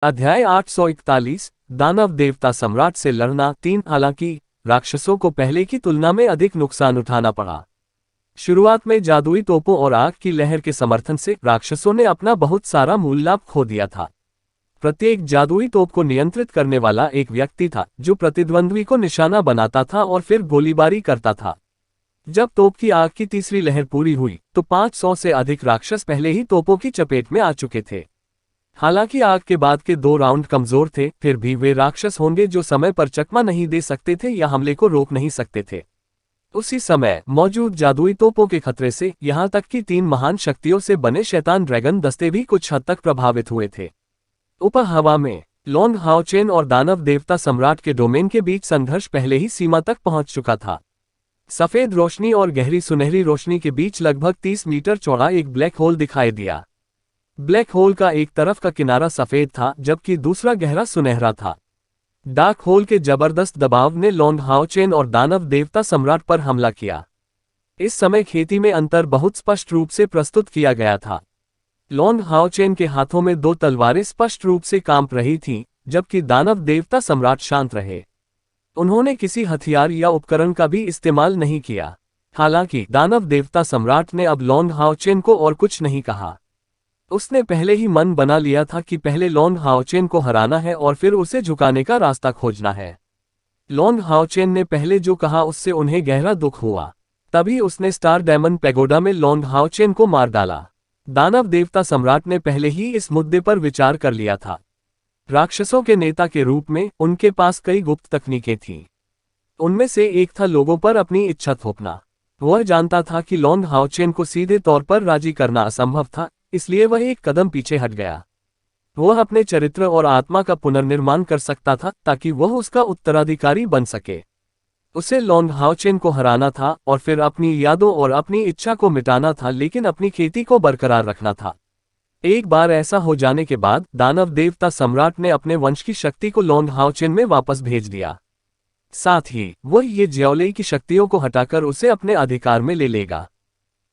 अध्याय 841 दानव देवता सम्राट से लड़ना 3। हालांकि राक्षसों को पहले की तुलना में अधिक नुकसान उठाना पड़ा। शुरुआत में जादुई तोपों और आग की लहर के समर्थन से राक्षसों ने अपना बहुत सारा मूल लाभ खो दिया था। प्रत्येक जादुई तोप को नियंत्रित करने वाला एक व्यक्ति था जो प्रतिद्वंद्वी को निशाना बनाता था और फिर गोलीबारी करता था। जब तोप की आग की तीसरी लहर पूरी हुई तो 500 से अधिक राक्षस पहले ही तोपों की चपेट में आ चुके थे। हालांकि आग के बाद के 2 राउंड कमजोर थे, फिर भी वे राक्षस होंगे जो समय पर चकमा नहीं दे सकते थे या हमले को रोक नहीं सकते थे। उसी समय मौजूद जादुई तोपों के खतरे से यहां तक कि 3 महान शक्तियों से बने शैतान ड्रैगन दस्ते भी कुछ हद तक प्रभावित हुए थे। ऊपर हवा में लॉन्ग हाओचेन और दानव देवता सम्राट के डोमेन के बीच संघर्ष पहले ही सीमा तक पहुंच चुका था। सफेद रोशनी और गहरी सुनहरी रोशनी के बीच लगभग 30 मीटर चौड़ा एक ब्लैक होल दिखाई दिया। ब्लैक होल का एक तरफ का किनारा सफेद था जबकि दूसरा गहरा सुनहरा था। डार्क होल के जबरदस्त दबाव ने लॉन्ग हाओचेन और दानव देवता सम्राट पर हमला किया। इस समय खेती में अंतर बहुत स्पष्ट रूप से प्रस्तुत किया गया था। लॉन्ग हाओचेन के हाथों में 2 तलवारें स्पष्ट रूप से कांप रही थीं, जबकि दानव देवता सम्राट शांत रहे। उन्होंने किसी हथियार या उपकरण का भी इस्तेमाल नहीं किया। हालांकि दानव देवता सम्राट ने अब लॉन्ग हाओचेन को और कुछ नहीं कहा। उसने पहले ही मन बना लिया था कि पहले लॉन्ग हाओचेन को हराना है और फिर उसे झुकाने का रास्ता खोजना है। लॉन्ग हाओचेन ने पहले जो कहा उससे उन्हें गहरा दुख हुआ। तभी उसने स्टार डायमंड पैगोडा में लॉन्ग हाओचेन को मार डाला। दानव देवता सम्राट ने पहले ही इस मुद्दे पर विचार कर लिया था। राक्षसों के नेता के रूप में उनके पास कई गुप्त तकनीकें थीं। उनमें से एक था लोगों पर अपनी इच्छा थोपना। वह जानता था कि लॉन्ग हाओचेन को सीधे तौर पर राजी करना असंभव था, इसलिए वह एक कदम पीछे हट गया। वह अपने चरित्र और आत्मा का पुनर्निर्माण कर सकता था ताकि वह उसका उत्तराधिकारी बन सके। उसे लॉन्ग हाओचेन को हराना था और फिर अपनी यादों और अपनी इच्छा को मिटाना था, लेकिन अपनी खेती को बरकरार रखना था। एक बार ऐसा हो जाने के बाद दानव देवता सम्राट ने अपने वंश की शक्ति को लॉन्ग हाओचेन में वापस भेज दिया। साथ ही वह ये ज्योलेई की शक्तियों को हटाकर उसे अपने अधिकार में ले लेगा।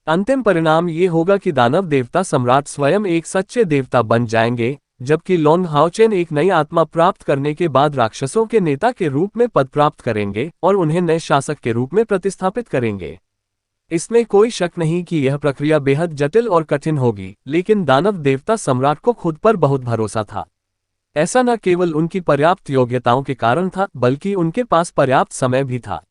अंतिम परिणाम ये होगा कि दानव देवता सम्राट स्वयं एक सच्चे देवता बन जाएंगे, जबकि लॉन्ग हाओचेन एक नई आत्मा प्राप्त करने के बाद राक्षसों के नेता के रूप में पद प्राप्त करेंगे और उन्हें नए शासक के रूप में प्रतिस्थापित करेंगे। इसमें कोई शक नहीं कि यह प्रक्रिया बेहद जटिल और कठिन होगी, लेकिन दानव देवता सम्राट को खुद पर बहुत भरोसा था। ऐसा न केवल उनकी पर्याप्त योग्यताओं के कारण था, बल्कि उनके पास पर्याप्त समय भी था।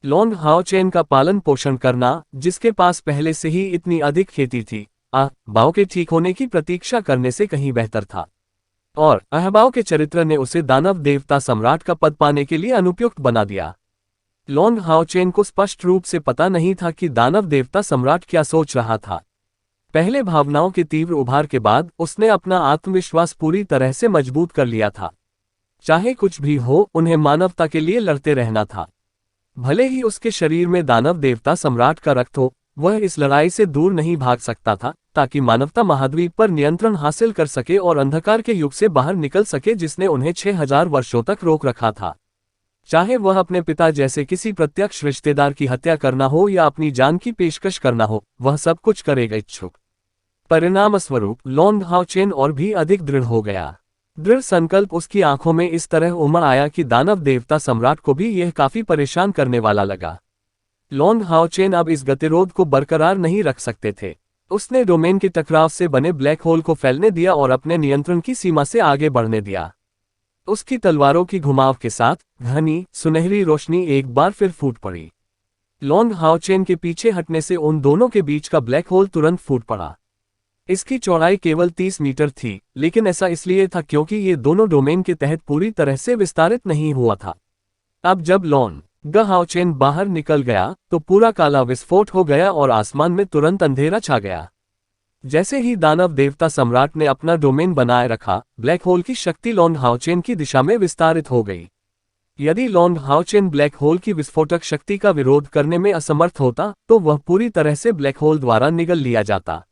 लॉन्ग हाओचेन का पालन पोषण करना, जिसके पास पहले से ही इतनी अधिक खेती थी, अहबाओ के ठीक होने की प्रतीक्षा करने से कहीं बेहतर था। और अहबाओ के चरित्र ने उसे दानव देवता सम्राट का पद पाने के लिए अनुपयुक्त बना दिया। लॉन्ग हाओचेन को स्पष्ट रूप से पता नहीं था कि दानव देवता सम्राट क्या सोच रहा था। पहले भावनाओं के तीव्र उभार के बाद उसने अपना आत्मविश्वास पूरी तरह से मजबूत कर लिया था। चाहे कुछ भी हो, उन्हें मानवता के लिए लड़ते रहना था। भले ही उसके शरीर में दानव देवता सम्राट का रक्त हो, वह इस लड़ाई से दूर नहीं भाग सकता था, ताकि मानवता महाद्वीप पर नियंत्रण हासिल कर सके और अंधकार के युग से बाहर निकल सके जिसने उन्हें 6000 वर्षों तक रोक रखा था। चाहे वह अपने पिता जैसे किसी प्रत्यक्ष रिश्तेदार की हत्या करना हो या अपनी जान की पेशकश करना हो, वह सब कुछ करेगा इच्छुक। परिणामस्वरूप लॉन्ग हाओचेन और भी अधिक दृढ़ हो गया। दृढ़ संकल्प उसकी आंखों में इस तरह उमड़ आया कि दानव देवता सम्राट को भी यह काफी परेशान करने वाला लगा। लॉन्ग हाओचेन अब इस गतिरोध को बरकरार नहीं रख सकते थे। उसने डोमेन के टकराव से बने ब्लैक होल को फैलने दिया और अपने नियंत्रण की सीमा से आगे बढ़ने दिया। उसकी तलवारों की घुमाव के साथ घनी सुनहरी रोशनी एक बार फिर फूट पड़ी। लॉन्ग हाओचेन के पीछे हटने से उन दोनों के बीच का ब्लैक होल तुरंत फूट पड़ा। इसकी चौड़ाई केवल 30 मीटर थी, लेकिन ऐसा इसलिए था क्योंकि ये दोनों डोमेन के तहत पूरी तरह से विस्तारित नहीं हुआ था। अब जब लॉन्ग हाओचेन बाहर निकल गया तो पूरा काला विस्फोट हो गया और आसमान में तुरंत अंधेरा छा गया। जैसे ही दानव देवता सम्राट ने अपना डोमेन बनाए रखा, ब्लैक होल की शक्ति लॉन्ग हाओचेन की दिशा में विस्तारित हो गई। यदि लॉन्ग हाओचेन ब्लैक होल की विस्फोटक शक्ति का विरोध करने में असमर्थ होता तो वह पूरी तरह से ब्लैक होल द्वारा निगल लिया जाता।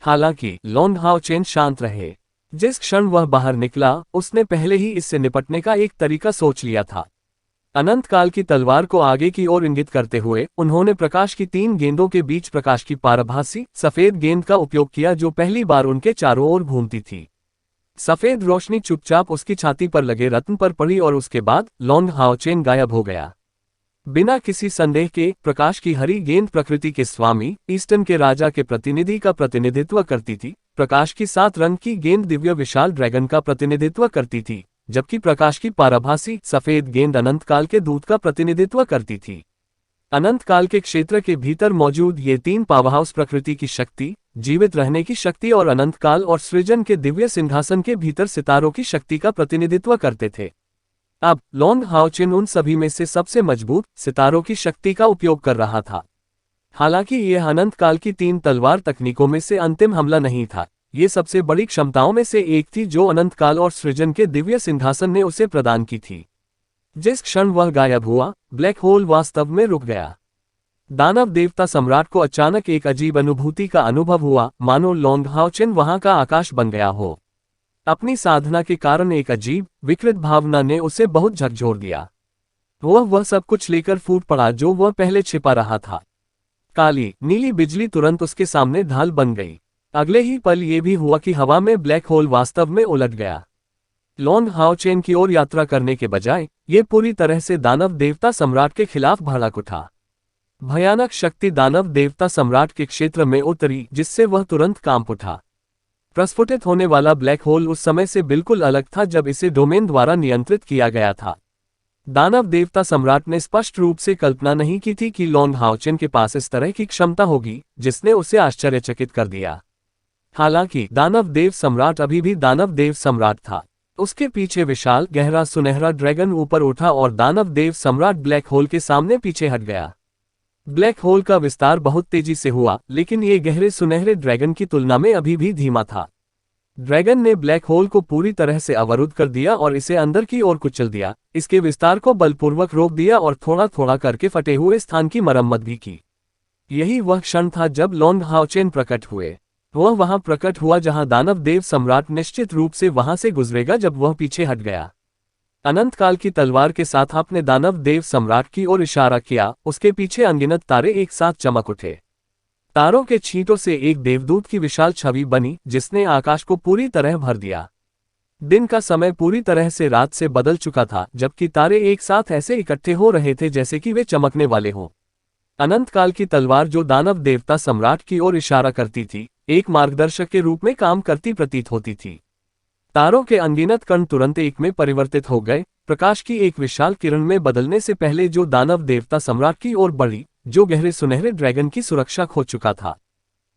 हालांकि लॉन्ग हाओचेन शांत रहे। जिस क्षण वह बाहर निकला, उसने पहले ही इससे निपटने का एक तरीका सोच लिया था। अनंत काल की तलवार को आगे की ओर इंगित करते हुए उन्होंने प्रकाश की 3 गेंदों के बीच प्रकाश की पारभासी सफेद गेंद का उपयोग किया जो पहली बार उनके चारों ओर घूमती थी। सफेद रोशनी चुपचाप उसकी छाती पर लगे रत्न पर पड़ी और उसके बाद लॉन्ग हाओचेन गायब हो गया। बिना किसी संदेह के, प्रकाश की हरी गेंद प्रकृति के स्वामी ईस्टर्न के राजा के प्रतिनिधि का प्रतिनिधित्व करती थी। प्रकाश की 7 रंग की गेंद दिव्य विशाल ड्रैगन का प्रतिनिधित्व करती थी, जबकि प्रकाश की पारभासी सफेद गेंद अनंत काल के दूत का प्रतिनिधित्व करती थी। अनंत काल के क्षेत्र के भीतर मौजूद ये 3 पावरहाउस प्रकृति की शक्ति, जीवित रहने की शक्ति और अनंत काल और सृजन के दिव्य सिंहासन के भीतर सितारों की शक्ति का प्रतिनिधित्व करते थे। अब लॉन्ग हाओचेन उन सभी में से सबसे मजबूत सितारों की शक्ति का उपयोग कर रहा था। हालांकि यह अनंत काल की 3 तलवार तकनीकों में से अंतिम हमला नहीं था, ये सबसे बड़ी क्षमताओं में से एक थी जो अनंत काल और सृजन के दिव्य सिंहासन ने उसे प्रदान की थी। जिस क्षण वह गायब हुआ, ब्लैक होल वास्तव में रुक गया। दानव देवता सम्राट को अचानक एक अजीब अनुभूति का अनुभव हुआ, मानो लॉन्ग हाओचेन वहां का आकाश बन गया हो। अपनी साधना के कारण एक अजीब विकृत भावना ने उसे बहुत झकझोर दिया। वह सब कुछ लेकर फूट पड़ा जो वह पहले छिपा रहा था। काली नीली बिजली तुरंत उसके सामने ढाल बन गई। अगले ही पल ये भी हुआ कि हवा में ब्लैक होल वास्तव में उलट गया। लॉन्ग हाओचेन की ओर यात्रा करने के बजाय ये पूरी तरह से दानव देवता सम्राट के खिलाफ भड़क उठा। भयानक शक्ति दानव देवता सम्राट के क्षेत्र में उतरी, जिससे वह तुरंत कांप उठा। प्रस्फुटित होने वाला ब्लैक होल उस समय से बिल्कुल अलग था जब इसे डोमेन द्वारा नियंत्रित किया गया था। दानव देवता सम्राट ने स्पष्ट रूप से कल्पना नहीं की थी कि लॉन्ग हाओचेन के पास इस तरह की क्षमता होगी, जिसने उसे आश्चर्यचकित कर दिया। हालांकि दानव देव सम्राट अभी भी दानव देव सम्राट था। उसके पीछे विशाल गहरा सुनहरा ड्रैगन ऊपर उठा और दानव देव सम्राट ब्लैक होल के सामने पीछे हट गया। ब्लैक होल का विस्तार बहुत तेजी से हुआ, लेकिन ये गहरे सुनहरे ड्रैगन की तुलना में अभी भी धीमा था। ड्रैगन ने ब्लैक होल को पूरी तरह से अवरुद्ध कर दिया और इसे अंदर की ओर कुचल दिया, इसके विस्तार को बलपूर्वक रोक दिया और थोड़ा थोड़ा करके फटे हुए स्थान की मरम्मत भी की। यही वह क्षण था जब लॉन्ग हाओचेन प्रकट हुए। वह वहां प्रकट हुआ जहां दानव देव सम्राट निश्चित रूप से वहां से गुजरेगा जब वह पीछे हट गया। अनंत काल की तलवार के साथ आपने दानव देव सम्राट की ओर इशारा किया। उसके पीछे अनगिनत तारे एक साथ चमक उठे। तारों के छींटों से एक देवदूत की विशाल छवि बनी, जिसने आकाश को पूरी तरह भर दिया। दिन का समय पूरी तरह से रात से बदल चुका था, जबकि तारे एक साथ ऐसे इकट्ठे हो रहे थे जैसे कि वे चमकने वाले हों। अनंत काल की तलवार जो दानव देवता सम्राट की ओर इशारा करती थी, एक मार्गदर्शक के रूप में काम करती प्रतीत होती थी। तारों के अनगिनत कण तुरंत एक में परिवर्तित हो गए, प्रकाश की एक विशाल किरण में बदलने से पहले जो दानव देवता सम्राट की ओर बढ़ी, जो गहरे सुनहरे ड्रैगन की सुरक्षा खो चुका था।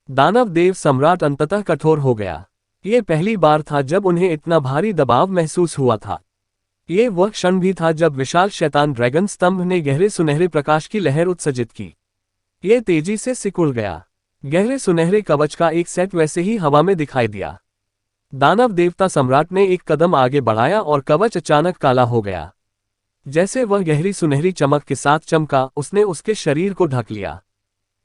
दानव देव सम्राट अंततः कठोर हो गया। ये पहली बार था जब उन्हें इतना भारी दबाव महसूस हुआ था। ये वह क्षण भी था जब विशाल शैतान ड्रैगन स्तंभ ने गहरे सुनहरे प्रकाश की लहर उत्सर्जित की। ये तेजी से सिकुड़ गया। गहरे सुनहरे कवच का एक सेट वैसे ही हवा में दिखाई दिया। दानव देवता सम्राट ने एक कदम आगे बढ़ाया और कवच अचानक काला हो गया। जैसे वह गहरी सुनहरी चमक के साथ चमका, उसने उसके शरीर को ढक लिया।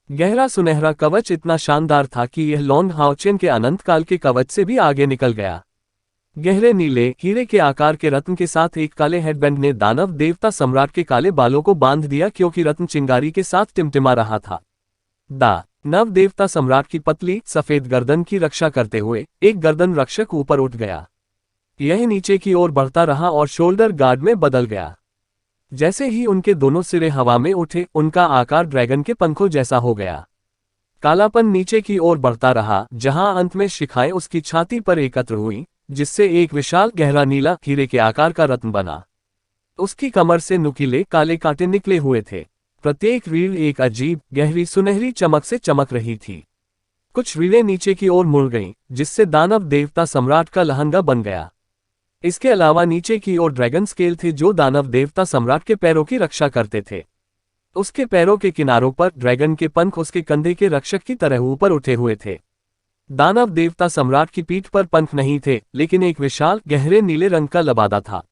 गहरा सुनहरा कवच इतना शानदार था कि यह लॉन्ग हाओचेन के अनंत काल के कवच से भी आगे निकल गया। गहरे नीले हीरे के आकार के रत्न के साथ एक काले हेडबैंड ने दानव देवता सम्राट के काले बालों को बांध दिया, क्योंकि रत्न चिंगारी के साथ टिमटिमा रहा था। नव देवता सम्राट की पतली सफेद गर्दन की रक्षा करते हुए एक गर्दन रक्षक ऊपर उठ गया। यह नीचे की ओर बढ़ता रहा और शोल्डर गार्ड में बदल गया। जैसे ही उनके दोनों सिरे हवा में उठे, उनका आकार ड्रैगन के पंखों जैसा हो गया। कालापन नीचे की ओर बढ़ता रहा, जहां अंत में शिखाएं उसकी छाती पर एकत्र हुई, जिससे एक विशाल गहरा नीला हीरे के आकार का रत्न बना। उसकी कमर से नुकीले काले कांटे निकले हुए थे। प्रत्येक रीढ़ एक अजीब गहरी सुनहरी चमक से चमक रही थी। कुछ रीढ़ें नीचे की ओर मुड़ गईं, जिससे दानव देवता सम्राट का लहंगा बन गया। इसके अलावा नीचे की ओर ड्रैगन स्केल थे जो दानव देवता सम्राट के पैरों की रक्षा करते थे। उसके पैरों के किनारों पर ड्रैगन के पंख उसके कंधे के रक्षक की तरह ऊपर उठे हुए थे। दानव देवता सम्राट की पीठ पर पंख नहीं थे, लेकिन एक विशाल गहरे नीले रंग का लबादा था।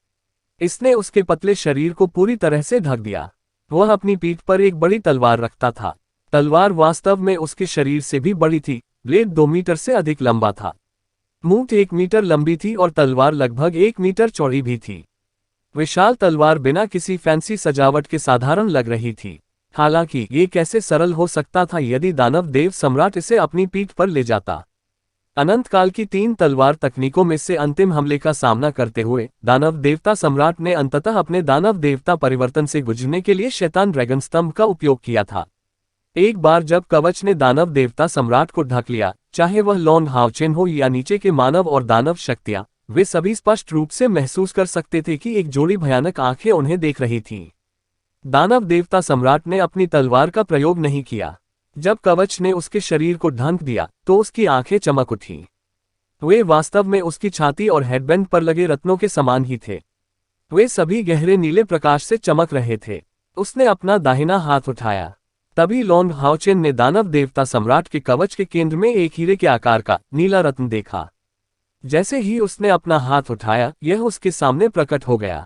इसने उसके पतले शरीर को पूरी तरह से ढक दिया। वह अपनी पीठ पर एक बड़ी तलवार रखता था। तलवार वास्तव में उसके शरीर से भी बड़ी थी। ब्लेड 2 मीटर से अधिक लंबा था। मूठ 1 मीटर लंबी थी और तलवार लगभग 1 मीटर चौड़ी भी थी। विशाल तलवार बिना किसी फैंसी सजावट के साधारण लग रही थी। हालांकि ये कैसे सरल हो सकता था यदि दानव देव सम्राट इसे अपनी पीठ पर ले जाता। अनंत काल की 3 तलवार तकनीकों में से अंतिम हमले का सामना करते हुए दानव देवता सम्राट ने अंततः अपने दानव देवता परिवर्तन से गुजरने के लिए शैतान ड्रैगन स्तंभ का उपयोग किया था। एक बार जब कवच ने दानव देवता सम्राट को ढक लिया, चाहे वह लॉन्ग हाओचेन हो या नीचे के मानव और दानव शक्तियां, वे सभी स्पष्ट रूप से महसूस कर सकते थे कि एक जोड़ी भयानक आंखें उन्हें देख रही थीं। दानव देवता सम्राट ने अपनी तलवार का प्रयोग नहीं किया। जब कवच ने उसके शरीर को ढक दिया तो उसकी आंखें चमक उठीं। वे वास्तव में उसकी छाती और हेडबैंड पर लगे रत्नों के समान ही थे। वे सभी गहरे नीले प्रकाश से चमक रहे थे। उसने अपना दाहिना हाथ उठाया। तभी लॉन्ग हाओचेन ने दानव देवता सम्राट के कवच के केंद्र में एक हीरे के आकार का नीला रत्न देखा। जैसे ही उसने अपना हाथ उठाया, यह उसके सामने प्रकट हो गया।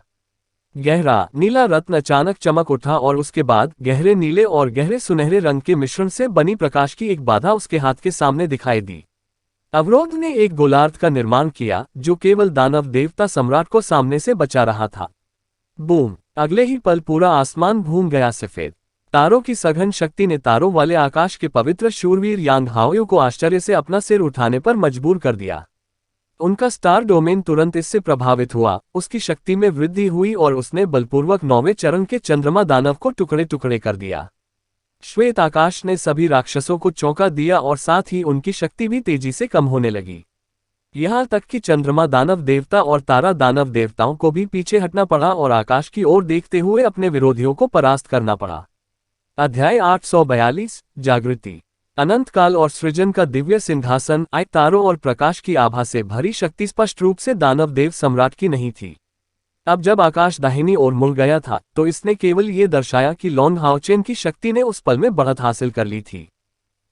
गहरा नीला रत्न अचानक चमक उठा और उसके बाद गहरे नीले और गहरे सुनहरे रंग के मिश्रण से बनी प्रकाश की एक बाधा उसके हाथ के सामने दिखाई दी। अवरोध ने एक गोलार्ध का निर्माण किया जो केवल दानव देवता सम्राट को सामने से बचा रहा था। बूम! अगले ही पल पूरा आसमान घूम गया। सफेद तारों की सघन शक्ति ने तारों वाले आकाश के पवित्र शूरवीर यांग हाओ को आश्चर्य से अपना सिर उठाने पर मजबूर कर दिया। उनका स्टार डोमेन तुरंत इससे प्रभावित हुआ, उसकी शक्ति में वृद्धि हुई और उसने बलपूर्वक 9वें चरण के चंद्रमा दानव को टुकड़े टुकड़े कर दिया। श्वेत आकाश ने सभी राक्षसों को चौंका दिया और साथ ही उनकी शक्ति भी तेजी से कम होने लगी। यहाँ तक कि चंद्रमा दानव देवता और तारा दानव देवताओं को भी पीछे हटना पड़ा और आकाश की ओर देखते हुए अपने विरोधियों को परास्त करना पड़ा। अध्याय 842 जागृति। अनंत काल और सृजन का दिव्य सिंहासन। तारों और प्रकाश की आभा से भरी शक्ति स्पष्ट रूप से दानव देव सम्राट की नहीं थी। अब जब आकाश दाहिनी ओर मुड़ गया था तो इसने केवल ये दर्शाया कि लॉन्ग हाओचेन की शक्ति ने उस पल में बढ़त हासिल कर ली थी।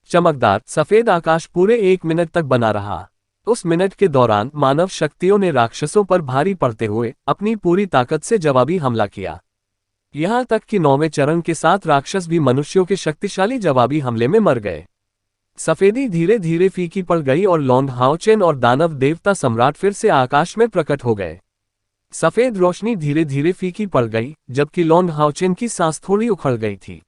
चमकदार सफेद आकाश पूरे 1 मिनट तक बना रहा। उस मिनट के दौरान मानव शक्तियों ने राक्षसों पर भारी पड़ते हुए अपनी पूरी ताकत से जवाबी हमला किया। यहाँ तक कि 9वें चरण के 7 राक्षस भी मनुष्यों के शक्तिशाली जवाबी हमले में मर गए। सफेदी धीरे धीरे फीकी पड़ गई और लॉन्ग हाओचेन और दानव देवता सम्राट फिर से आकाश में प्रकट हो गए। सफेद रोशनी धीरे धीरे फीकी पड़ गई, जबकि लॉन्ग हाओचेन की सांस थोड़ी उखड़ गई थी।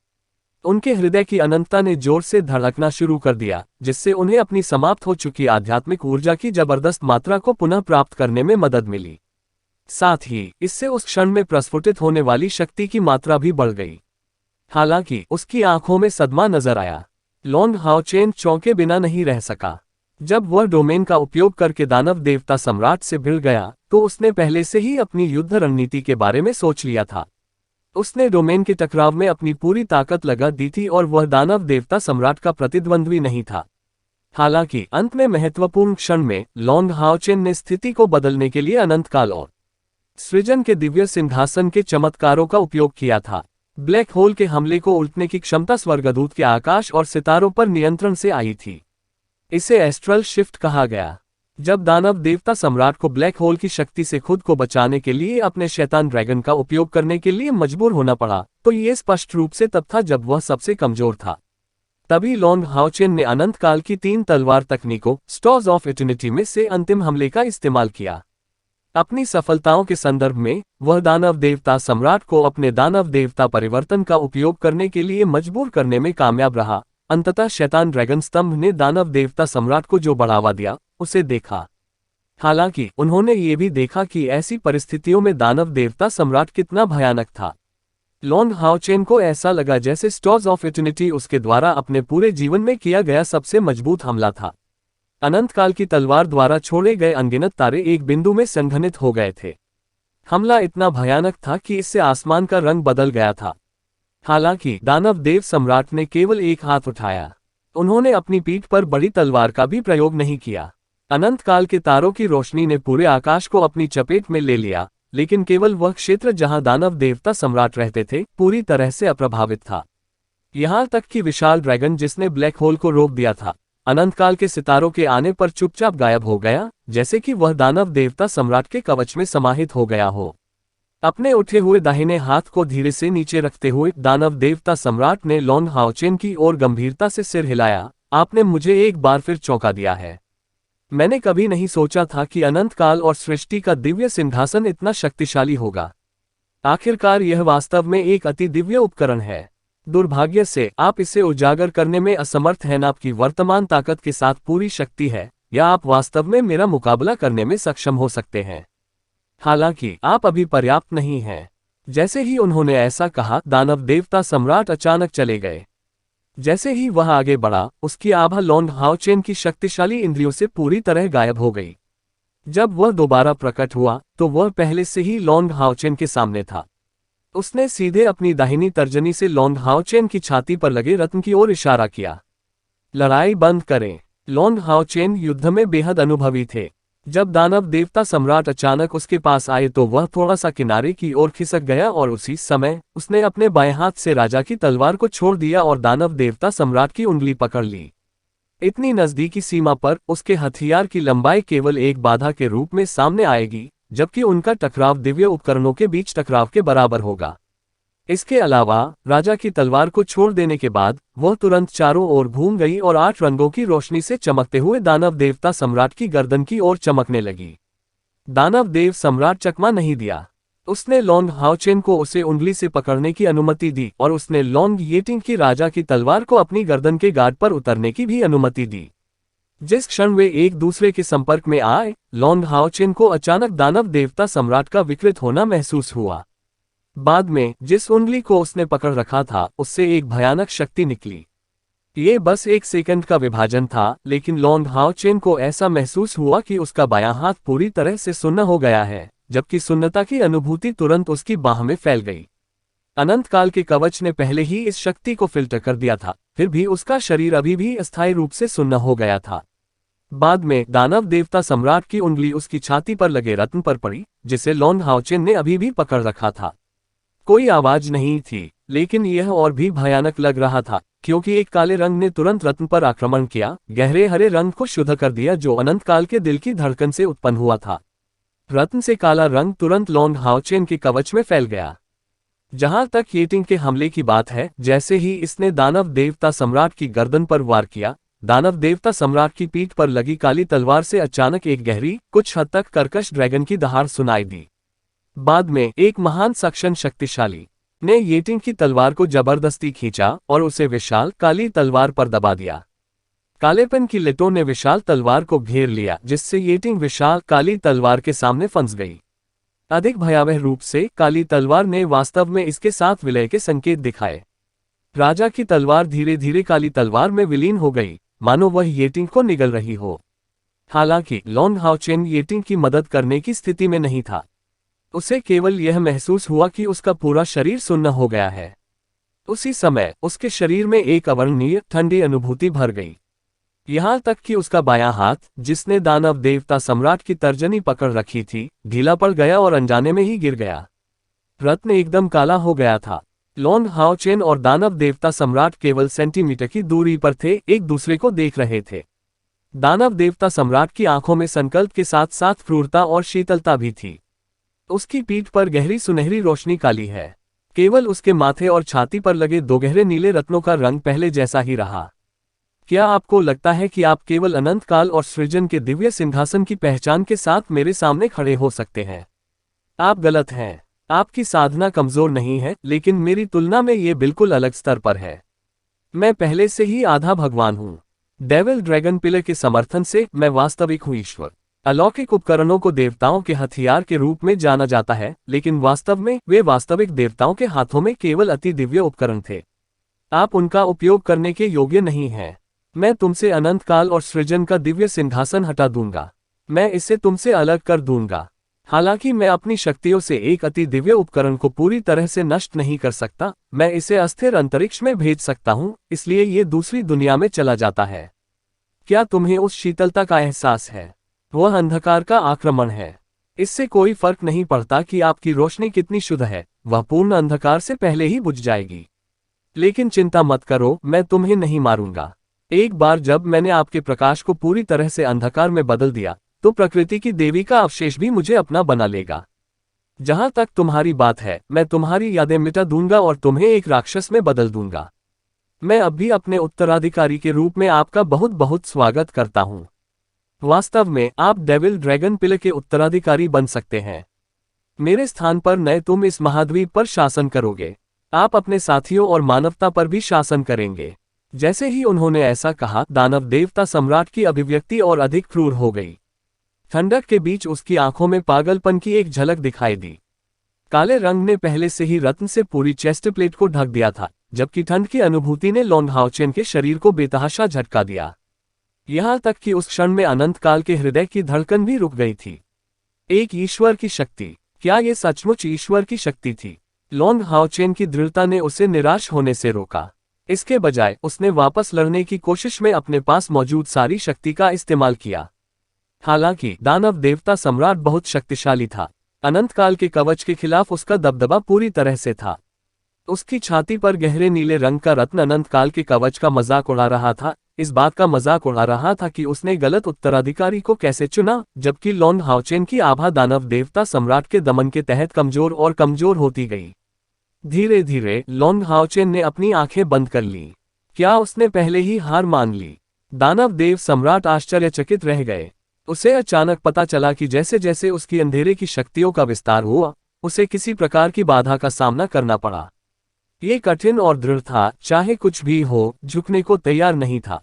उनके हृदय की अनंतता ने जोर से धड़कना शुरू कर दिया, जिससे उन्हें अपनी समाप्त हो चुकी आध्यात्मिक ऊर्जा की जबरदस्त मात्रा को पुनः प्राप्त करने में मदद मिली। साथ ही इससे उस क्षण में प्रस्फुटित होने वाली शक्ति की मात्रा भी बढ़ गई। हालांकि उसकी आंखों में सदमा नजर आया। लॉन्ग हाओचेन चौंके बिना नहीं रह सका। जब वह डोमेन का उपयोग करके दानव देवता सम्राट से भिड़ गया तो उसने पहले से ही अपनी युद्ध रणनीति के बारे में सोच लिया था। उसने डोमेन के टकराव में अपनी पूरी ताकत लगा दी थी और वह दानव देवता सम्राट का प्रतिद्वंद्वी नहीं था। हालांकि अंत में महत्वपूर्ण क्षण में लॉन्ग हाओचेन ने स्थिति को बदलने के लिए अनंत काल और सृजन के दिव्य सिंहासन के चमत्कारों का उपयोग किया था। ब्लैक होल के हमले को उल्टने की क्षमता स्वर्गदूत के आकाश और सितारों पर नियंत्रण से आई थी। इसे एस्ट्रल शिफ्ट कहा गया। जब दानव देवता सम्राट को ब्लैक होल की शक्ति से खुद को बचाने के लिए अपने शैतान ड्रैगन का उपयोग करने के लिए मजबूर होना पड़ा, तो ये स्पष्ट रूप से तब था जब वह सबसे कमजोर था। तभी लॉन्ग हाओचेन ने अनंत काल की 3 तलवार तकनीकों स्टोर्स ऑफ इटर्निटी में से अंतिम हमले का इस्तेमाल किया। अपनी सफलताओं के संदर्भ में वह दानव देवता सम्राट को अपने दानव देवता परिवर्तन का उपयोग करने के लिए मजबूर करने में कामयाब रहा। अंततः शैतान ड्रैगन स्तंभ ने दानव देवता सम्राट को जो बढ़ावा दिया उसे देखा। हालांकि उन्होंने ये भी देखा कि ऐसी परिस्थितियों में दानव देवता सम्राट कितना भयानक था। लॉन्ग हाओचेन को ऐसा लगा जैसे स्टोर्स ऑफ इटर्निटी उसके द्वारा अपने पूरे जीवन में किया गया सबसे मजबूत हमला था। अनंत काल की तलवार द्वारा छोड़े गए अनगिनत तारे एक बिंदु में संघनित हो गए थे। हमला इतना भयानक था कि इससे आसमान का रंग बदल गया था। हालांकि दानव देव सम्राट ने केवल एक हाथ उठाया। उन्होंने अपनी पीठ पर बड़ी तलवार का भी प्रयोग नहीं किया। अनंत काल के तारों की रोशनी ने पूरे आकाश को अपनी चपेट में ले लिया, लेकिन केवल वह क्षेत्र जहां दानव देवता सम्राट रहते थे पूरी तरह से अप्रभावित था। यहां तक कि विशाल ड्रैगन जिसने ब्लैक होल को रोक दिया था, अनंत काल के सितारों के आने पर चुपचाप गायब हो गया, जैसे कि वह दानव देवता सम्राट के कवच में समाहित हो गया हो। अपने उठे हुए दाहिने हाथ को धीरे से नीचे रखते हुए दानव देवता सम्राट ने लॉन्ग हाओचेन की ओर गंभीरता से सिर हिलाया। आपने मुझे एक बार फिर चौंका दिया है। मैंने कभी नहीं सोचा था कि अनंत काल और सृष्टि का दिव्य सिंहासन इतना शक्तिशाली होगा। आखिरकार यह वास्तव में एक अति दिव्य उपकरण है। दुर्भाग्य से आप इसे उजागर करने में असमर्थ हैं। आपकी वर्तमान ताकत के साथ पूरी शक्ति है, या आप वास्तव में मेरा मुकाबला करने में सक्षम हो सकते हैं। हालांकि आप अभी पर्याप्त नहीं हैं। जैसे ही उन्होंने ऐसा कहा, दानव देवता सम्राट अचानक चले गए। जैसे ही वह आगे बढ़ा, उसकी आभा लॉन्ग हाओचेन की शक्तिशाली इंद्रियों से पूरी तरह गायब हो गई। जब वह दोबारा प्रकट हुआ तो वह पहले से ही लॉन्ग हाओचेन के सामने था। उसने सीधे अपनी दाहिनी तर्जनी से लॉन्ग हाओचेन की छाती पर लगे रत्न की ओर इशारा किया। लड़ाई बंद करें। लॉन्ग हाओचेन युद्ध में बेहद अनुभवी थे। जब दानव देवता सम्राट अचानक उसके पास आए तो वह थोड़ा सा किनारे की ओर खिसक गया और उसी समय उसने अपने बाएं हाथ से राजा की तलवार को छोड़ दिया और दानव देवता सम्राट की उंगली पकड़ ली। इतनी नजदीकी सीमा पर उसके हथियार की लंबाई केवल एक बाधा के रूप में सामने आएगी, जबकि उनका टकराव दिव्य उपकरणों के बीच टकराव के बराबर होगा। इसके अलावा राजा की तलवार को छोड़ देने के बाद वह तुरंत चारों ओर घूम गई और 8 रंगों की रोशनी से चमकते हुए दानव देवता सम्राट की गर्दन की ओर चमकने लगी। दानव देव सम्राट चकमा नहीं दिया। उसने लॉन्ग हाओचेन को उसे उंगली से पकड़ने की अनुमति दी और उसने लॉन्ग येटिंग की राजा की तलवार को अपनी गर्दन के गार्ड पर उतरने की भी अनुमति दी। जिस क्षण वे एक दूसरे के संपर्क में आए, लॉन्ग हाओचेन को अचानक दानव देवता सम्राट का विकृत होना महसूस हुआ। बाद में जिस उंगली को उसने पकड़ रखा था उससे एक भयानक शक्ति निकली। ये बस एक सेकंड का विभाजन था, लेकिन लॉन्ग हाओचेन को ऐसा महसूस हुआ कि उसका बायां हाथ पूरी तरह से सुन्न हो गया है, जबकि सुन्नता की अनुभूति तुरंत उसकी बाह में फैल गई। अनंत काल के कवच ने पहले ही इस शक्ति को फिल्टर कर दिया था, फिर भी उसका शरीर अभी भी अस्थायी रूप से सुन्न हो गया था। बाद में दानव देवता सम्राट की उंगली उसकी छाती पर लगे रत्न पर पड़ी, जिसे लॉन्ग हाओचेन ने अभी भी पकड़ रखा था। कोई आवाज नहीं थी, लेकिन यह और भी भयानक लग रहा था, क्योंकि एक काले रंग ने तुरंत रत्न पर आक्रमण किया, गहरे हरे रंग को शुद्ध कर दिया जो अनंत काल के दिल की धड़कन से उत्पन्न हुआ था। रत्न से काला रंग तुरंत लॉन्ग हाओचेन के कवच में फैल गया। जहां तक येटिंग के हमले की बात है, जैसे ही इसने दानव देवता सम्राट की गर्दन पर वार किया, दानव देवता सम्राट की पीठ पर लगी काली तलवार से अचानक एक गहरी, कुछ हद तक कर्कश ड्रैगन की दहाड़ सुनाई दी। बाद में एक महान सक्शन शक्तिशाली ने येटिंग की तलवार को जबरदस्ती खींचा और उसे विशाल काली तलवार पर दबा दिया। कालेपन की लिटों ने विशाल तलवार को घेर लिया, जिससे येटिंग विशाल काली तलवार के सामने फंस गई। अधिक भयावह रूप से काली तलवार ने वास्तव में इसके साथ विलय के संकेत दिखाए। राजा की तलवार धीरे धीरे काली तलवार में विलीन हो गई, मानो वह येटिंग को निगल रही हो। हालांकि लॉन्ग हाओचेन येटिंग की मदद करने की स्थिति में नहीं था। उसे केवल यह महसूस हुआ कि उसका पूरा शरीर सुन्न हो गया है। उसी समय उसके शरीर में एक अवर्णनीय ठंडी अनुभूति भर गई। यहां तक कि उसका बायां हाथ, जिसने दानव देवता सम्राट की तर्जनी पकड़ रखी थी, ढीला पड़ गया और अनजाने में ही गिर गया। रत्न एकदम काला हो गया था। लॉन्ग हाओचेन और दानव देवता सम्राट केवल सेंटीमीटर की दूरी पर थे, एक दूसरे को देख रहे थे। दानव देवता सम्राट की आंखों में संकल्प के साथ साथ क्रूरता और शीतलता भी थी। उसकी पीठ पर गहरी सुनहरी रोशनी काली है। केवल उसके माथे और छाती पर लगे 2 गहरे नीले रत्नों का रंग पहले जैसा ही रहा। क्या आपको लगता है कि आप केवल अनंत काल और सृजन के दिव्य सिंहासन की पहचान के साथ मेरे सामने खड़े हो सकते हैं? आप गलत हैं। आपकी साधना कमजोर नहीं है, लेकिन मेरी तुलना में ये बिल्कुल अलग स्तर पर है। मैं पहले से ही आधा भगवान हूँ। डेविल ड्रैगन पिलर के समर्थन से मैं वास्तविक हूँ ईश्वर। अलौकिक उपकरणों को देवताओं के हथियार के रूप में जाना जाता है, लेकिन वास्तव में वे वास्तविक देवताओं के हाथों में केवल अति दिव्य उपकरण थे। आप उनका उपयोग करने के योग्य नहीं हैं। मैं तुमसे अनंत काल और सृजन का दिव्य सिंहासन हटा दूंगा। मैं इसे तुमसे अलग कर दूंगा। हालांकि मैं अपनी शक्तियों से एक अति दिव्य उपकरण को पूरी तरह से नष्ट नहीं कर सकता, मैं इसे अस्थिर अंतरिक्ष में भेज सकता हूं, इसलिए ये दूसरी दुनिया में चला जाता है। क्या तुम्हें उस शीतलता का एहसास है? वह अंधकार का आक्रमण है। इससे कोई फर्क नहीं पड़ता कि आपकी रोशनी कितनी शुद्ध है, वह पूर्ण अंधकार से पहले ही बुझ जाएगी। लेकिन चिंता मत करो, मैं तुम्हें नहीं मारूंगा। एक बार जब मैंने आपके प्रकाश को पूरी तरह से अंधकार में बदल दिया, तो प्रकृति की देवी का अवशेष भी मुझे अपना बना लेगा। जहां तक तुम्हारी बात है, मैं तुम्हारी यादें मिटा दूंगा और तुम्हें एक राक्षस में बदल दूंगा। मैं अब भी अपने उत्तराधिकारी के रूप में आपका बहुत बहुत स्वागत करता हूं। वास्तव में आप डेविल ड्रैगन पिलर के उत्तराधिकारी बन सकते हैं। मेरे स्थान पर नए तुम इस महाद्वीप पर शासन करोगे। आप अपने साथियों और मानवता पर भी शासन करेंगे। जैसे ही उन्होंने ऐसा कहा, दानव देवता सम्राट की अभिव्यक्ति और अधिक क्रूर हो गई। ठंडक के बीच उसकी आंखों में पागलपन की एक झलक दिखाई दी। काले रंग ने पहले से ही रत्न से पूरी चेस्ट प्लेट को ढक दिया था, जबकि ठंड की अनुभूति ने लॉन्ग हाओचेन के शरीर को बेतहाशा झटका दिया। यहां तक कि उस क्षण में अनंत काल के हृदय की धड़कन भी रुक गई थी। एक ईश्वर की शक्ति, क्या ये सचमुच ईश्वर की शक्ति थी? लॉन्ग हाओचेन की दृढ़ता ने उसे निराश होने से रोका। इसके बजाय उसने वापस लड़ने की कोशिश में अपने पास मौजूद सारी शक्ति का इस्तेमाल किया। हालांकि दानव देवता सम्राट बहुत शक्तिशाली था, अनंत काल के कवच के खिलाफ उसका दबदबा पूरी तरह से था। उसकी छाती पर गहरे नीले रंग का रत्न अनंत काल के कवच का मजाक उड़ा रहा था, इस बात का मजाक उड़ा रहा था कि उसने गलत उत्तराधिकारी को कैसे चुना, जबकि लॉन्ग हाओचेन की आभा दानव देवता सम्राट के दमन के तहत कमजोर और कमजोर होती गई। धीरे धीरे लॉन्ग हाओचेन ने अपनी आंखें बंद कर ली। क्या उसने पहले ही हार मान ली? दानव देव सम्राट आश्चर्यचकित रह गए। उसे अचानक पता चला कि जैसे जैसे उसकी अंधेरे की शक्तियों का विस्तार हुआ, उसे किसी प्रकार की बाधा का सामना करना पड़ा। ये कठिन और दृढ़ था, चाहे कुछ भी हो, झुकने को तैयार नहीं था।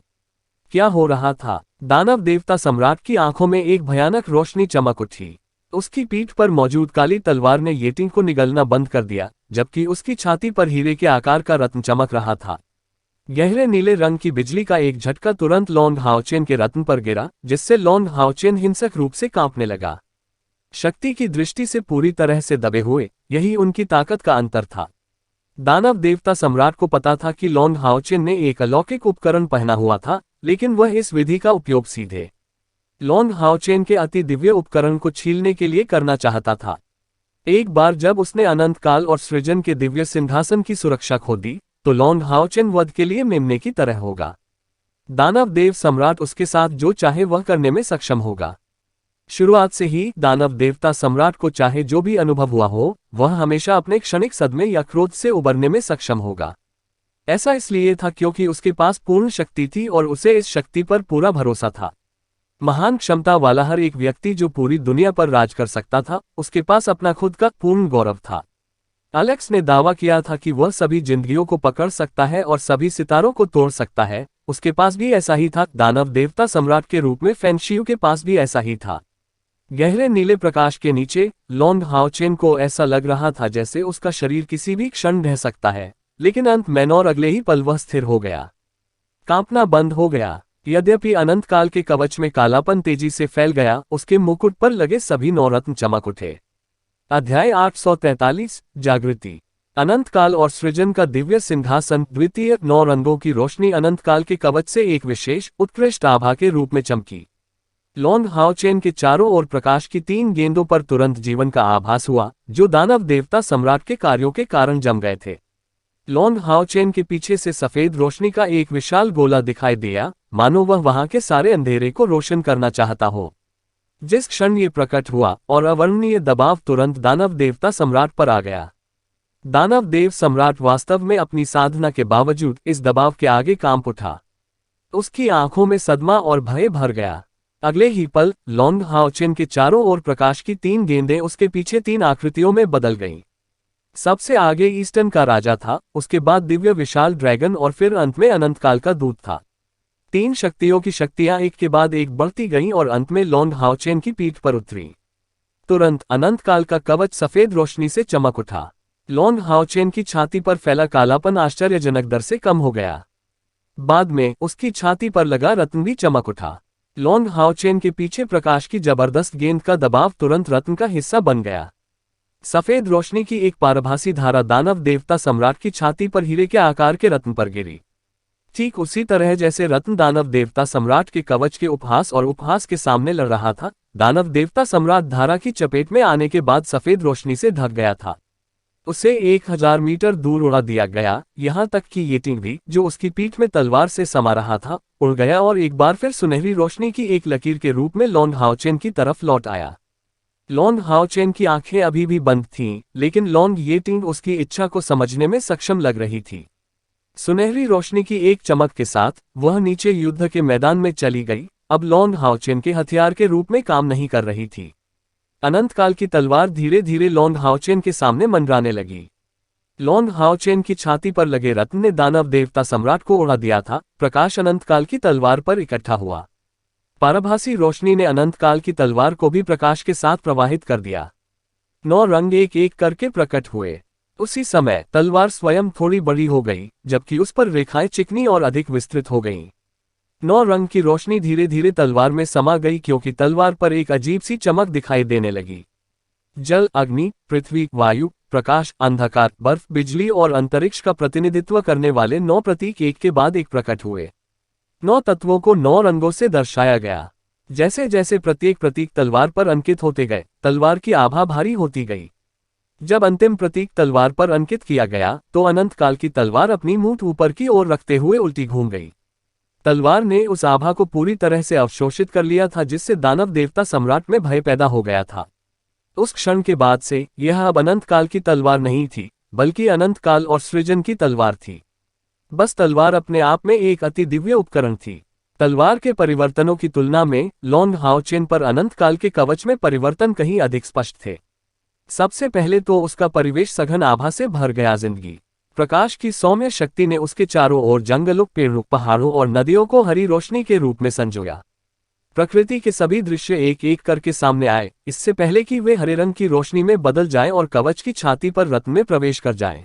क्या हो रहा था? दानव देवता सम्राट की आंखों में एक भयानक रोशनी चमक उठी। उसकी पीठ पर मौजूद काली तलवार ने येटिंग को निगलना बंद कर दिया, जबकि उसकी छाती पर हीरे के आकार का रत्न चमक रहा था। गहरे नीले रंग की बिजली का एक झटका तुरंत लॉन्ग हाओचेन के रत्न पर गिरा, जिससे लॉन्ग हाओचेन हिंसक रूप से कांपने लगा। शक्ति की दृष्टि से पूरी तरह से दबे हुए, यही उनकी ताकत का अंतर था। दानव देवता सम्राट को पता था कि लॉन्ग हाओचेन ने एक अलौकिक उपकरण पहना हुआ था, लेकिन वह इस विधि का उपयोग सीधे लॉन्ग हाओचेन के अति दिव्य उपकरण को छीलने के लिए करना चाहता था। एक बार जब उसने अनंत काल और सृजन के दिव्य सिंहासन की सुरक्षा खो दी, तो लॉन्ग हाओचेन वध के लिए मेमने की तरह होगा। दानव देव सम्राट उसके साथ जो चाहे वह करने में सक्षम होगा। शुरुआत से ही दानव देवता सम्राट को चाहे जो भी अनुभव हुआ हो, वह हमेशा अपने क्षणिक सदमे या क्रोध से उबरने में सक्षम होगा। ऐसा इसलिए था क्योंकि उसके पास पूर्ण शक्ति थी और उसे इस शक्ति पर पूरा भरोसा था। महान क्षमता वाला हर एक व्यक्ति जो पूरी दुनिया पर राज कर सकता था, उसके पास अपना खुद का पूर्ण गौरव था। एलेक्स ने दावा किया था कि वह सभी जिंदगियों को पकड़ सकता है और सभी सितारों को तोड़ सकता है। उसके पास भी ऐसा ही था। दानव देवता सम्राट के रूप में फेंग शियू के पास भी ऐसा ही था। गहरे नीले प्रकाश के नीचे लॉन्ग हाओचेन को ऐसा लग रहा था जैसे उसका शरीर किसी भी क्षण ढह सकता है, लेकिन अंत में और अगले ही पल वह स्थिर हो गया, कांपना बंद हो गया। यद्यपि अनंत काल के कवच में कालापन तेजी से फैल गया, उसके मुकुट पर लगे सभी 9 रत्न चमक उठे। अध्याय 843 जागृति। अनंत काल और सृजन का दिव्य सिंहासन द्वितीय। 9 रंगों की रोशनी अनंत काल के कवच से एक विशेष उत्कृष्ट आभा के रूप में चमकी। लॉन्ग हाओचेन के चारों ओर प्रकाश की 3 गेंदों पर तुरंत जीवन का आभास हुआ, जो दानव देवता सम्राट के कार्यों के कारण जम गए थे। लॉन्ग हाओचेन के पीछे से सफेद रोशनी का एक विशाल गोला दिखाई दिया, मानो वह वहां के सारे अंधेरे को रोशन करना चाहता हो। जिस क्षण ये प्रकट हुआ और अवर्णनीय दबाव तुरंत दानव देवता सम्राट पर आ गया। दानव देव सम्राट वास्तव में अपनी साधना के बावजूद इस दबाव के आगे कांप उठा। उसकी आंखों में सदमा और भय भर गया। अगले ही पल लॉन्ग हाओचेन के चारों ओर प्रकाश की 3 गेंदें उसके पीछे 3 आकृतियों में बदल गईं। सबसे आगे ईस्टर्न का राजा था, उसके बाद दिव्य विशाल ड्रैगन और फिर अंत में अनंत काल का दूत था। 3 शक्तियों की शक्तियां एक के बाद एक बढ़ती गईं और अंत में लॉन्ग हाओचेन की पीठ पर उतरी। तुरंत अनंत काल का कवच सफेद रोशनी से चमक उठा। लॉन्ग हाओचेन की छाती पर फैला कालापन आश्चर्यजनक दर से कम हो गया। बाद में उसकी छाती पर लगा रत्न भी चमक उठा। लॉन्ग हाओचेन के पीछे प्रकाश की जबरदस्त गेंद का दबाव तुरंत रत्न का हिस्सा बन गया। सफेद रोशनी की एक पारभासी धारा दानव देवता सम्राट की छाती पर हीरे के आकार के रत्न पर गिरी। ठीक उसी तरह जैसे रत्न दानव देवता सम्राट के कवच के उपहास और उपहास के सामने लड़ रहा था, दानव देवता सम्राट धारा की चपेट में आने के बाद सफेद रोशनी से ढक गया था। उसे 1000 मीटर दूर उड़ा दिया गया, यहां तक कि येटिंग भी, जो उसकी पीठ में तलवार से समा रहा था, उड़ गया और एक बार फिर सुनहरी रोशनी की एक लकीर के रूप में लॉन्ग हाओचेन की तरफ लौट आया। लॉन्ग हाओचेन की आंखें अभी भी बंद थीं, लेकिन लॉन्ग येटिंग उसकी इच्छा को समझने में सक्षम लग रही थी। सुनहरी रोशनी की एक चमक के साथ वह नीचे युद्ध के मैदान में चली गई, अब लॉन्ग हाओचेन के हथियार के रूप में काम नहीं कर रही थी। अनंत काल की तलवार धीरे धीरे लॉन्ग हाओचेन के सामने मंडराने लगी। लॉन्ग हाओचेन की छाती पर लगे रत्न ने दानव देवता सम्राट को उड़ा दिया था। प्रकाश अनंतकाल की तलवार पर इकट्ठा हुआ। पारभासी रोशनी ने अनंतकाल की तलवार को भी प्रकाश के साथ प्रवाहित कर दिया। 9 रंग एक एक करके प्रकट हुए। उसी समय तलवार स्वयं थोड़ी बड़ी हो गई, जबकि उस पर रेखाएं चिकनी और अधिक विस्तृत हो गईं। 9 रंग की रोशनी धीरे धीरे तलवार में समा गई, क्योंकि तलवार पर एक अजीब सी चमक दिखाई देने लगी। जल, अग्नि, पृथ्वी, वायु, प्रकाश, अंधकार, बर्फ, बिजली और अंतरिक्ष का प्रतिनिधित्व करने वाले 9 प्रतीक एक के बाद एक प्रकट हुए। 9 तत्वों को 9 रंगों से दर्शाया गया। जैसे जैसे प्रत्येक प्रतीक तलवार पर अंकित होते गए, तलवार की आभा भारी होती गई। जब अंतिम प्रतीक तलवार पर अंकित किया गया, तो अनंत काल की तलवार अपनी मूठ ऊपर की ओर रखते हुए उल्टी घूम गई। तलवार ने उस आभा को पूरी तरह से अवशोषित कर लिया था, जिससे दानव देवता सम्राट में भय पैदा हो गया था। उस क्षण के बाद से यह अब अनंत काल की तलवार नहीं थी, बल्कि अनंत काल और सृजन की तलवार थी। बस तलवार अपने आप में एक अति दिव्य उपकरण थी। तलवार के परिवर्तनों की तुलना में लॉन्ग हाओचेन पर अनंत काल के कवच में परिवर्तन कहीं अधिक स्पष्ट थे। सबसे पहले तो उसका परिवेश सघन आभा से भर गया। जिंदगी प्रकाश की सौम्य शक्ति ने उसके चारों ओर जंगलों, पेड़ों, पहाड़ों और नदियों को हरी रोशनी के रूप में संजोया। प्रकृति के सभी दृश्य एक एक करके सामने आए, इससे पहले कि वे हरे रंग की रोशनी में बदल जाएं और कवच की छाती पर रत्न में प्रवेश कर जाएं।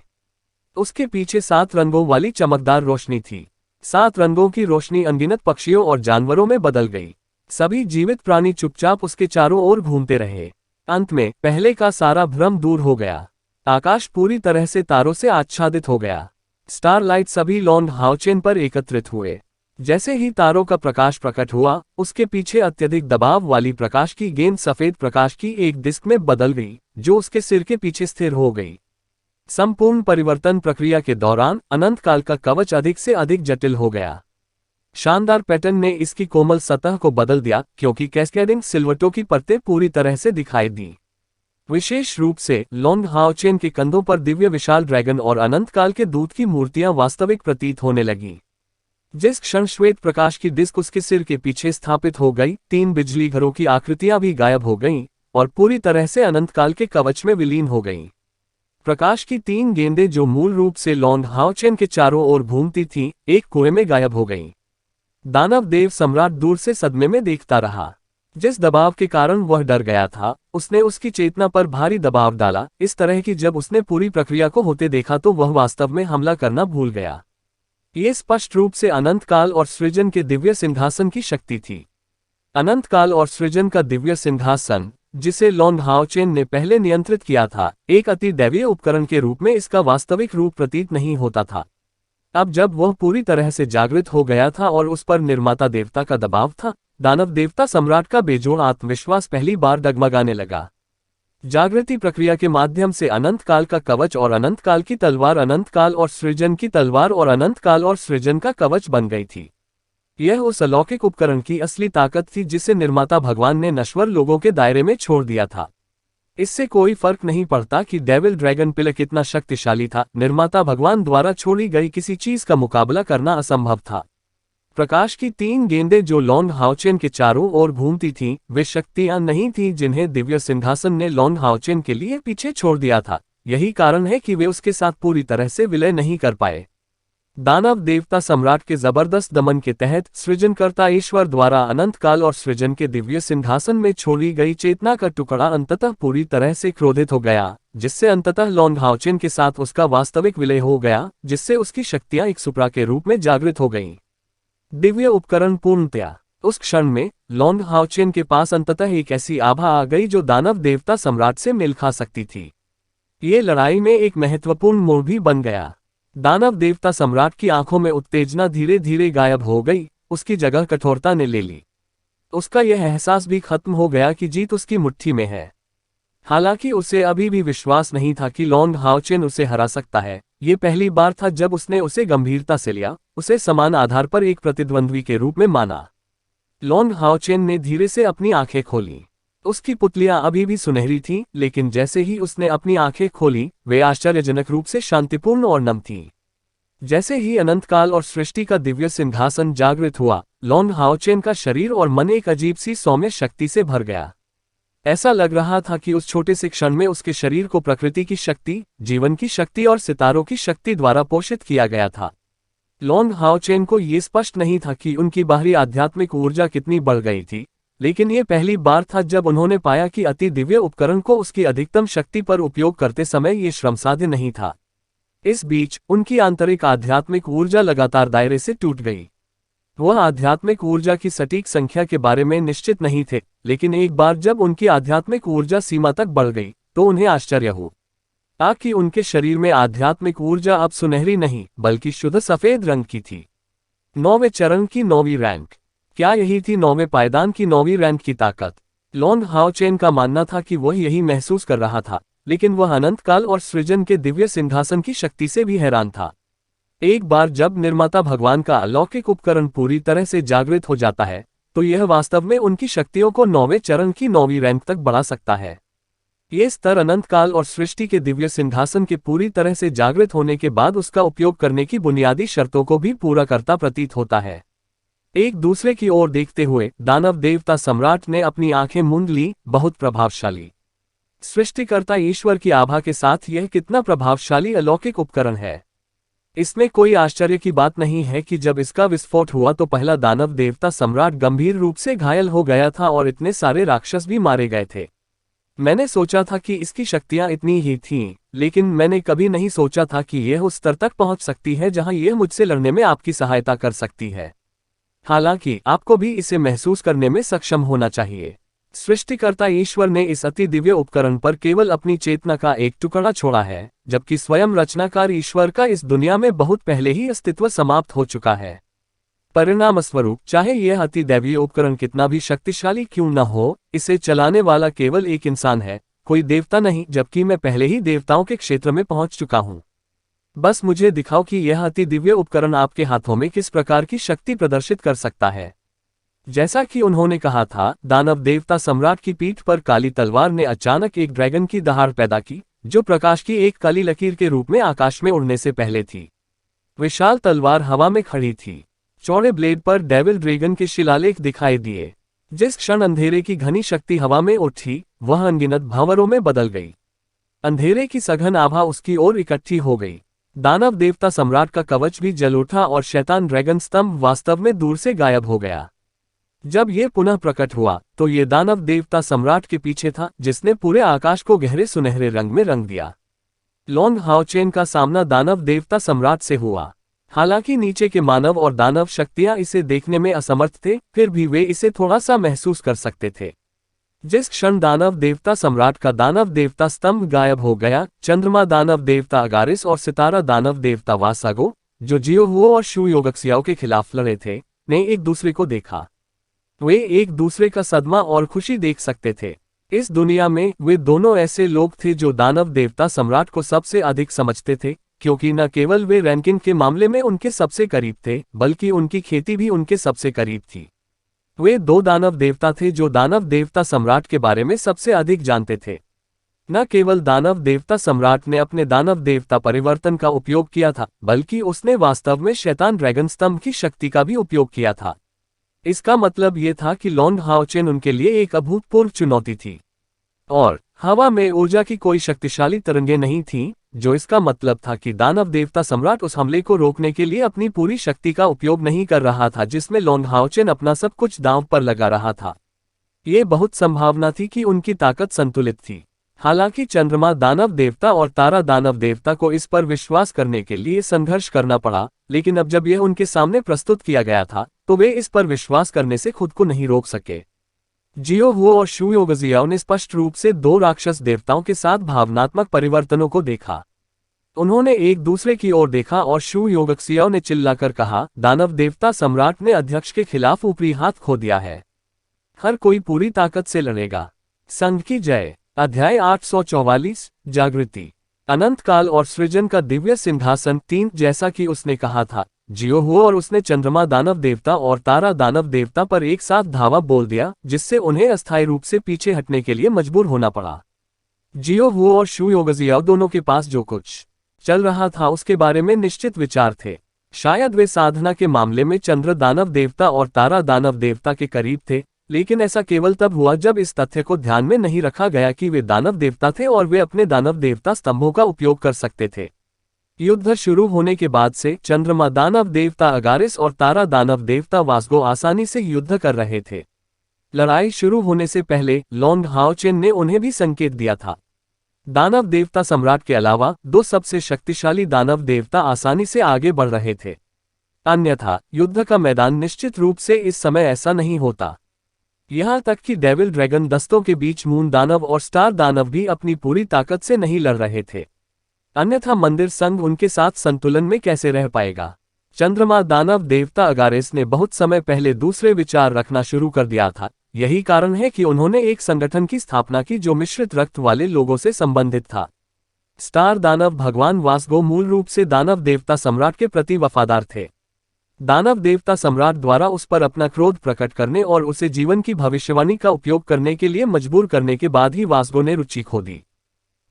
उसके पीछे 7 रंगों वाली चमकदार रोशनी थी। 7 रंगों की रोशनी अनगिनत पक्षियों और जानवरों में बदल गई। सभी जीवित प्राणी चुपचाप उसके चारों ओर घूमते रहे। अंत में पहले का सारा भ्रम दूर हो गया। आकाश पूरी तरह से तारों से आच्छादित हो गया। स्टारलाइट सभी लॉन्ग हाओचेन पर एकत्रित हुए। जैसे ही तारों का प्रकाश प्रकट हुआ, उसके पीछे अत्यधिक दबाव वाली प्रकाश की गेंद सफेद प्रकाश की एक डिस्क में बदल गई, जो उसके सिर के पीछे स्थिर हो गई। संपूर्ण परिवर्तन प्रक्रिया के दौरान अनंत काल का कवच अधिक से अधिक जटिल हो गया। शानदार पैटर्न ने इसकी कोमल सतह को बदल दिया, क्योंकि कैस्केडिंग सिलवटों की परतें पूरी तरह से दिखाई दी। विशेष रूप से लॉन्ग हाओचेन के कंधों पर दिव्य विशाल ड्रैगन और अनंत काल के दूत की मूर्तियां वास्तविक प्रतीत होने लगीं। जिस क्षण श्वेत प्रकाश की डिस्क उसके सिर के पीछे स्थापित हो गई, 3 बिजली घरों की आकृतियां भी गायब हो गईं और पूरी तरह से अनंत काल के कवच में विलीन हो गईं। प्रकाश की 3 गेंदें, जो मूल रूप से लॉन्ग हाओचेन के चारों ओर घूमती थीं, एक कुएं में गायब हो गईं। दानव देव सम्राट दूर से सदमे में देखता रहा। जिस दबाव के कारण वह डर गया था, उसने उसकी चेतना पर भारी दबाव डाला, इस तरह कि जब उसने पूरी प्रक्रिया को होते देखा तो वह वास्तव में हमला करना भूल गया। ये स्पष्ट रूप से अनंत काल और सृजन के दिव्य सिंहासन की शक्ति थी। अनंत काल और सृजन का दिव्य सिंहासन, जिसे लॉन्ग हाओचेन ने पहले नियंत्रित किया था, एक अति दैवीय उपकरण के रूप में इसका वास्तविक रूप प्रतीत नहीं होता था। अब जब वह पूरी तरह से जागृत हो गया था और उस पर निर्माता देवता का दबाव था, दानव देवता सम्राट का बेजोड़ आत्मविश्वास पहली बार डगमगाने लगा। जागृति प्रक्रिया के माध्यम से अनंत काल का कवच और अनंत काल की तलवार अनंत काल और सृजन की तलवार और अनंत काल और सृजन का कवच बन गई थी। यह उस अलौकिक उपकरण की असली ताकत थी जिसे निर्माता भगवान ने नश्वर लोगों के दायरे में छोड़ दिया था। इससे कोई फर्क नहीं पड़ता कि डेविल ड्रैगन पिल कितना शक्तिशाली था, निर्माता भगवान द्वारा छोड़ी गई किसी चीज का मुकाबला करना असंभव था। प्रकाश की 3 गेंदें जो लॉन्ग हाओचेन के चारों ओर घूमती थीं, वे शक्तियां नहीं थीं जिन्हें दिव्य सिंहासन ने लॉन्ग हाओचेन के लिए पीछे छोड़ दिया था। यही कारण है कि वे उसके साथ पूरी तरह से विलय नहीं कर पाए। दानव देवता सम्राट के जबरदस्त दमन के तहत सृजनकर्ता ईश्वर द्वारा अनंत काल और सृजन के दिव्य सिंहासन में छोड़ी गई चेतना का टुकड़ा अंततः पूरी तरह से क्रोधित हो गया, जिससे अंततः लॉन्ग हाओचेन के साथ उसका वास्तविक विलय हो गया, जिससे उसकी शक्तियां एक सुप्रा के रूप में जागृत हो गईं। दिव्य उपकरण पूर्णतया। उस क्षण में लॉन्ग हाओचेन के पास अंततः एक ऐसी आभा आ गई जो दानव देवता सम्राट से मेल खा सकती थी। ये लड़ाई में एक महत्वपूर्ण मोड़ भी बन गया। दानव देवता सम्राट की आंखों में उत्तेजना धीरे धीरे गायब हो गई, उसकी जगह कठोरता ने ले ली। उसका यह एहसास भी खत्म हो गया कि जीत उसकी मुट्ठी में है। हालांकि उसे अभी भी विश्वास नहीं था कि लॉन्ग हाओचेन उसे हरा सकता है। ये पहली बार था जब उसने उसे गंभीरता से लिया, उसे समान आधार पर एक प्रतिद्वंद्वी के रूप में माना। लॉन्ग हाओचेन ने धीरे से अपनी आंखें खोलीं। उसकी पुतलियां अभी भी सुनहरी थीं, लेकिन जैसे ही उसने अपनी आंखें खोली, वे आश्चर्यजनक रूप से शांतिपूर्ण और नम थीं। जैसे ही अनंत काल और सृष्टि का दिव्य सिंहासन जागृत हुआ, लॉन्ग हाओचेन का शरीर और मन एक अजीब सी सौम्य शक्ति से भर गया। ऐसा लग रहा था कि उस छोटे से क्षण में उसके शरीर को प्रकृति की शक्ति, जीवन की शक्ति और सितारों की शक्ति द्वारा पोषित किया गया था। लॉन्ग हाओचेन को ये स्पष्ट नहीं था कि उनकी बाहरी आध्यात्मिक ऊर्जा कितनी बढ़ गई थी, लेकिन ये पहली बार था जब उन्होंने पाया कि अति दिव्य उपकरण को उसकी अधिकतम शक्ति पर उपयोग करते समय ये श्रमसाध्य नहीं था। इस बीच उनकी आंतरिक आध्यात्मिक ऊर्जा लगातार दायरे से टूट गई। वह आध्यात्मिक ऊर्जा की सटीक संख्या के बारे में निश्चित नहीं थे, लेकिन एक बार जब उनकी आध्यात्मिक ऊर्जा सीमा तक बढ़ गई तो उन्हें आश्चर्य हुआ कि उनके शरीर में आध्यात्मिक ऊर्जा अब सुनहरी नहीं बल्कि शुद्ध सफेद रंग की थी। 9वें चरण की 9वीं रैंक। क्या यही थी 9वें पायदान की 9वीं रैंक की ताकत? लॉन्ग हाओचेन का मानना था कि वह यही महसूस कर रहा था, लेकिन वह अनंत काल और सृजन के दिव्य सिंहासन की शक्ति से भी हैरान था। एक बार जब निर्माता भगवान का अलौकिक उपकरण पूरी तरह से जागृत हो जाता है, तो यह वास्तव में उनकी शक्तियों को 9वें चरण की 9वीं रैंक तक बढ़ा सकता है। ये स्तर अनंत काल और सृष्टि के दिव्य सिंहासन के पूरी तरह से जागृत होने के बाद उसका उपयोग करने की बुनियादी शर्तों को भी पूरा करता प्रतीत होता है। एक दूसरे की ओर देखते हुए दानव देवता सम्राट ने अपनी आंखें मूंद ली। बहुत प्रभावशाली। सृष्टिकर्ता ईश्वर की आभा के साथ यह कितना प्रभावशाली अलौकिक उपकरण है। इसमें कोई आश्चर्य की बात नहीं है कि जब इसका विस्फोट हुआ तो पहला दानव देवता सम्राट गंभीर रूप से घायल हो गया था और इतने सारे राक्षस भी मारे गए थे। मैंने सोचा था कि इसकी शक्तियां इतनी ही थीं, लेकिन मैंने कभी नहीं सोचा था कि यह उस स्तर तक पहुंच सकती है जहां यह मुझसे लड़ने में आपकी सहायता कर सकती है। हालांकि आपको भी इसे महसूस करने में सक्षम होना चाहिए। सृष्टिकर्ता ईश्वर ने इस अति दिव्य उपकरण पर केवल अपनी चेतना का एक टुकड़ा छोड़ा है, जबकि स्वयं रचनाकार ईश्वर का इस दुनिया में बहुत पहले ही अस्तित्व समाप्त हो चुका है। परिणामस्वरूप चाहे यह अति दैवीय उपकरण कितना भी शक्तिशाली क्यों न हो, इसे चलाने वाला केवल एक इंसान है, कोई देवता नहीं, जबकि मैं पहले ही देवताओं के क्षेत्र में पहुंच चुका हूं। बस मुझे दिखाओ कि यह अति दिव्य उपकरण आपके हाथों में किस प्रकार की शक्ति प्रदर्शित कर सकता है। जैसा कि उन्होंने कहा था, दानव देवता सम्राट की पीठ पर काली तलवार ने अचानक एक ड्रैगन की दहाड़ पैदा की, जो प्रकाश की एक काली लकीर के रूप में आकाश में उड़ने से पहले थी। विशाल तलवार हवा में खड़ी थी। चौड़े ब्लेड पर डेविल ड्रैगन के शिलालेख दिखाई दिए। जिस क्षण अंधेरे की घनी शक्ति हवा में उठी, वह अनगिनत भंवरों में बदल गई। अंधेरे की सघन आभा उसकी ओर इकट्ठी हो गई। दानव देवता सम्राट का कवच भी जल उठा और शैतान ड्रैगन स्तंभ वास्तव में दूर से गायब हो गया। जब यह पुनः प्रकट हुआ तो ये दानव देवता सम्राट के पीछे था, जिसने पूरे आकाश को गहरे सुनहरे रंग में रंग दिया। लॉन्ग हाओचेन का सामना दानव देवता सम्राट से हुआ। हालांकि नीचे के मानव और दानव शक्तियां इसे देखने में असमर्थ थे, फिर भी वे इसे थोड़ा सा महसूस कर सकते थे। जिस क्षण दानव देवता सम्राट का दानव देवता स्तंभ गायब हो गया, चंद्रमा दानव देवता अगारिस और सितारा दानव देवता वासागो, जो जियोहुओ और शू योगक्सियाओ के खिलाफ लड़े थे, ने एक दूसरे को देखा। वे एक दूसरे का सदमा और खुशी देख सकते थे। इस दुनिया में वे दोनों ऐसे लोग थे जो दानव देवता सम्राट को सबसे अधिक समझते थे, क्योंकि न केवल वे रैंकिंग के मामले में उनके सबसे करीब थे, बल्कि उनकी खेती भी उनके सबसे करीब थी। वे दो दानव देवता थे जो दानव देवता सम्राट के बारे में सबसे अधिक जानते थे। न केवल दानव देवता सम्राट ने अपने दानव देवता परिवर्तन का उपयोग किया था, बल्कि उसने वास्तव में शैतान ड्रैगन स्तंभ की शक्ति का भी उपयोग किया था। इसका मतलब यह था कि लॉन्ग हाओचेन उनके लिए एक अभूतपूर्व चुनौती थी। और हवा में ऊर्जा की कोई शक्तिशाली तरंगें नहीं थीं, जो इसका मतलब था कि दानव देवता सम्राट उस हमले को रोकने के लिए अपनी पूरी शक्ति का उपयोग नहीं कर रहा था जिसमें लॉन्ग हाओचेन अपना सब कुछ दांव पर लगा रहा था। ये बहुत संभावना थी कि उनकी ताकत संतुलित थी। हालांकि चंद्रमा दानव देवता और तारा दानव देवता को इस पर विश्वास करने के लिए संघर्ष करना पड़ा, लेकिन अब जब यह उनके सामने प्रस्तुत किया गया था, तो वे इस पर विश्वास करने से खुद को नहीं रोक सके। जियोहुओ और शू योगक्सियाओ ने स्पष्ट रूप से दो राक्षस देवताओं के साथ भावनात्मक परिवर्तनों को देखा। उन्होंने एक दूसरे की ओर देखा और शू योगक्सियाओ ने चिल्लाकर कहा, दानव देवता सम्राट ने अध्यक्ष के खिलाफ ऊपरी हाथ खो दिया है। हर कोई पूरी ताकत से लड़ेगा। संघ की जय। अध्याय 844 जागृति। अनंत काल और सृजन का दिव्य सिंहासन 3। जैसा कि उसने कहा था, जियोहुओ और उसने चंद्रमा दानव देवता और तारा दानव देवता पर एक साथ धावा बोल दिया, जिससे उन्हें अस्थायी रूप से पीछे हटने के लिए मजबूर होना पड़ा। जियोहुओ और शू योगक्सियाओ दोनों के पास जो कुछ चल रहा था उसके बारे में निश्चित विचार थे। शायद वे साधना के मामले में चंद्र दानव देवता और तारा दानव देवता के करीब थे, लेकिन ऐसा केवल तब हुआ जब इस तथ्य को ध्यान में नहीं रखा गया कि वे दानव देवता थे और वे अपने दानव देवता स्तंभों का उपयोग कर सकते थे। युद्ध शुरू होने के बाद से चंद्रमा दानव देवता अगारिस और तारा दानव देवता वासगो आसानी से युद्ध कर रहे थे। लड़ाई शुरू होने से पहले लॉन्ग हाओचेन ने उन्हें भी संकेत दिया था। दानव देवता सम्राट के अलावा दो सबसे शक्तिशाली दानव देवता आसानी से आगे बढ़ रहे थे। अन्यथा युद्ध का मैदान निश्चित रूप से इस समय ऐसा नहीं होता। यहां तक कि डेविल ड्रैगन दस्तों के बीच मून दानव और स्टार दानव भी अपनी पूरी ताकत से नहीं लड़ रहे थे। अन्यथा मंदिर संघ उनके साथ संतुलन में कैसे रह पाएगा। चंद्रमा दानव देवता अगारेस ने बहुत समय पहले दूसरे विचार रखना शुरू कर दिया था। यही कारण है कि उन्होंने एक संगठन की स्थापना की जो मिश्रित रक्त वाले लोगों से संबंधित था। स्टार दानव भगवान वासगो मूल रूप से दानव देवता सम्राट के प्रति वफादार थे। दानव देवता सम्राट द्वारा उस पर अपना क्रोध प्रकट करने और उसे जीवन की भविष्यवाणी का उपयोग करने के लिए मजबूर करने के बाद ही वासगो ने रुचि खो दी।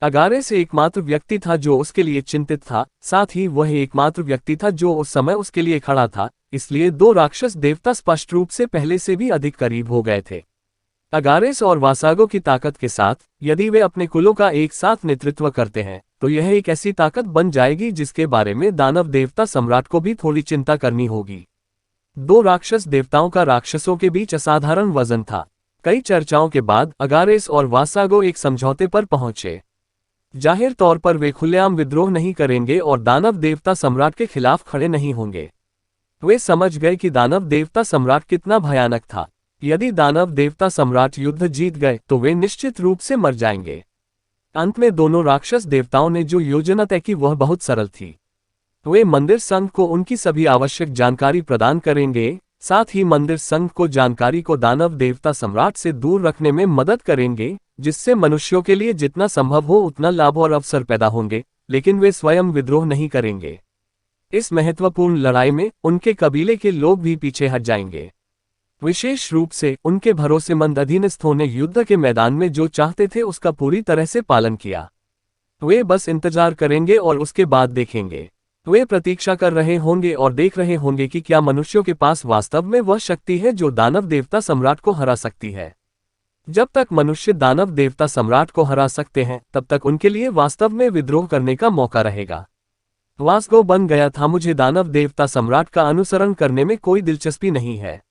अगारेस एकमात्र व्यक्ति था जो उसके लिए चिंतित था, साथ ही वह एकमात्र व्यक्ति था जो उस समय उसके लिए खड़ा था, इसलिए दो राक्षस देवता स्पष्ट रूप से पहले से भी अधिक करीब हो गए थे। अगारेस और वासागो की ताकत के साथ यदि वे अपने कुलों का एक साथ नेतृत्व करते हैं तो यह एक ऐसी ताकत बन जाएगी जिसके बारे में दानव देवता सम्राट को भी थोड़ी चिंता करनी होगी। दो राक्षस देवताओं का राक्षसों के बीच असाधारण वजन था। कई चर्चाओं के बाद अगारेस और वासागो एक समझौते पर पहुंचे। जाहिर तौर पर वे खुलेआम विद्रोह नहीं करेंगे और दानव देवता सम्राट के खिलाफ खड़े नहीं होंगे। वे समझ गए कि दानव देवता सम्राट कितना भयानक था। यदि दानव देवता सम्राट युद्ध जीत गए तो वे निश्चित रूप से मर जाएंगे। अंत में दोनों राक्षस देवताओं ने जो योजना तय की वह बहुत सरल थी। वे मंदिर संघ को उनकी सभी आवश्यक जानकारी प्रदान करेंगे, साथ ही मंदिर संघ को जानकारी को दानव देवता सम्राट से दूर रखने में मदद करेंगे, जिससे मनुष्यों के लिए जितना संभव हो उतना लाभ और अवसर पैदा होंगे, लेकिन वे स्वयं विद्रोह नहीं करेंगे। इस महत्वपूर्ण लड़ाई में उनके कबीले के लोग भी पीछे हट जाएंगे। विशेष रूप से उनके भरोसेमंद अधीनस्थों ने युद्ध के मैदान में जो चाहते थे उसका पूरी तरह से पालन किया। वे बस इंतजार करेंगे और उसके बाद देखेंगे। वे प्रतीक्षा कर रहे होंगे और देख रहे होंगे कि क्या मनुष्यों के पास वास्तव में वह शक्ति है जो दानव देवता सम्राट को हरा सकती है। जब तक मनुष्य दानव देवता सम्राट को हरा सकते हैं तब तक उनके लिए वास्तव में विद्रोह करने का मौका रहेगा। वासगो बन गया था, मुझे दानव देवता सम्राट का अनुसरण करने में कोई दिलचस्पी नहीं है।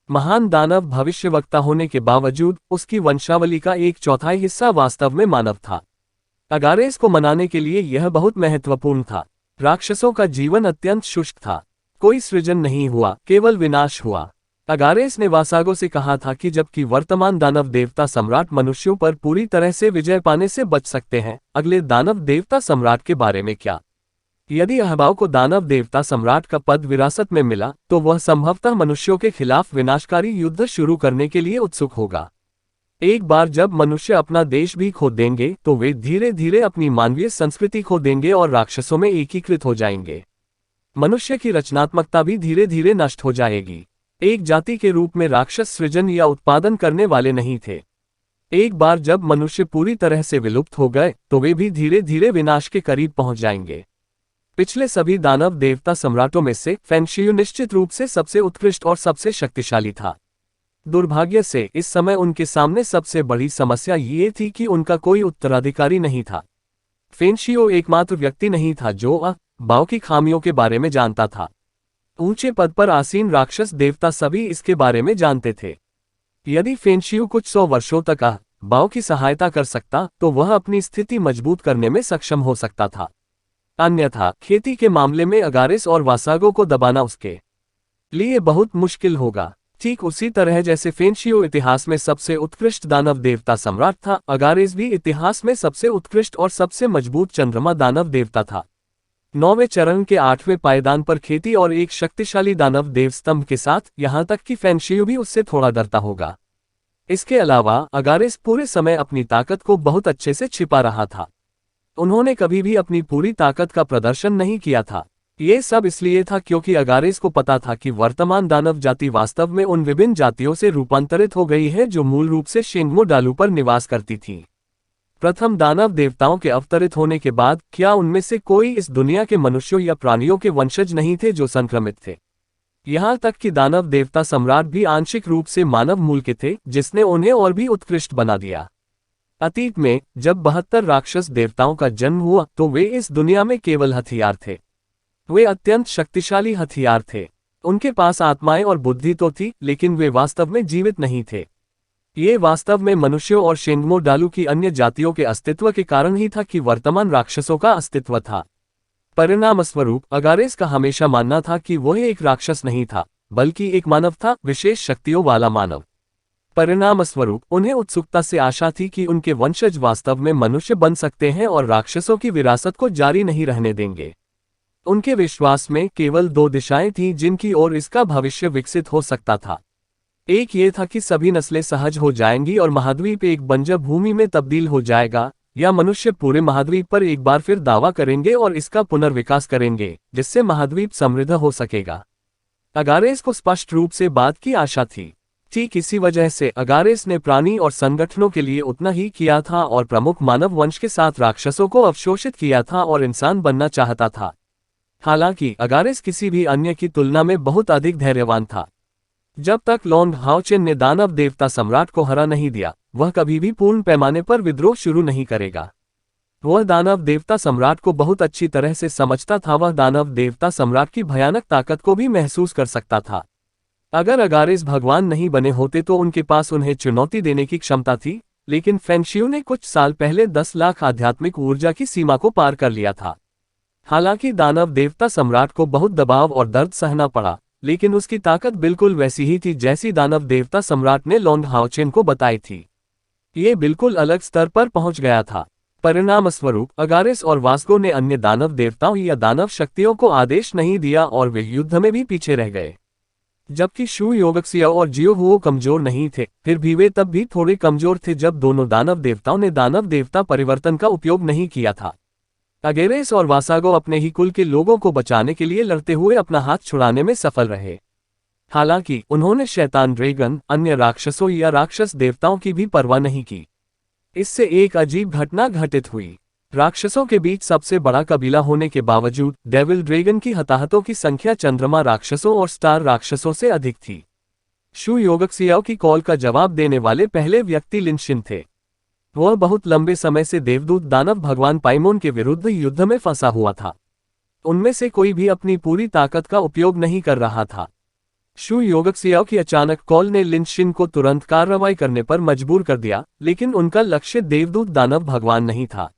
महान दानव भविष्यवक्ता होने के बावजूद उसकी वंशावली का एक चौथाई हिस्सा वास्तव में मानव था। अगारेस को मनाने के लिए यह बहुत महत्वपूर्ण था। राक्षसों का जीवन अत्यंत शुष्क था। कोई सृजन नहीं हुआ, केवल विनाश हुआ। अगारेस ने वासागो से कहा था कि जबकि वर्तमान दानव देवता सम्राट मनुष्यों पर पूरी तरह से विजय पाने से बच सकते हैं, अगले दानव देवता सम्राट के बारे में क्या? यदि अहबाव को दानव देवता सम्राट का पद विरासत में मिला तो वह संभवतः मनुष्यों के खिलाफ विनाशकारी युद्ध शुरू करने के लिए उत्सुक होगा। एक बार जब मनुष्य अपना देश भी खो देंगे तो वे धीरे धीरे अपनी मानवीय संस्कृति खो देंगे और राक्षसों में एकीकृत हो जाएंगे। मनुष्य की रचनात्मकता भी धीरे धीरे नष्ट हो जाएगी। एक जाति के रूप में राक्षस सृजन या उत्पादन करने वाले नहीं थे। एक बार जब मनुष्य पूरी तरह से विलुप्त हो गए तो वे भी धीरे धीरे विनाश के करीब पहुंच जाएंगे। पिछले सभी दानव देवता सम्राटों में से फेंगशियू निश्चित रूप से सबसे उत्कृष्ट और सबसे शक्तिशाली था। दुर्भाग्य से इस समय उनके सामने सबसे बड़ी समस्या ये थी कि उनका कोई उत्तराधिकारी नहीं था। फेंगशियू एकमात्र व्यक्ति नहीं था जो बाओ की खामियों के बारे में जानता था। ऊंचे पद पर आसीन राक्षस देवता सभी इसके बारे में जानते थे। यदि फेंगशियू कुछ 100 वर्षों तक बाओ की सहायता कर सकता तो वह अपनी स्थिति मजबूत करने में सक्षम हो सकता था। अन्यथा खेती के मामले में अगारेस और वासागो को दबाना उसके लिए बहुत मुश्किल होगा। ठीक उसी तरह जैसे फेंगशियू इतिहास में सबसे उत्कृष्ट दानव देवता सम्राट था, अगारेस भी इतिहास में सबसे उत्कृष्ट और सबसे मजबूत चंद्रमा दानव देवता था। 9वें चरण के 8वें पायदान पर खेती और एक शक्तिशाली दानव देव स्तंभ के साथ, यहां तक कि फेंगशियू भी उससे थोड़ा डरता होगा। इसके अलावा अगारेस पूरे समय अपनी ताकत को बहुत अच्छे से छिपा रहा था। उन्होंने कभी भी अपनी पूरी ताकत का प्रदर्शन नहीं किया था। ये सब इसलिए था क्योंकि अगारेस को पता था कि वर्तमान दानव जाति वास्तव में उन विभिन्न जातियों से रूपांतरित हो गई है जो मूल रूप से शेंगमो डालू पर निवास करती थी। प्रथम दानव देवताओं के अवतरित होने के बाद क्या उनमें से कोई इस दुनिया के मनुष्यों या प्राणियों के वंशज नहीं थे जो संक्रमित थे? यहाँ तक कि दानव देवता सम्राट भी आंशिक रूप से मानव मूल के थे, जिसने उन्हें और भी उत्कृष्ट बना दिया। अतीत में जब 72 राक्षस देवताओं का जन्म हुआ तो वे इस दुनिया में केवल हथियार थे। वे अत्यंत शक्तिशाली हथियार थे। उनके पास आत्माएं और बुद्धि तो थी, लेकिन वे वास्तव में जीवित नहीं थे। ये वास्तव में मनुष्यों और शेंगमो डालू की अन्य जातियों के अस्तित्व के कारण ही था कि वर्तमान राक्षसों का अस्तित्व था। परिणामस्वरूप अगारेस का हमेशा मानना था कि वह एक राक्षस नहीं था, बल्कि एक मानव था, विशेष शक्तियों वाला मानव। परिणामस्वरूप उन्हें उत्सुकता से आशा थी कि उनके वंशज वास्तव में मनुष्य बन सकते हैं और राक्षसों की विरासत को जारी नहीं रहने देंगे। उनके विश्वास में केवल दो दिशाएं थीं जिनकी ओर इसका भविष्य विकसित हो सकता था। एक ये था कि सभी नस्लें सहज हो जाएंगी और महाद्वीप एक बंजर भूमि में तब्दील हो जाएगा, या मनुष्य पूरे महाद्वीप पर एक बार फिर दावा करेंगे और इसका पुनर्विकास करेंगे, जिससे महाद्वीप समृद्ध हो सकेगा। अगारेस को स्पष्ट रूप से बात की आशा थी। ठीक इसी वजह से अगारेस ने प्राणी और संगठनों के लिए उतना ही किया था और प्रमुख मानव वंश के साथ राक्षसों को अवशोषित किया था और इंसान बनना चाहता था। हालांकि अगारेस किसी भी अन्य की तुलना में बहुत अधिक धैर्यवान था। जब तक लॉन्ग हाओचेन ने दानव देवता सम्राट को हरा नहीं दिया, वह कभी भी पूर्ण पैमाने पर विद्रोह शुरू नहीं करेगा। वह दानव देवता सम्राट को बहुत अच्छी तरह से समझता था। वह दानव देवता सम्राट की भयानक ताकत को भी महसूस कर सकता था। अगर अगारेस भगवान नहीं बने होते तो उनके पास उन्हें चुनौती देने की क्षमता थी, लेकिन फेंगशियू ने कुछ साल पहले 10 लाख आध्यात्मिक ऊर्जा की सीमा को पार कर लिया था। हालांकि दानव देवता सम्राट को बहुत दबाव और दर्द सहना पड़ा, लेकिन उसकी ताकत बिल्कुल वैसी ही थी जैसी दानव देवता सम्राट ने लॉन्ग हाओचेन को बताई थी। ये बिल्कुल अलग स्तर पर पहुंच गया था। परिणामस्वरूप अगारेस और वास्को ने अन्य दानव देवताओं या दानव शक्तियों को आदेश नहीं दिया और वे युद्ध में भी पीछे रह गए। जबकि शू योगक्सियाओ और जियो हुओ कमजोर नहीं थे, फिर भी वे तब भी थोड़े कमजोर थे जब दोनों दानव देवताओं ने दानव देवता परिवर्तन का उपयोग नहीं किया था। अगेरेस और वासागो अपने ही कुल के लोगों को बचाने के लिए लड़ते हुए अपना हाथ छुड़ाने में सफल रहे। हालांकि उन्होंने शैतान ड्रैगन, अन्य राक्षसों या राक्षस देवताओं की भी परवाह नहीं की। इससे एक अजीब घटना घटित हुई। राक्षसों के बीच सबसे बड़ा कबीला होने के बावजूद डेविल ड्रैगन की हताहतों की संख्या चंद्रमा राक्षसों और स्टार राक्षसों से अधिक थी। शू योगक्सियाओ की कॉल का जवाब देने वाले पहले व्यक्ति लिनशिन थे। वह बहुत लंबे समय से देवदूत दानव भगवान पाइमोन के विरुद्ध युद्ध में फंसा हुआ था। उनमें से कोई भी अपनी पूरी ताकत का उपयोग नहीं कर रहा था। शू योगक्सियाओ की अचानक कॉल ने लिनशिन को तुरंत कार्रवाई करने पर मजबूर कर दिया, लेकिन उनका लक्ष्य देवदूत दानव भगवान नहीं था।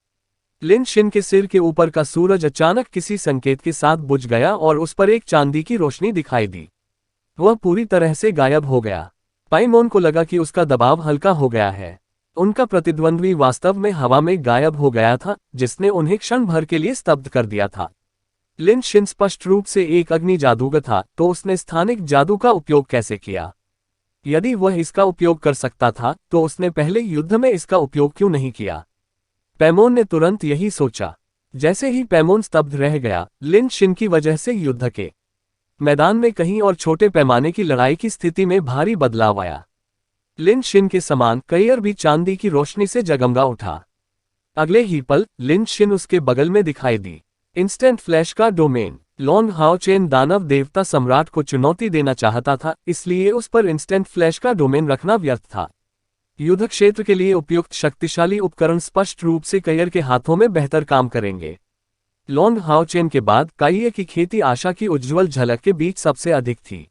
लिनशिन के सिर के ऊपर का सूरज अचानक किसी संकेत के साथ बुझ गया और उस पर एक चांदी की रोशनी दिखाई दी। वह पूरी तरह से गायब हो गया। पाइमोन को लगा कि उसका दबाव हल्का हो गया है। उनका प्रतिद्वंद्वी वास्तव में हवा में गायब हो गया था, जिसने उन्हें क्षण भर के लिए स्तब्ध कर दिया था। लिनशिन स्पष्ट रूप से एक अग्नि जादूगर था, तो उसने स्थानिक जादू का उपयोग कैसे किया? यदि वह इसका उपयोग कर सकता था, तो उसने पहले युद्ध में इसका उपयोग क्यों नहीं किया? पैमोन ने तुरंत यही सोचा। जैसे ही पैमोन स्तब्ध रह गया, लिनशिन की वजह से युद्ध के मैदान में कहीं और छोटे पैमाने की लड़ाई की स्थिति में भारी बदलाव आया। लिनशिन के समान कईर भी चांदी की रोशनी से जगमगा उठा। अगले ही पल लिनशिन उसके बगल में दिखाई दी। इंस्टेंट फ्लैश का डोमेन। लॉन्ग हाओचेन दानव देवता सम्राट को चुनौती देना चाहता था, इसलिए उस पर इंस्टेंट फ्लैश का डोमेन रखना व्यर्थ था। युद्ध क्षेत्र के लिए उपयुक्त शक्तिशाली उपकरण स्पष्ट रूप से कईर के हाथों में बेहतर काम करेंगे। लॉन्ग हाओचेन के बाद काइये की खेती आशा की उज्ज्वल झलक के बीच सबसे अधिक थी।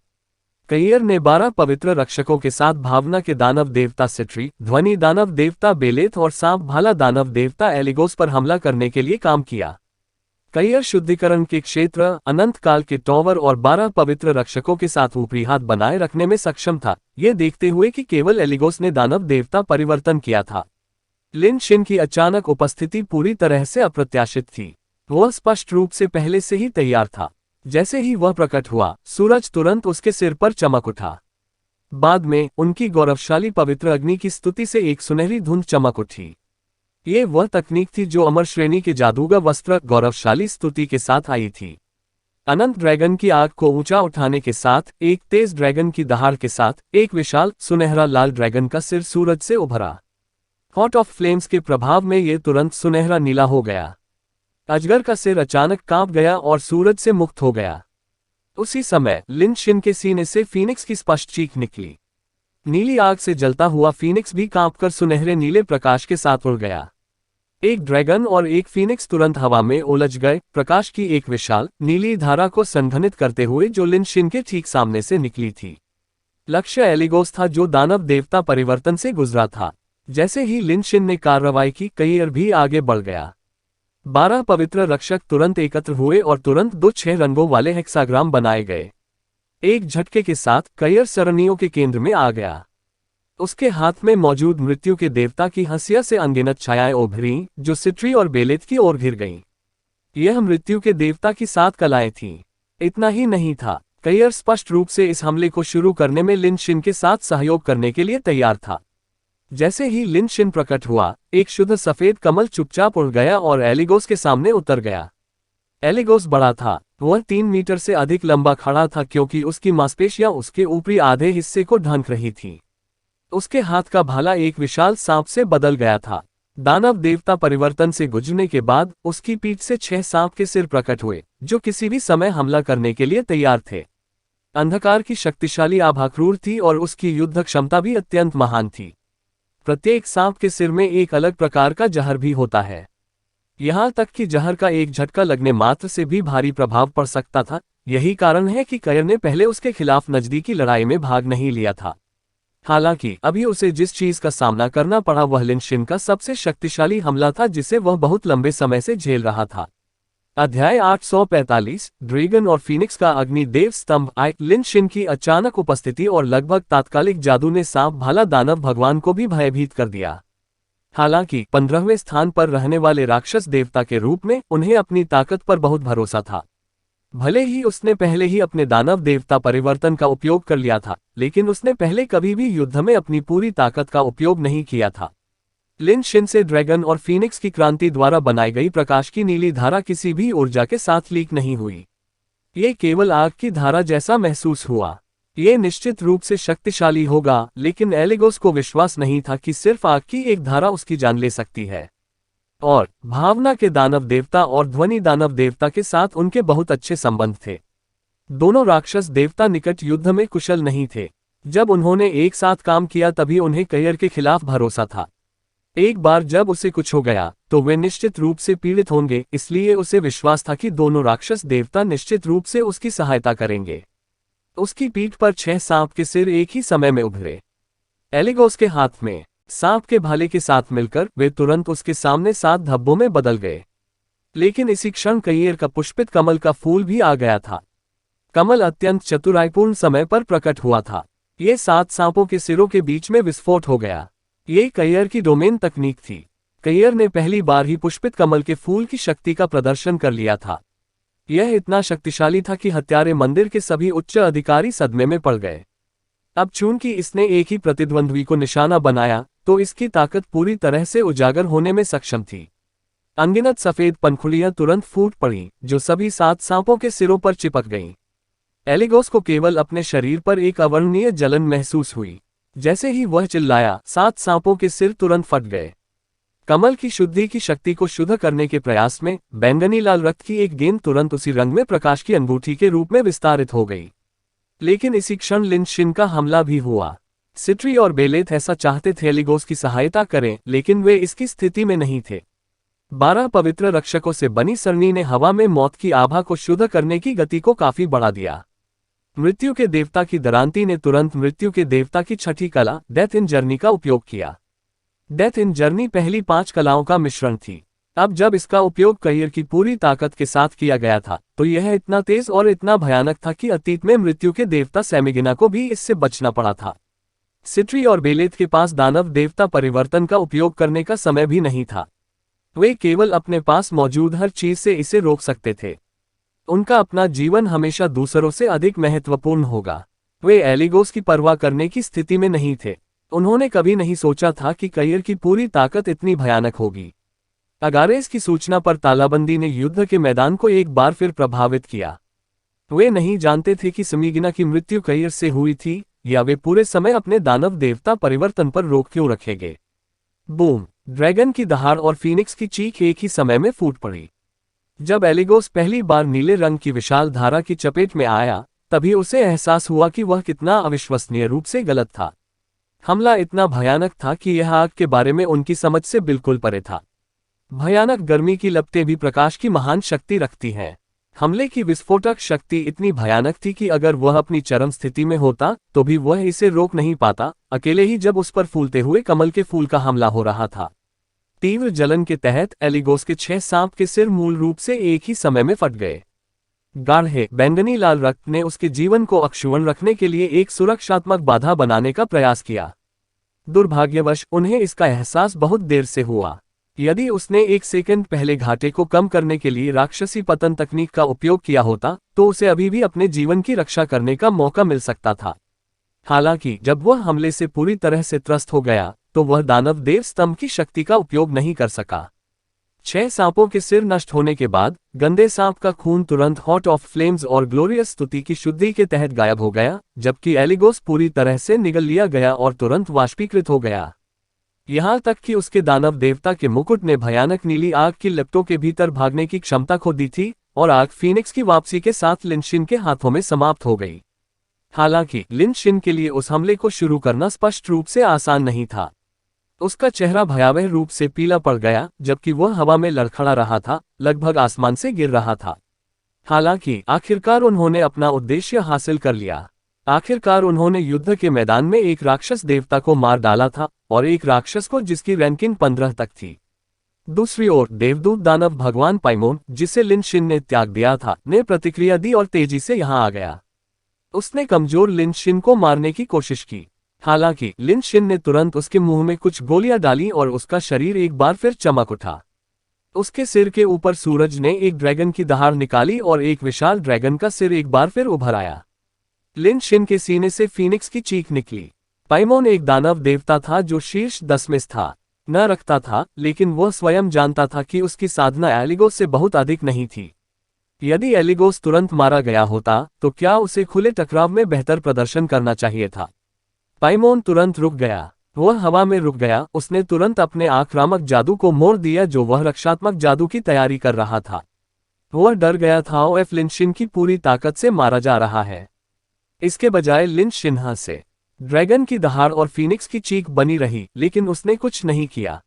कईर ने 12 पवित्र रक्षकों के साथ भावना के दानव देवता सिट्री, ध्वनि दानव देवता बेलेथ और सांप भाला दानव देवता एलिगोस पर हमला करने के लिए काम किया। कईर शुद्धिकरण के क्षेत्र, अनंत काल के टॉवर और 12 पवित्र रक्षकों के साथ ऊपरी हाथ बनाए रखने में सक्षम था, ये देखते हुए कि केवल एलिगोस ने दानव देवता परिवर्तन किया था। लिनशिन की अचानक उपस्थिति पूरी तरह से अप्रत्याशित थी। वह स्पष्ट रूप से पहले से ही तैयार था। जैसे ही वह प्रकट हुआ, सूरज तुरंत उसके सिर पर चमक उठा। बाद में उनकी गौरवशाली पवित्र अग्नि की स्तुति से एक सुनहरी धुंध चमक उठी। ये वह तकनीक थी जो अमर श्रेणी के जादूगर वस्त्र गौरवशाली स्तुति के साथ आई थी। अनंत ड्रैगन की आग को ऊंचा उठाने के साथ, एक तेज ड्रैगन की दहाड़ के साथ, एक विशाल सुनहरा लाल ड्रैगन का सिर सूरज से उभरा। हॉट ऑफ फ्लेम्स के प्रभाव में ये तुरंत सुनहरा नीला हो गया। अजगर का सिर अचानक कांप गया और सूरज से मुक्त हो गया। उसी समय लिन शिन के सीने से फीनिक्स की स्पष्ट चीख निकली। नीली आग से जलता हुआ फीनिक्स भी कांपकर सुनहरे नीले प्रकाश के साथ उड़ गया। एक ड्रैगन और एक फीनिक्स तुरंत हवा में उलझ गए, प्रकाश की एक विशाल नीली धारा को संघनित करते हुए जो लिन शिन के ठीक सामने से निकली थी। लक्ष्य एलिगोस था, जो दानव देवता परिवर्तन से गुजरा था। जैसे ही लिन शिन ने कार्रवाई की, कईर भी आगे बढ़ गया। 12 पवित्र रक्षक तुरंत एकत्र हुए और तुरंत 6 रंगों वाले हेक्साग्राम बनाए गए। एक झटके के साथ कईर सरणियों के केंद्र में आ गया। उसके हाथ में मौजूद मृत्यु के देवता की हंसिया से अनगिनत छायाएं उभरीं, जो सिट्री और बेलेत की ओर घिर गईं। यह मृत्यु के देवता की 7 कलाएं थीं। इतना ही नहीं था, कईर स्पष्ट रूप से इस हमले को शुरू करने में लिन शिन के साथ सहयोग करने के लिए तैयार था। जैसे ही लिन शिन प्रकट हुआ, एक शुद्ध सफेद कमल चुपचाप उड़ गया और एलिगोस के सामने उतर गया। एलिगोस बड़ा था, वह 3 मीटर से अधिक लंबा खड़ा था, क्योंकि उसकी मांसपेशियां उसके ऊपरी आधे हिस्से को ढक रही थीं। उसके हाथ का भाला एक विशाल सांप से बदल गया था। दानव देवता परिवर्तन से गुजरने के बाद उसकी पीठ से 6 सांप के सिर प्रकट हुए, जो किसी भी समय हमला करने के लिए तैयार थे। अंधकार की शक्तिशाली आभा क्रूर थी और उसकी युद्ध क्षमता भी अत्यंत महान थी। प्रत्येक सांप के सिर में एक अलग प्रकार का जहर भी होता है। यहां तक कि जहर का एक झटका लगने मात्र से भी भारी प्रभाव पड़ सकता था। यही कारण है कि कयर ने पहले उसके खिलाफ नजदीकी लड़ाई में भाग नहीं लिया था। हालांकि अभी उसे जिस चीज का सामना करना पड़ा वह लिन शिन का सबसे शक्तिशाली हमला था, जिसे वह बहुत लंबे समय से झेल रहा था। अध्याय 845 ड्रैगन और फीनिक्स का अग्निदेव स्तंभ। लिन शिन की अचानक उपस्थिति और लगभग तात्कालिक जादू ने सांप भाला दानव भगवान को भी भयभीत कर दिया। हालांकि 15वें स्थान पर रहने वाले राक्षस देवता के रूप में उन्हें अपनी ताकत पर बहुत भरोसा था। भले ही उसने पहले ही अपने दानव देवता परिवर्तन का उपयोग कर लिया था, लेकिन उसने पहले कभी भी युद्ध में अपनी पूरी ताकत का उपयोग नहीं किया था। लिन शिन से ड्रैगन और फीनिक्स की क्रांति द्वारा बनाई गई प्रकाश की नीली धारा किसी भी ऊर्जा के साथ लीक नहीं हुई। ये केवल आग की धारा जैसा महसूस हुआ। ये निश्चित रूप से शक्तिशाली होगा, लेकिन एलिगोस को विश्वास नहीं था कि सिर्फ आग की एक धारा उसकी जान ले सकती है। और भावना के दानव देवता और ध्वनि दानव देवता के साथ उनके बहुत अच्छे संबंध थे। दोनों राक्षस देवता निकट युद्ध में कुशल नहीं थे। जब उन्होंने एक साथ काम किया तभी उन्हें कयर के खिलाफ भरोसा था। एक बार जब उसे कुछ हो गया तो वे निश्चित रूप से पीड़ित होंगे, इसलिए उसे विश्वास था कि दोनों राक्षस देवता निश्चित रूप से उसकी सहायता करेंगे। उसकी पीठ पर 6 सांप के सिर एक ही समय में उभरे। एलिगोस के हाथ में सांप के भाले के साथ मिलकर वे तुरंत उसके सामने 7 धब्बों में बदल गए। लेकिन इसी क्षण कईर का पुष्पित कमल का फूल भी आ गया था। कमल अत्यंत चतुराईपूर्ण समय पर प्रकट हुआ था। ये 7 सांपों के सिरों के बीच में विस्फोट हो गया। ये कईर की डोमेन तकनीक थी। कईर ने पहली बार ही पुष्पित कमल के फूल की शक्ति का प्रदर्शन कर लिया था। यह इतना शक्तिशाली था कि हत्यारे मंदिर के सभी उच्च अधिकारी सदमे में पड़ गए। अब चूंकि इसने एक ही प्रतिद्वंद्वी को निशाना बनाया, तो इसकी ताकत पूरी तरह से उजागर होने में सक्षम थी। अनगिनत सफेद पंखुड़ियां तुरंत फूट पड़ीं, जो सभी 7 सांपों के सिरों पर चिपक गईं। एलिगोस को केवल अपने शरीर पर एक अवर्णनीय जलन महसूस हुई। जैसे ही वह चिल्लाया, 7 सांपों के सिर तुरंत फट गए। कमल की शुद्धि की शक्ति को शुद्ध करने के प्रयास में बैंगनी लाल रक्त की एक गेंद तुरंत उसी रंग में प्रकाश की अंगूठी के रूप में विस्तारित हो गई। लेकिन इसी क्षण लिन शिन का हमला भी हुआ। सिट्री और बेलेथ ऐसा चाहते थे एलिगोस की सहायता करें, लेकिन वे इसकी स्थिति में नहीं थे। 12 पवित्र रक्षकों से बनी सरणी ने हवा में मौत की आभा को शुद्ध करने की गति को काफी बढ़ा दिया। मृत्यु के देवता की दरांती ने तुरंत मृत्यु के देवता की छठी कला डेथ इन जर्नी का उपयोग किया। डेथ इन जर्नी पहली 5 कलाओं का मिश्रण थी। अब जब इसका उपयोग कईर की पूरी ताकत के साथ किया गया था, तो यह इतना तेज और इतना भयानक था कि अतीत में मृत्यु के देवता सैमिगिना को भी इससे बचना पड़ा था। सिट्री और बेलेथ के पास दानव देवता परिवर्तन का उपयोग करने का समय भी नहीं था। वे केवल अपने पास मौजूद हर चीज से इसे रोक सकते थे। उनका अपना जीवन हमेशा दूसरों से अधिक महत्वपूर्ण होगा। वे एलिगोस की परवाह करने की स्थिति में नहीं थे। उन्होंने कभी नहीं सोचा था कि कईर की पूरी ताकत इतनी भयानक होगी। अगारेस की सूचना पर तालाबंदी ने युद्ध के मैदान को एक बार फिर प्रभावित किया। वे नहीं जानते थे कि समीगिना की मृत्यु कईर से हुई थी, या वे पूरे समय अपने दानव देवता परिवर्तन पर रोक क्यों रखेंगे। बूम! ड्रैगन की दहाड़ और फीनिक्स की चीख एक ही समय में फूट पड़ी। जब एलिगोस पहली बार नीले रंग की विशाल धारा की चपेट में आया, तभी उसे एहसास हुआ कि वह कितना अविश्वसनीय रूप से गलत था। हमला इतना भयानक था कि यह आग के बारे में उनकी समझ से बिल्कुल परे था। भयानक गर्मी की लपटें भी प्रकाश की महान शक्ति रखती हैं। हमले की विस्फोटक शक्ति इतनी भयानक थी कि अगर वह अपनी चरम स्थिति में होता तो भी वह इसे रोक नहीं पाता, अकेले ही जब उस पर फूलते हुए कमल के फूल का हमला हो रहा था। तीव्र जलन के तहत एलिगोस के 6 सांप के सिर मूल रूप से एक ही समय में फट गए। गाढ़े बैंगनी लाल रक्त ने उसके जीवन को अक्षुण्ण रखने के लिए एक सुरक्षात्मक बाधा बनाने का प्रयास किया। दुर्भाग्यवश उन्हें इसका एहसास बहुत देर से हुआ। यदि उसने 1 सेकंड पहले घाटे को कम करने के लिए राक्षसी पतन तकनीक का उपयोग किया होता तो उसे अभी भी अपने जीवन की रक्षा करने का मौका मिल सकता था। हालांकि जब वह हमले से पूरी तरह से त्रस्त हो गया तो वह दानव देव स्तंभ की शक्ति का उपयोग नहीं कर सका। 6 सांपों के सिर नष्ट होने के बाद गंदे सांप का खून तुरंत हॉट ऑफ फ्लेम्स और ग्लोरियस स्तुति की शुद्धि के तहत गायब हो गया, जबकि एलिगोस पूरी तरह से निगल लिया गया और तुरंत वाष्पीकृत हो गया। यहाँ तक कि उसके दानव देवता के मुकुट ने भयानक नीली आग की लपटों के भीतर भागने की क्षमता खो दी थी और आग फीनिक्स की वापसी के साथ लिन शिन के हाथों में समाप्त हो गई। हालांकि लिन शिन के लिए उस हमले को शुरू करना स्पष्ट रूप से आसान नहीं था। उसका चेहरा भयावह रूप से पीला पड़ गया, जबकि वह हवा में लड़खड़ा रहा था, लगभग आसमान से गिर रहा था। हालांकि आखिरकार उन्होंने अपना उद्देश्य हासिल कर लिया। आखिरकार उन्होंने युद्ध के मैदान में एक राक्षस देवता को मार डाला था और एक राक्षस को जिसकी रैंकिंग 15 तक थी। दूसरी ओर देवदूत दानव भगवान पाइमोन, जिसे लिन शिन ने त्याग दिया था, ने प्रतिक्रिया दी और तेजी से यहां आ गया। उसने कमजोर लिन शिन को मारने की कोशिश की। हालांकि लिन शिन ने तुरंत उसके मुंह में कुछ गोलियां डाली और उसका शरीर एक बार फिर चमक उठा। उसके सिर के ऊपर सूरज ने एक ड्रैगन की दहाड़ निकाली और एक विशाल ड्रैगन का सिर एक बार फिर उभर आया। लिन शिन के सीने से फीनिक्स की चीख निकली। पाइमोन एक दानव देवता था जो शीर्ष 10 में था न रखता था, लेकिन वह स्वयं जानता था कि उसकी साधना एलिगोस से बहुत अधिक नहीं थी। यदि एलिगोस तुरंत मारा गया होता तो क्या उसे खुले टकराव में बेहतर प्रदर्शन करना चाहिए था। पाइमोन तुरंत रुक गया। वह हवा में रुक गया। उसने तुरंत अपने आक्रामक जादू को मोड़ दिया जो वह रक्षात्मक जादू की तैयारी कर रहा था। वह डर गया था और लिन शिन की पूरी ताकत से मारा जा रहा है। इसके बजाय लिन शिन से ड्रैगन की दहाड़ और फीनिक्स की चीख बनी रही, लेकिन उसने कुछ नहीं किया।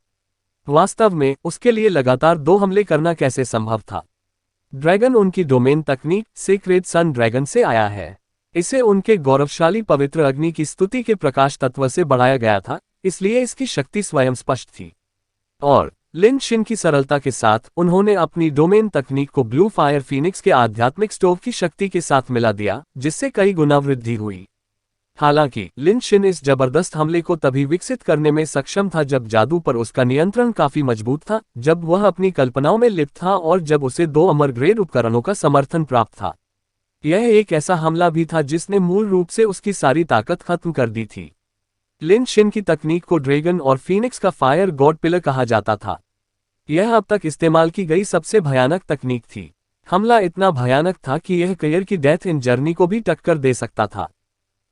वास्तव में उसके लिए लगातार 2 हमले करना कैसे संभव था। ड्रैगन उनकी डोमेन तकनीक सीक्रेट सन ड्रैगन से आया है। इसे उनके गौरवशाली पवित्र अग्नि की स्तुति के प्रकाश तत्व से बढ़ाया गया था, इसलिए इसकी शक्ति स्वयं स्पष्ट थी। और लिन शिन की सरलता के साथ उन्होंने अपनी डोमेन तकनीक को ब्लू फायर फीनिक्स के आध्यात्मिक स्टोव की शक्ति के साथ मिला दिया, जिससे कई गुना वृद्धि हुई। हालांकि लिन शिन इस जबरदस्त हमले को तभी विकसित करने में सक्षम था जब जादू पर उसका नियंत्रण काफी मजबूत था, जब वह अपनी कल्पनाओं में लिप्त था और जब उसे 2 अमर ग्रेड उपकरणों का समर्थन प्राप्त था। यह एक ऐसा हमला भी था जिसने मूल रूप से उसकी सारी ताकत खत्म कर दी थी। लिन शिन की तकनीक को ड्रैगन और फीनिक्स का फायर गॉड पिलर कहा जाता था। यह अब तक इस्तेमाल की गई सबसे भयानक तकनीक थी। हमला इतना भयानक था कि यह करियर की डेथ इन जर्नी को भी टक्कर दे सकता था।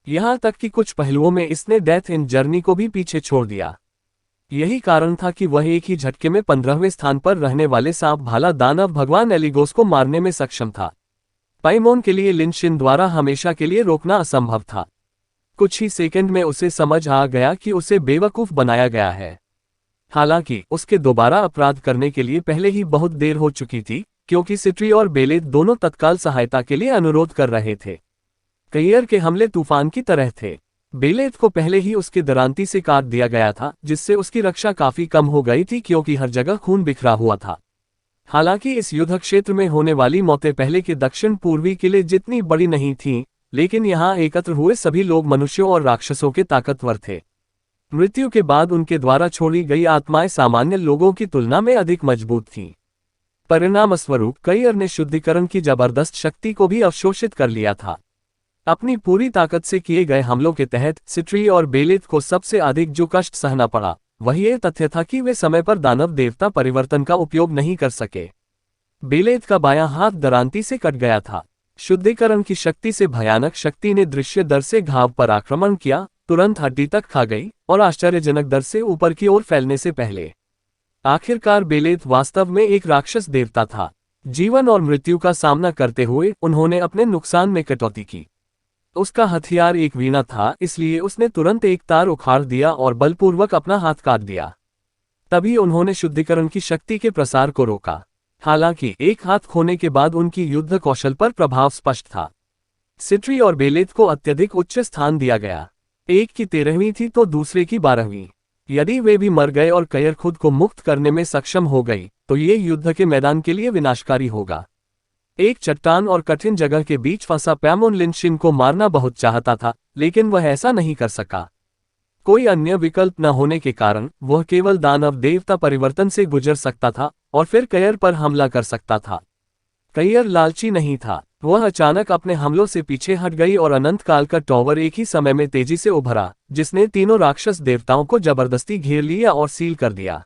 यहां तक कि कुछ पहलुओं में इसने डेथ इन जर्नी को भी पीछे छोड़ दिया। यही कारण था कि वह एक ही झटके में 15वें स्थान पर रहने वाले सांप भाला दानव भगवान एलिगोस को मारने में सक्षम था। पाइमोन के लिए लिन शिन द्वारा हमेशा के लिए रोकना असंभव था। कुछ ही सेकंड में उसे समझ आ गया कि उसे बेवकूफ बनाया गया है। हालांकि उसके दोबारा अपराध करने के लिए पहले ही बहुत देर हो चुकी थी, क्योंकि सिट्री और बेलेत दोनों तत्काल सहायता के लिए अनुरोध कर रहे थे। कइयर के हमले तूफान की तरह थे। बेलेत को पहले ही उसके दरांती से काट दिया गया था, जिससे उसकी रक्षा काफी कम हो गई थी क्योंकि हर जगह खून बिखरा हुआ था। हालांकि इस युद्ध क्षेत्र में होने वाली मौतें पहले के दक्षिण पूर्वी किले जितनी बड़ी नहीं थीं, लेकिन यहाँ एकत्र हुए सभी लोग मनुष्यों और राक्षसों के ताकतवर थे। मृत्यु के बाद उनके द्वारा छोड़ी गई आत्माएं सामान्य लोगों की तुलना में अधिक मजबूत थीं। परिणामस्वरूप कइयर ने शुद्धिकरण की जबरदस्त शक्ति को भी अवशोषित कर लिया था। अपनी पूरी ताकत से किए गए हमलों के तहत सिट्री और बेलेत को सबसे अधिक जो कष्ट सहना पड़ा वह ये तथ्य था कि वे समय पर दानव देवता परिवर्तन का उपयोग नहीं कर सके। बेलेत का बायां हाथ दरांती से कट गया था। शुद्धिकरण की शक्ति से भयानक शक्ति ने दृश्य दर से घाव पर आक्रमण किया, तुरंत हड्डी तक खा गई और आश्चर्यजनक दर से ऊपर की ओर फैलने से पहले। आखिरकार बेलेत वास्तव में एक राक्षस देवता था। जीवन और मृत्यु का सामना करते हुए उन्होंने अपने नुकसान में कटौती की। उसका हथियार एक वीणा था, इसलिए उसने तुरंत एक तार उखाड़ दिया और बलपूर्वक अपना हाथ काट दिया। तभी उन्होंने शुद्धिकरण की शक्ति के प्रसार को रोका। हालांकि एक हाथ खोने के बाद उनकी युद्ध कौशल पर प्रभाव स्पष्ट था। सिट्री और बेलेत को अत्यधिक उच्च स्थान दिया गया। एक की 13वीं थी तो दूसरे की 12वीं। यदि वे भी मर गए और कयर खुद को मुक्त करने में सक्षम हो गई तो ये युद्ध के मैदान के लिए विनाशकारी होगा। एक चट्टान और कठिन जगह के बीच फंसा पैमोन लिन शिन को मारना बहुत चाहता था, लेकिन वह ऐसा नहीं कर सका। कोई अन्य विकल्प न होने के कारण वह केवल दानव देवता परिवर्तन से गुजर सकता था और फिर कयर पर हमला कर सकता था। कयर लालची नहीं था। वह अचानक अपने हमलों से पीछे हट गई और अनंत काल का टॉवर एक ही समय में तेजी से उभरा, जिसने तीनों राक्षस देवताओं को जबरदस्ती घेर लिया और सील कर दिया।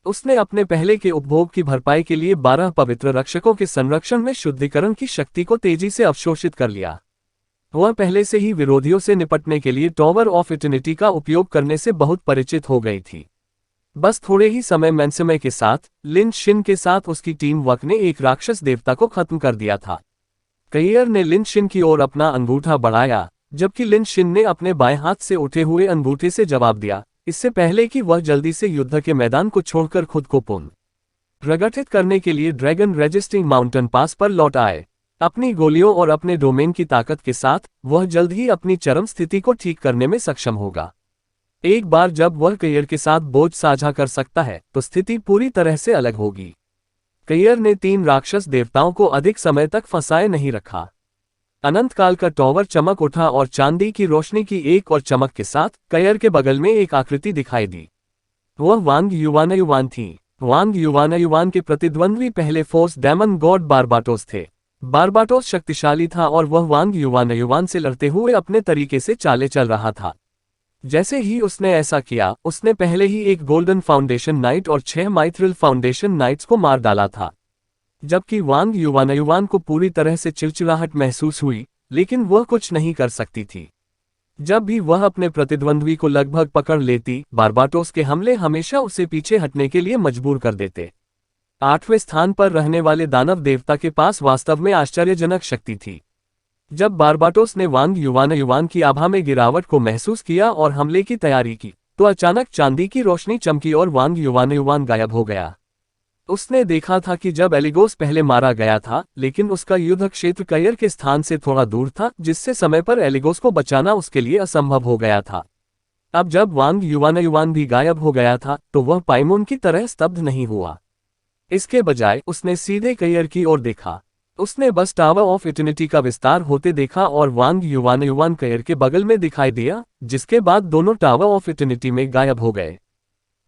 उसने अपने पहले के उपभोग की भरपाई के लिए 12 पवित्र रक्षकों के संरक्षण में शुद्धिकरण की शक्ति को तेजी से अवशोषित कर लिया। वह पहले से ही विरोधियों से निपटने के लिए टॉवर ऑफ इटर्निटी का उपयोग करने से बहुत परिचित हो गई थी। बस थोड़े ही समय मैंसमय के साथ लिन शिन के साथ उसकी टीम वर्क ने एक राक्षस देवता को खत्म कर दिया था। कयर ने लिन शिन की ओर अपना अंगूठा बढ़ाया, जबकि लिन शिन ने अपने बाएं हाथ से उठे हुए अंगूठे से जवाब दिया, इससे पहले कि वह जल्दी से युद्ध के मैदान को छोड़कर खुद को पुनः प्रगठित करने के लिए ड्रैगन रेजिस्टिंग माउंटेन पास पर लौट आए। अपनी गोलियों और अपने डोमेन की ताकत के साथ वह जल्द ही अपनी चरम स्थिति को ठीक करने में सक्षम होगा। एक बार जब वह कयर के साथ बोझ साझा कर सकता है तो स्थिति पूरी तरह से अलग होगी। कयर ने 3 राक्षस देवताओं को अधिक समय तक फंसाए नहीं रखा। अनंत काल का टॉवर चमक उठा और चांदी की रोशनी की एक और चमक के साथ कयर के बगल में एक आकृति दिखाई दी। वह वांग युवानयुवान थी। वांग युवानयुवान के प्रतिद्वंद्वी पहले फोर्स डेमन गॉड बारबाटोस थे। बारबाटोस शक्तिशाली था और वह वांग युवानयुवान से लड़ते हुए अपने तरीके से चाले चल रहा था। जैसे ही उसने ऐसा किया, उसने पहले ही एक गोल्डन फाउंडेशन नाइट और 6 माइथ्रिल फाउंडेशन नाइट्स को मार डाला था। जबकि वांग युवानयुवान को पूरी तरह से चिड़चिड़ाहट महसूस हुई, लेकिन वह कुछ नहीं कर सकती थी। जब भी वह अपने प्रतिद्वंद्वी को लगभग पकड़ लेती, बारबाटोस के हमले हमेशा उसे पीछे हटने के लिए मजबूर कर देते। 8वें स्थान पर रहने वाले दानव देवता के पास वास्तव में आश्चर्यजनक शक्ति थी। जब बारबाटोस ने वांग युवानयुवान की आभा में गिरावट को महसूस किया और हमले की तैयारी की, तो अचानक चांदी की रोशनी चमकी और वांग युवानयुवान गायब हो गया। उसने देखा था कि जब एलिगोस पहले मारा गया था, लेकिन उसका युद्ध क्षेत्र कयर के स्थान से थोड़ा दूर था, जिससे समय पर एलिगोस को बचाना उसके लिए असंभव हो गया था। अब जब वांग युवानयुवान भी गायब हो गया था, तो वह पाइमोन की तरह स्तब्ध नहीं हुआ। इसके बजाय उसने सीधे कयर की ओर देखा। उसने बस टावर ऑफ इटर्निटी का विस्तार होते देखा और वांग युवानयुवान कयर के बगल में दिखाई दिया, जिसके बाद दोनों टावर ऑफ इटर्निटी में गायब हो गए।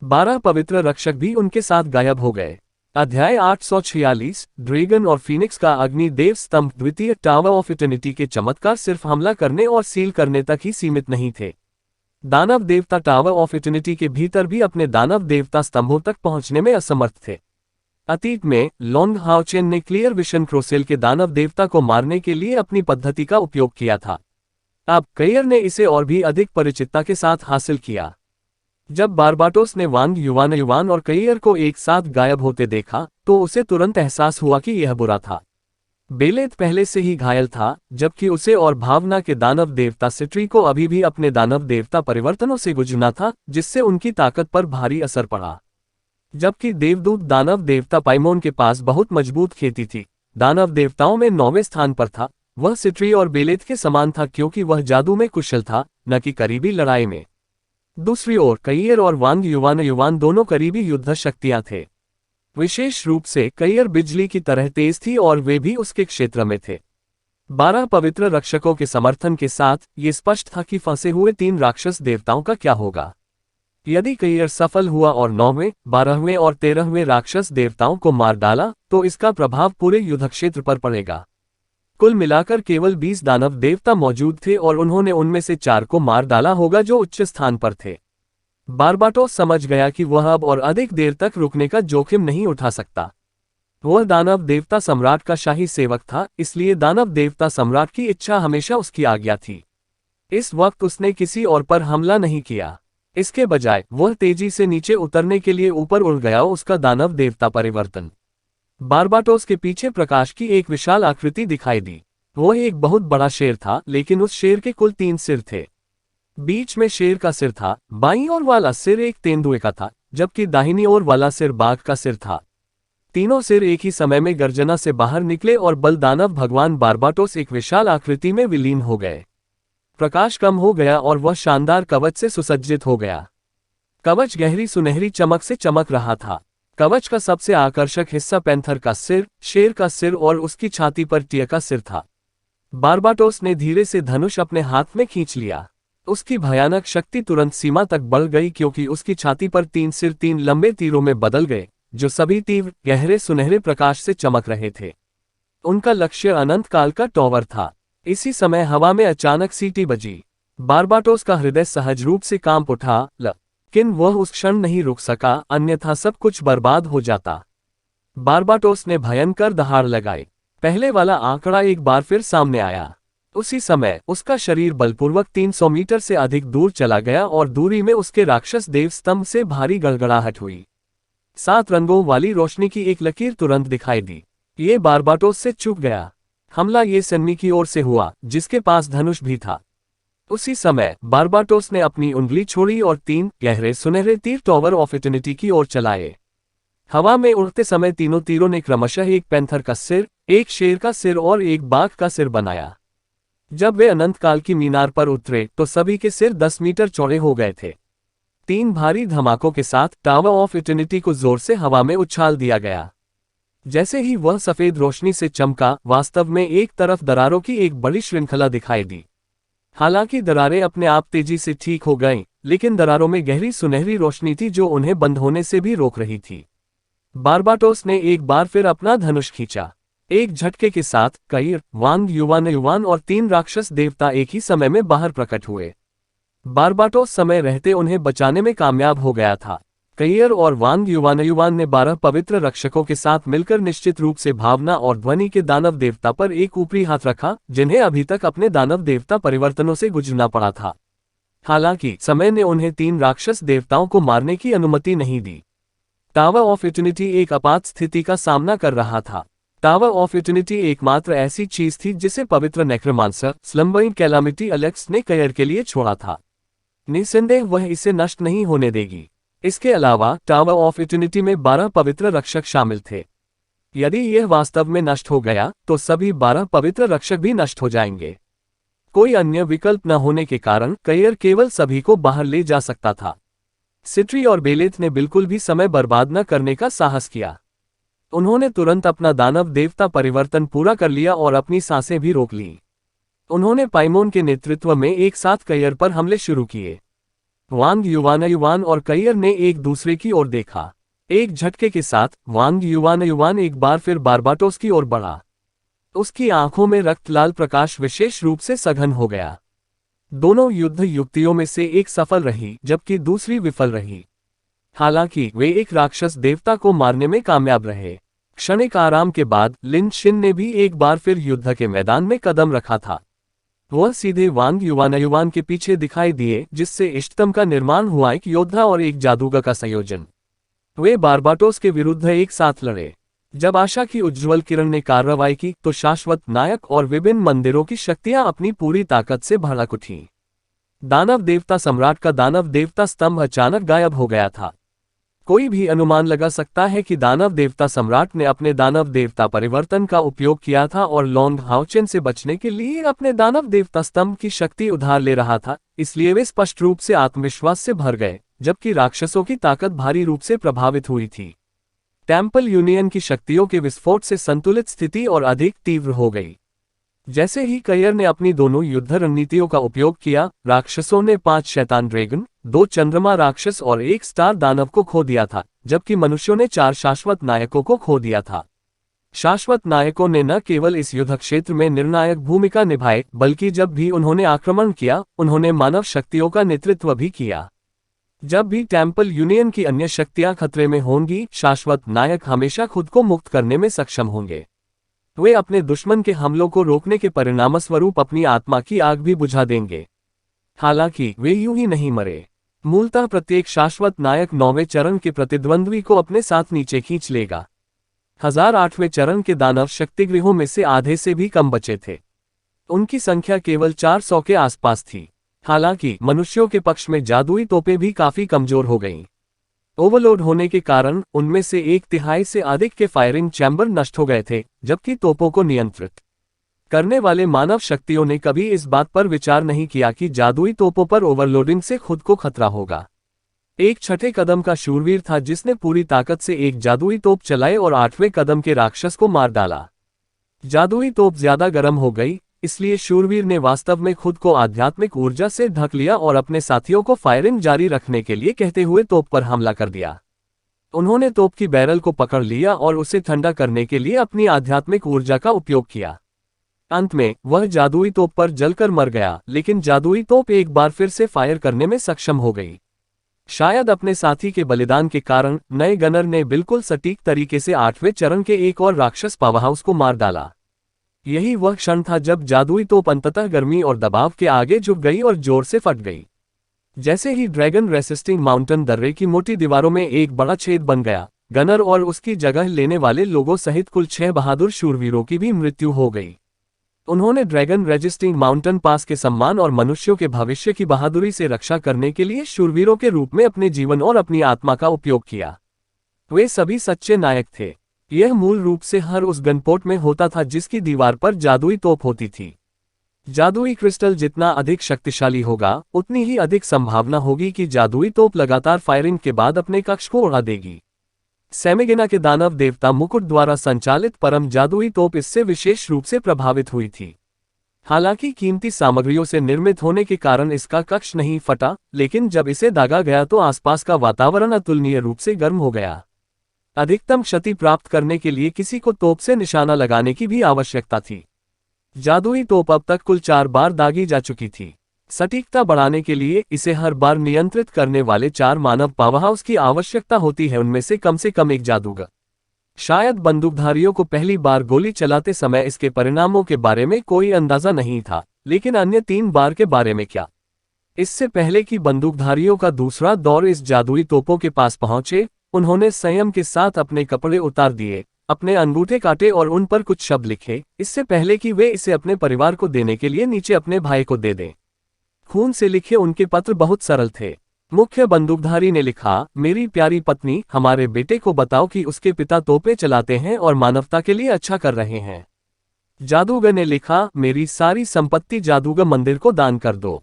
12 पवित्र रक्षक भी उनके साथ गायब हो गए। अध्याय 846 ड्रैगन और फीनिक्स का अग्नि देव स्तंभ। द्वितीय टावर ऑफ इटर्निटी के चमत्कार सिर्फ हमला करने और सील करने तक ही सीमित नहीं थे। दानव देवता टावर ऑफ इटर्निटी के भीतर भी अपने दानव देवता स्तंभों तक पहुंचने में असमर्थ थे। अतीत में लॉन्ग हाओचेन ने क्लियर विशन क्रोसेल के दानव देवता को मारने के लिए अपनी पद्धति का उपयोग किया था। अब कयर ने इसे और भी अधिक परिचितता के साथ हासिल किया। जब बारबाटोस ने वांग युवानयुवान और कयर को एक साथ गायब होते देखा, तो उसे तुरंत एहसास हुआ कि यह बुरा था। बेलेत पहले से ही घायल था, जबकि उसे और भावना के दानव देवता सिट्री को अभी भी अपने दानव देवता परिवर्तनों से गुजरना था, जिससे उनकी ताकत पर भारी असर पड़ा। जबकि देवदूत दानव देवता पाइमोन के पास बहुत मजबूत खेती थी, दानव देवताओं में 9वें स्थान पर था। वह सिट्री और बेलेत के समान था, क्योंकि वह जादू में कुशल था, न कि करीबी लड़ाई में। दूसरी ओर कयर और वांग युवानयुवान दोनों करीबी युद्ध शक्तियां थे। विशेष रूप से कयर बिजली की तरह तेज थी और वे भी उसके क्षेत्र में थे। 12 पवित्र रक्षकों के समर्थन के साथ ये स्पष्ट था कि फंसे हुए 3 राक्षस देवताओं का क्या होगा। यदि कयर सफल हुआ और 9वें, 12वें और 13वें राक्षस देवताओं को मार डाला, तो इसका प्रभाव पूरे युद्ध क्षेत्र पर पड़ेगा। कुल मिलाकर केवल 20 दानव देवता मौजूद थे और उन्होंने उनमें से 4 को मार डाला होगा जो उच्च स्थान पर थे। बारबाटोस समझ गया कि वह अब और अधिक देर तक रुकने का जोखिम नहीं उठा सकता। वह दानव देवता सम्राट का शाही सेवक था, इसलिए दानव देवता सम्राट की इच्छा हमेशा उसकी आज्ञा थी। इस वक्त उसने किसी और पर हमला नहीं किया। इसके बजाय वह तेजी से नीचे उतरने के लिए ऊपर उड़ गया। उसका दानव देवता परिवर्तन बारबाटोस के पीछे प्रकाश की एक विशाल आकृति दिखाई दी। वो एक बहुत बड़ा शेर था, लेकिन उस शेर के कुल 3 सिर थे। बीच में शेर का सिर था, बाईं ओर वाला सिर एक तेंदुए का था, जबकि दाहिनी ओर वाला सिर बाघ का सिर था। तीनों सिर एक ही समय में गर्जना से बाहर निकले और बल दानव भगवान बारबाटोस एक विशाल आकृति में विलीन हो गए। प्रकाश कम हो गया और वह शानदार कवच से सुसज्जित हो गया। कवच गहरी सुनहरी चमक से चमक रहा था। कवच का सबसे आकर्षक हिस्सा पैंथर का सिर, शेर का सिर और उसकी छाती पर टिया का सिर था। बारबाटोस ने धीरे से धनुष अपने हाथ में खींच लिया। उसकी भयानक शक्ति तुरंत सीमा तक बढ़ गई, क्योंकि उसकी छाती पर 3 सिर 3 लंबे तीरों में बदल गए, जो सभी तीव्र गहरे सुनहरे प्रकाश से चमक रहे थे। उनका लक्ष्य अनंत काल का टॉवर था। इसी समय हवा में अचानक सीटी बजी। बारबाटोस का हृदय सहज रूप से कांप उठा, लेकिन वह उस क्षण नहीं रुक सका, अन्यथा सब कुछ बर्बाद हो जाता। बारबाटोस ने भयंकर दहाड़ लगाई। पहले वाला आंकड़ा एक बार फिर सामने आया। उसी समय उसका शरीर बलपूर्वक 300 मीटर से अधिक दूर चला गया और दूरी में उसके राक्षस देव स्तंभ से भारी गड़गड़ाहट हुई। 7 रंगों वाली रोशनी की एक लकीर तुरंत दिखाई दी। ये बारबाटोस से चूक गया। हमला ये सन्नी की ओर से हुआ, जिसके पास धनुष भी था। उसी समय बारबाटोस ने अपनी उंगली छोड़ी और 3 गहरे सुनहरे तीर टॉवर ऑफ इटर्निटी की ओर चलाए। हवा में उड़ते समय तीनों तीरों ने क्रमशः एक पैंथर का सिर, एक शेर का सिर और एक बाघ का सिर बनाया। जब वे अनंत काल की मीनार पर उतरे तो सभी के सिर 10 मीटर चौड़े हो गए थे। 3 भारी धमाकों के साथ टावर ऑफ इटर्निटी को जोर से हवा में उछाल दिया गया। जैसे ही वह सफेद रोशनी से चमका, वास्तव में एक तरफ दरारों की एक बड़ी श्रृंखला दिखाई दी। हालांकि दरारें अपने आप तेजी से ठीक हो गईं, लेकिन दरारों में गहरी सुनहरी रोशनी थी जो उन्हें बंद होने से भी रोक रही थी। बारबाटोस ने एक बार फिर अपना धनुष खींचा। एक झटके के साथ कईर, वांग युवान और 3 राक्षस देवता एक ही समय में बाहर प्रकट हुए। बारबाटोस समय रहते उन्हें बचाने में कामयाब हो गया था। कईर और वांग युवान ने 12 पवित्र रक्षकों के साथ मिलकर निश्चित रूप से भावना और ध्वनि के दानव देवता पर एक ऊपरी हाथ रखा, जिन्हें अभी तक अपने दानव देवता परिवर्तनों से गुजरना पड़ा था। हालांकि समय ने उन्हें 3 राक्षस देवताओं को मारने की अनुमति नहीं दी। टावर ऑफ इटर्निटी एक आपात स्थिति का सामना कर रहा था। टावर ऑफ इटर्निटी एकमात्र ऐसी चीज थी जिसे पवित्र नेक्रोमांसर स्लम्बरिंग कैलामिटी एलेक्स ने कयर के लिए छोड़ा था। निस्संदेह वह इसे नष्ट नहीं होने देगी। इसके अलावा टावर ऑफ इटर्निटी में 12 पवित्र रक्षक शामिल थे। यदि यह वास्तव में नष्ट हो गया तो सभी 12 पवित्र रक्षक भी नष्ट हो जाएंगे। कोई अन्य विकल्प न होने के कारण कयर केवल सभी को बाहर ले जा सकता था। सिट्री और बेलेथ ने बिल्कुल भी समय बर्बाद न करने का साहस किया। उन्होंने तुरंत अपना दानव देवता परिवर्तन पूरा कर लिया और अपनी सांसें भी रोक ली। उन्होंने पाइमोन के नेतृत्व में एक साथ कयर पर हमले शुरू किए। वांग युवान और कयर ने एक दूसरे की ओर देखा। एक झटके के साथ वांग युवान एक बार फिर बारबाटोस की ओर बढ़ा। उसकी आंखों में रक्त लाल प्रकाश विशेष रूप से सघन हो गया। दोनों युद्ध युक्तियों में से एक सफल रही, जबकि दूसरी विफल रही। हालांकि वे एक राक्षस देवता को मारने में कामयाब रहे। क्षणिक आराम के बाद लिन शिन ने भी एक बार फिर युद्ध के मैदान में कदम रखा था। वह सीधे वांग युवान के पीछे दिखाई दिए, जिससे इष्टतम का निर्माण हुआ, एक योद्धा और एक जादूगर का संयोजन। वे बारबाटोस के विरुद्ध एक साथ लड़े। जब आशा की उज्ज्वल किरण ने कार्रवाई की तो शाश्वत नायक और विभिन्न मंदिरों की शक्तियां अपनी पूरी ताकत से भड़क उठीं। दानव देवता सम्राट का दानव देवता स्तंभ अचानक गायब हो गया था। कोई भी अनुमान लगा सकता है कि दानव देवता सम्राट ने अपने दानव देवता परिवर्तन का उपयोग किया था और लॉन्ग हाउचेन से बचने के लिए अपने दानव देवता स्तंभ की शक्ति उधार ले रहा था, इसलिए वे स्पष्ट रूप से आत्मविश्वास से भर गए, जबकि राक्षसों की ताकत भारी रूप से प्रभावित हुई थी। टेम्पल यूनियन की शक्तियों के विस्फोट से संतुलित स्थिति और अधिक तीव्र हो गई। जैसे ही कयर ने अपनी दोनों युद्ध रणनीतियों का उपयोग किया, राक्षसों ने 5 शैतान ड्रैगन, 2 चंद्रमा राक्षस और 1 स्टार दानव को खो दिया था, जबकि मनुष्यों ने 4 शाश्वत नायकों को खो दिया था। शाश्वत नायकों ने न केवल इस युद्ध क्षेत्र में निर्णायक भूमिका निभाई, बल्कि जब भी उन्होंने आक्रमण किया, उन्होंने मानव शक्तियों का नेतृत्व भी किया। जब भी टेम्पल यूनियन की अन्य शक्तियां खतरे में होंगी, शाश्वत नायक हमेशा खुद को मुक्त करने में सक्षम होंगे। वे अपने दुश्मन के हमलों को रोकने के परिणामस्वरूप अपनी आत्मा की आग भी बुझा देंगे। हालांकि वे यूं ही नहीं मरे। मूलतः प्रत्येक शाश्वत नायक 9वें चरण के प्रतिद्वंद्वी को अपने साथ नीचे खींच लेगा। 1008वें चरण के दानव शक्तिगृहों में से आधे से भी कम बचे थे। उनकी संख्या केवल 400 के आसपास थी। हालांकि मनुष्यों के पक्ष में जादुई तोपें भी काफी कमजोर हो गईं। ओवरलोड होने के कारण उनमें से 1/3 से अधिक के फायरिंग चैम्बर नष्ट हो गए थे, जबकि तोपों को नियंत्रित करने वाले मानव शक्तियों ने कभी इस बात पर विचार नहीं किया कि जादुई तोपों पर ओवरलोडिंग से खुद को खतरा होगा। एक छठे कदम का शूरवीर था जिसने पूरी ताकत से एक जादुई तोप चलाई और 8वें कदम के राक्षस को मार डाला। जादुई तोप ज्यादा गर्म हो गई, इसलिए शूरवीर ने वास्तव में खुद को आध्यात्मिक ऊर्जा से ढक लिया और अपने साथियों को फायरिंग जारी रखने के लिए कहते हुए तोप पर हमला कर दिया। उन्होंने तोप की बैरल को पकड़ लिया और उसे ठंडा करने के लिए अपनी आध्यात्मिक ऊर्जा का उपयोग किया। अंत में वह जादुई तोप पर जलकर मर गया, लेकिन जादुई तोप एक बार फिर से फायर करने में सक्षम हो गई। शायद अपने साथी के बलिदान के कारण नए गनर ने बिल्कुल सटीक तरीके से 8वें चरण के एक और राक्षस पावरहाउस को मार डाला। यही वह क्षण था जब जादुई तोप अंततः गर्मी और दबाव के आगे झुक गई और जोर से फट गई। जैसे ही ड्रैगन रेसिस्टिंग माउंटेन दर्रे की मोटी दीवारों में एक बड़ा छेद बन गया, गनर और उसकी जगह लेने वाले लोगों सहित कुल 6 बहादुर शूरवीरों की भी मृत्यु हो गई। उन्होंने ड्रैगन रेजिस्टिंग माउंटेन पास के सम्मान और मनुष्यों के भविष्य की बहादुरी से रक्षा करने के लिए शूरवीरों के रूप में अपने जीवन और अपनी आत्मा का उपयोग किया। वे सभी सच्चे नायक थे। यह मूल रूप से हर उस गनपोट में होता था जिसकी दीवार पर जादुई तोप होती थी। जादुई क्रिस्टल जितना अधिक शक्तिशाली होगा, उतनी ही अधिक संभावना होगी कि जादुई तोप लगातार फायरिंग के बाद अपने कक्ष को उड़ा देगी। सेमेगिना के दानव देवता मुकुट द्वारा संचालित परम जादुई तोप इससे विशेष रूप से प्रभावित हुई थी। हालांकि कीमती सामग्रियों से निर्मित होने के कारण इसका कक्ष नहीं फटा, लेकिन जब इसे दागा गया तो आसपास का वातावरण अतुलनीय रूप से गर्म हो गया। अधिकतम क्षति प्राप्त करने के लिए किसी को तोप से निशाना लगाने की भी आवश्यकता थी। जादुई तोप अब तक कुल 4 बार दागी जा चुकी थी। सटीकता बढ़ाने के लिए इसे हर बार नियंत्रित करने वाले 4 मानव पावरहाउस की आवश्यकता होती है, उनमें से कम एक जादूगर। शायद बंदूकधारियों को पहली बार गोली चलाते समय इसके परिणामों के बारे में कोई अंदाजा नहीं था, लेकिन अन्य 3 बार के बारे में क्या? इससे पहले कि बंदूकधारियों का दूसरा दौर इस जादुई तोपों के पास पहुंचे, उन्होंने संयम के साथ अपने कपड़े उतार दिए, अपने अंगूठे काटे और उन पर कुछ शब्द लिखे, इससे पहले कि वे इसे अपने परिवार को देने के लिए नीचे अपने भाई को दे दें। खून से लिखे उनके पत्र बहुत सरल थे। मुख्य बंदूकधारी ने लिखा, मेरी प्यारी पत्नी, हमारे बेटे को बताओ कि उसके पिता तोपें चलाते हैं और मानवता के लिए अच्छा कर रहे हैं। जादूगर ने लिखा, मेरी सारी संपत्ति जादूगर मंदिर को दान कर दो।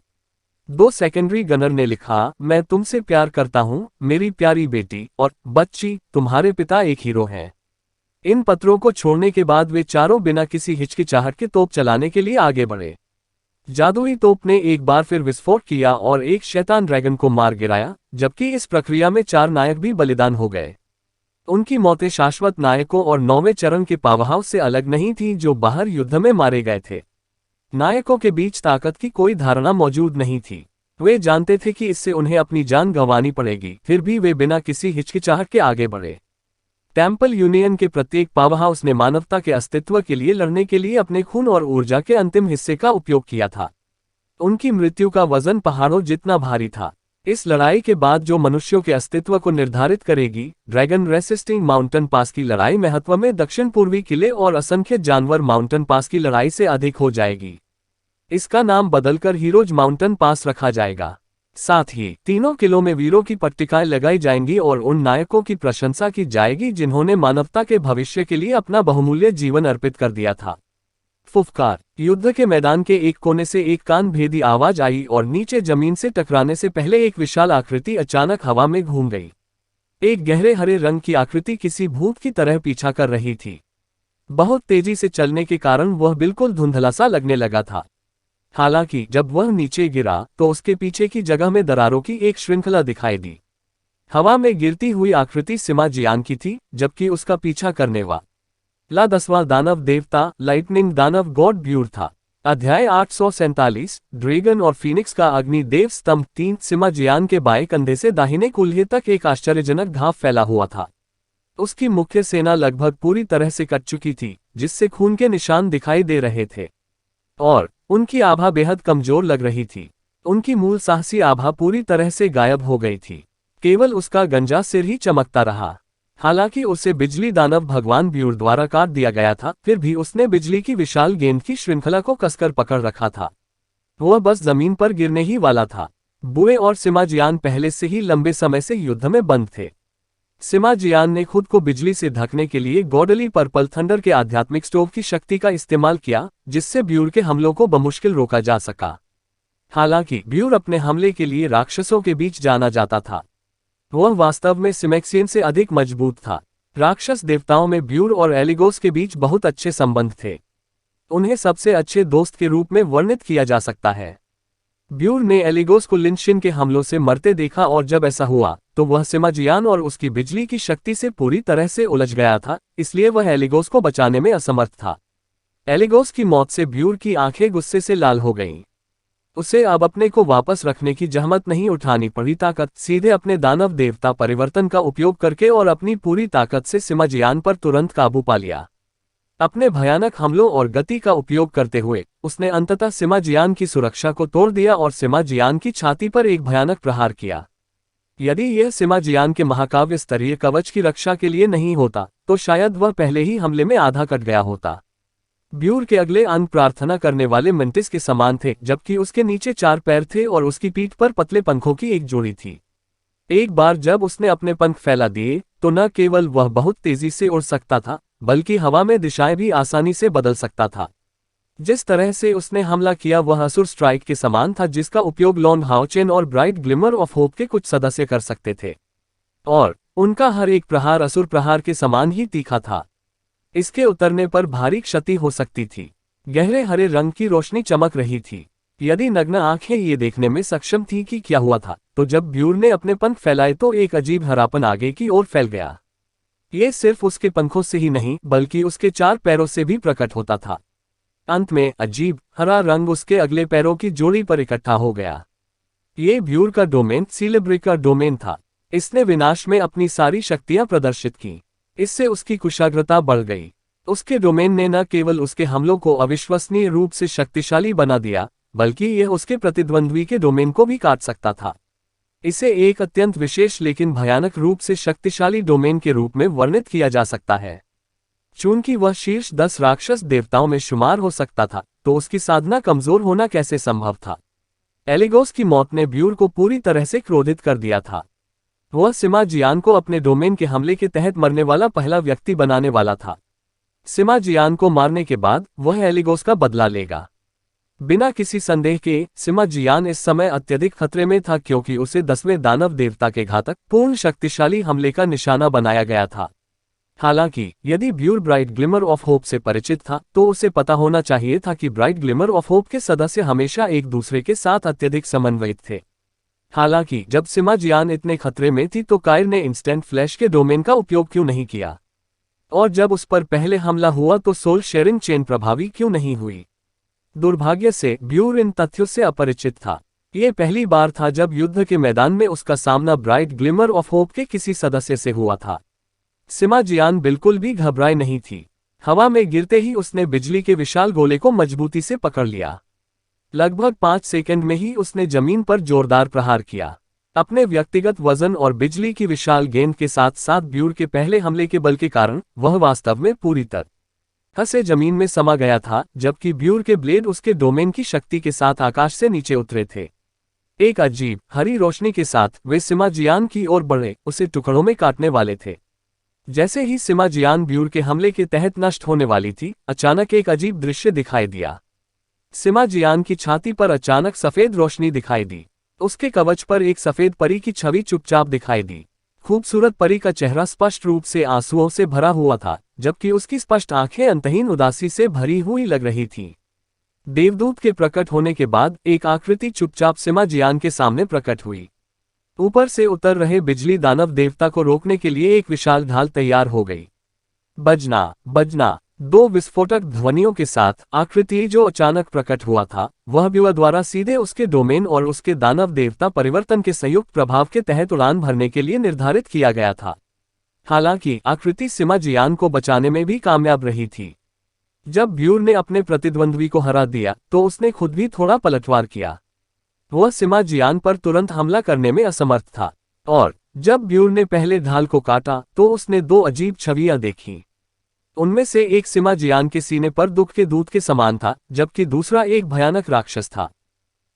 2 सेकेंडरी गनर ने लिखा, मैं तुमसे प्यार करता हूं, मेरी प्यारी बेटी और बच्ची, तुम्हारे पिता एक हीरो हैं। इन पत्रों को छोड़ने के बाद वे चारों बिना किसी हिचकिचाहट के तोप चलाने के लिए आगे बढ़े। जादुई तोप ने एक बार फिर विस्फोट किया और एक शैतान ड्रैगन को मार गिराया, जबकि इस प्रक्रिया में 4 नायक भी बलिदान हो गए। उनकी मौतें शाश्वत नायकों और 9वें चरण के पावरहाउस से अलग नहीं थीं जो बाहर युद्ध में मारे गए थे। नायकों के बीच ताकत की कोई धारणा मौजूद नहीं थी। वे जानते थे कि इससे उन्हें अपनी जान गंवानी पड़ेगी, फिर भी वे बिना किसी हिचकिचाहट के आगे बढ़े। टेम्पल यूनियन के प्रत्येक पावरहाउस ने मानवता के अस्तित्व के लिए लड़ने के लिए अपने खून और ऊर्जा के अंतिम हिस्से का उपयोग किया था। उनकी मृत्यु का वजन पहाड़ों जितना भारी था। इस लड़ाई के बाद जो मनुष्यों के अस्तित्व को निर्धारित करेगी, ड्रैगन रेसिस्टिंग माउंटेन पास की लड़ाई महत्व में दक्षिण पूर्वी किले और असंख्य जानवर माउंटेन पास की लड़ाई से अधिक हो जाएगी। इसका नाम बदलकर हीरोज माउंटेन पास रखा जाएगा। साथ ही तीनों किलों में वीरों की पट्टिकाएं लगाई जाएंगी और उन नायकों की प्रशंसा की जाएगी जिन्होंने मानवता के भविष्य के लिए अपना बहुमूल्य जीवन अर्पित कर दिया था। फुफकार। युद्ध के मैदान के एक कोने से एक कान भेदी आवाज आई और नीचे जमीन से टकराने से पहले एक विशाल आकृति अचानक हवा में घूम गई। एक गहरे हरे रंग की आकृति किसी भूत की तरह पीछा कर रही थी। बहुत तेजी से चलने के कारण वह बिल्कुल धुंधला सा लगने लगा था। हालांकि जब वह नीचे गिरा तो उसके पीछे की जगह में दरारों की एक श्रृंखला दिखाई दी। हवा में गिरती हुई आकृति सिमा जियान की थी, जबकि उसका पीछा करने वाला 10वां दानव देवता लाइटनिंग दानव गॉड ब्यूर था। अध्याय 847 ड्रैगन और फीनिक्स का अग्नि देव स्तंभ 3। सिमा जियान के बाएं कंधे से दाहिने कूल्हे तक एक आश्चर्यजनक घाव फैला हुआ था। उसकी मुख्य सेना लगभग पूरी तरह से कट चुकी थी, जिससे खून के निशान दिखाई दे रहे थे और उनकी आभा बेहद कमजोर लग रही थी। उनकी मूल साहसी आभा पूरी तरह से गायब हो गई थी। केवल उसका गंजा सिर ही चमकता रहा। हालांकि उसे बिजली दानव भगवान ब्यूर द्वारा काट दिया गया था, फिर भी उसने बिजली की विशाल गेंद की श्रृंखला को कसकर पकड़ रखा था। वह बस जमीन पर गिरने ही वाला था। बुए और सिमा जियान पहले से ही लंबे समय से युद्ध में बंद थे। सिमा जियान ने खुद को बिजली से ढकने के लिए गॉडली पर्पल थंडर के आध्यात्मिक स्टोव की शक्ति का इस्तेमाल किया, जिससे ब्यूर के हमलों को बमुश्किल रोका जा सका। हालांकि ब्यूर अपने हमले के लिए राक्षसों के बीच जाना जाता था। वह वास्तव में सिमेक्सियन से अधिक मजबूत था। राक्षस देवताओं में ब्यूर और एलिगोस के बीच बहुत अच्छे संबंध थे। उन्हें सबसे अच्छे दोस्त के रूप में वर्णित किया जा सकता है। ब्यूर ने एलिगोस को लिनशिन के हमलों से मरते देखा और जब ऐसा हुआ तो वह सिमा जियान और उसकी बिजली की शक्ति से पूरी तरह से उलझ गया था, इसलिए वह एलिगोस को बचाने में असमर्थ था। एलिगोस की मौत से ब्यूर की आंखें गुस्से से लाल हो गईं। उसे अब अपने को वापस रखने की जहमत नहीं उठानी पड़ी। ताकत सीधे अपने दानव देवता परिवर्तन का उपयोग करके और अपनी पूरी ताकत से सिमा जियान पर तुरंत काबू पा लिया। अपने भयानक हमलों और गति का उपयोग करते हुए उसने अंततः सिमा जियान की सुरक्षा को तोड़ दिया और सिमा जियान की छाती पर एक भयानक प्रहार किया। यदि यह सिमा जियान के महाकाव्य स्तरीय कवच की रक्षा के लिए नहीं होता तो शायद वह पहले ही हमले में आधा कट गया होता। ब्यूर के अगले अंग प्रार्थना करने वाले मिंटिस के समान थे, जबकि उसके नीचे 4 पैर थे और उसकी पीठ पर पतले पंखों की एक जोड़ी थी। एक बार जब उसने अपने पंख फैला दिए तो न केवल वह बहुत तेजी से उड़ सकता था, बल्कि हवा में दिशाएं भी आसानी से बदल सकता था। जिस तरह से उसने हमला किया वह असुर स्ट्राइक के समान था, जिसका उपयोग लॉन्ग हाओचेन और ब्राइट ग्लिमर ऑफ होप के कुछ सदस्य कर सकते थे, और उनका हर एक प्रहार असुर प्रहार के समान ही तीखा था। इसके उतरने पर भारी क्षति हो सकती थी। गहरे हरे रंग की रोशनी चमक रही थी। यदि नग्न आंखें ये देखने में सक्षम थी कि क्या हुआ था, तो जब ब्यूर ने अपने पंख फैलाए तो एक अजीब हरापन आगे की ओर फैल गया। ये सिर्फ उसके पंखों से ही नहीं बल्कि उसके 4 पैरों से भी प्रकट होता था। अंत में अजीब हरा रंग उसके अगले पैरों की जोड़ी पर इकट्ठा हो गया। ये ब्यूर का डोमेन सीलेब्रिक का डोमेन था। इसने विनाश में अपनी सारी शक्तियां प्रदर्शित की। इससे उसकी कुशाग्रता बढ़ गई। उसके डोमेन ने न केवल उसके हमलों को अविश्वसनीय रूप से शक्तिशाली बना दिया, बल्कि यह उसके प्रतिद्वंद्वी के डोमेन को भी काट सकता था। इसे एक अत्यंत विशेष लेकिन भयानक रूप से शक्तिशाली डोमेन के रूप में वर्णित किया जा सकता है। चूंकि वह शीर्ष 10 राक्षस देवताओं में शुमार हो सकता था, तो उसकी साधना कमजोर होना कैसे संभव था। एलिगोस की मौत ने ब्यूर को पूरी तरह से क्रोधित कर दिया था। वह सिमा जियान को अपने डोमेन के हमले के तहत मरने वाला पहला व्यक्ति बनाने वाला था। सिमा जियान को मारने के बाद वह एलिगोस का बदला लेगा। बिना किसी संदेह के सिमा जियान इस समय अत्यधिक खतरे में था, क्योंकि उसे 10वें दानव देवता के घातक पूर्ण शक्तिशाली हमले का निशाना बनाया गया था। हालांकि यदि Bure bright glimmer of hope से परिचित था तो उसे पता होना चाहिए था कि ब्राइट ग्लिमर ऑफ होप के सदस्य हमेशा एक दूसरे के साथ अत्यधिक समन्वयित थे। हालांकि जब सिमा जियान इतने खतरे में थी तो कायर ने इंस्टेंट फ्लैश के डोमेन का उपयोग क्यों नहीं किया, और जब उस पर पहले हमला हुआ तो सोल शेयरिंग चेन प्रभावी क्यों नहीं हुई। दुर्भाग्य से ब्यूर इन तथ्यों से अपरिचित था। ये पहली बार था जब युद्ध के मैदान में उसका सामना ब्राइट ग्लिमर ऑफ होप के किसी सदस्य से हुआ था। सिमा जियान बिल्कुल भी घबराई नहीं थी। हवा में गिरते ही उसने बिजली के विशाल गोले को मजबूती से पकड़ लिया। लगभग 5 सेकंड में ही उसने जमीन पर जोरदार प्रहार किया। अपने व्यक्तिगत वजन और बिजली की विशाल गेंद के साथ साथ ब्यूर के पहले हमले के बल के कारण वह वास्तव में पूरी तरह से जमीन में समा गया था, जबकि ब्यूर के ब्लेड उसके डोमेन की शक्ति के साथ आकाश से नीचे उतरे थे। एक अजीब हरी रोशनी के साथ वे सिमा जियान की ओर बढ़े, उसे टुकड़ों में काटने वाले थे। जैसे ही सिमा जियान ब्यूर के हमले के तहत नष्ट होने वाली थी, अचानक एक अजीब दृश्य दिखाई दिया। सिमा जियान की छाती पर अचानक सफेद रोशनी दिखाई दी। उसके कवच पर एक सफेद परी की छवि चुपचाप दिखाई दी। खूबसूरत परी का चेहरा स्पष्ट रूप से आंसुओं से भरा हुआ था, जबकि उसकी स्पष्ट आंखें अंतहीन उदासी से भरी हुई लग रही थीं। देवदूत के प्रकट होने के बाद एक आकृति चुपचाप सिमा जियान के सामने प्रकट हुई। ऊपर से उतर रहे बिजली दानव देवता को रोकने के लिए एक विशाल ढाल तैयार हो गई। बजना बजना 2 विस्फोटक ध्वनियों के साथ आकृति जो अचानक प्रकट हुआ था वह ब्यूर द्वारा सीधे उसके डोमेन और उसके दानव देवता परिवर्तन के संयुक्त प्रभाव के तहत उड़ान भरने के लिए निर्धारित किया गया था। हालांकि आकृति सिमा जियान को बचाने में भी कामयाब रही थी। जब ब्यूर ने अपने प्रतिद्वंद्वी को हरा दिया तो उसने खुद भी थोड़ा पलटवार किया। वह सिमा जियान पर तुरंत हमला करने में असमर्थ था, और जब ब्यूर ने पहले ढाल को काटा तो उसने दो अजीब छवियां देखीं। उनमें से एक सिमा जियान के सीने पर दुख के दूत के समान था, जबकि दूसरा एक भयानक राक्षस था।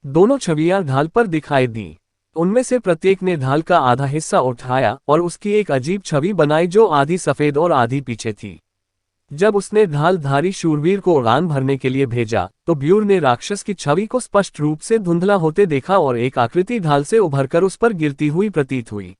दोनों छवियां ढाल पर दिखाई दी। उनमें से प्रत्येक ने ढाल का आधा हिस्सा उठाया और उसकी एक अजीब छवि बनाई जो आधी सफेद और आधी पीछे थी। जब उसने ढालधारी शूरवीर को उड़ान भरने के लिए भेजा तो ब्यूर ने राक्षस की छवि को स्पष्ट रूप से धुंधला होते देखा और एक आकृति ढाल से उभरकर उस पर गिरती हुई प्रतीत हुई।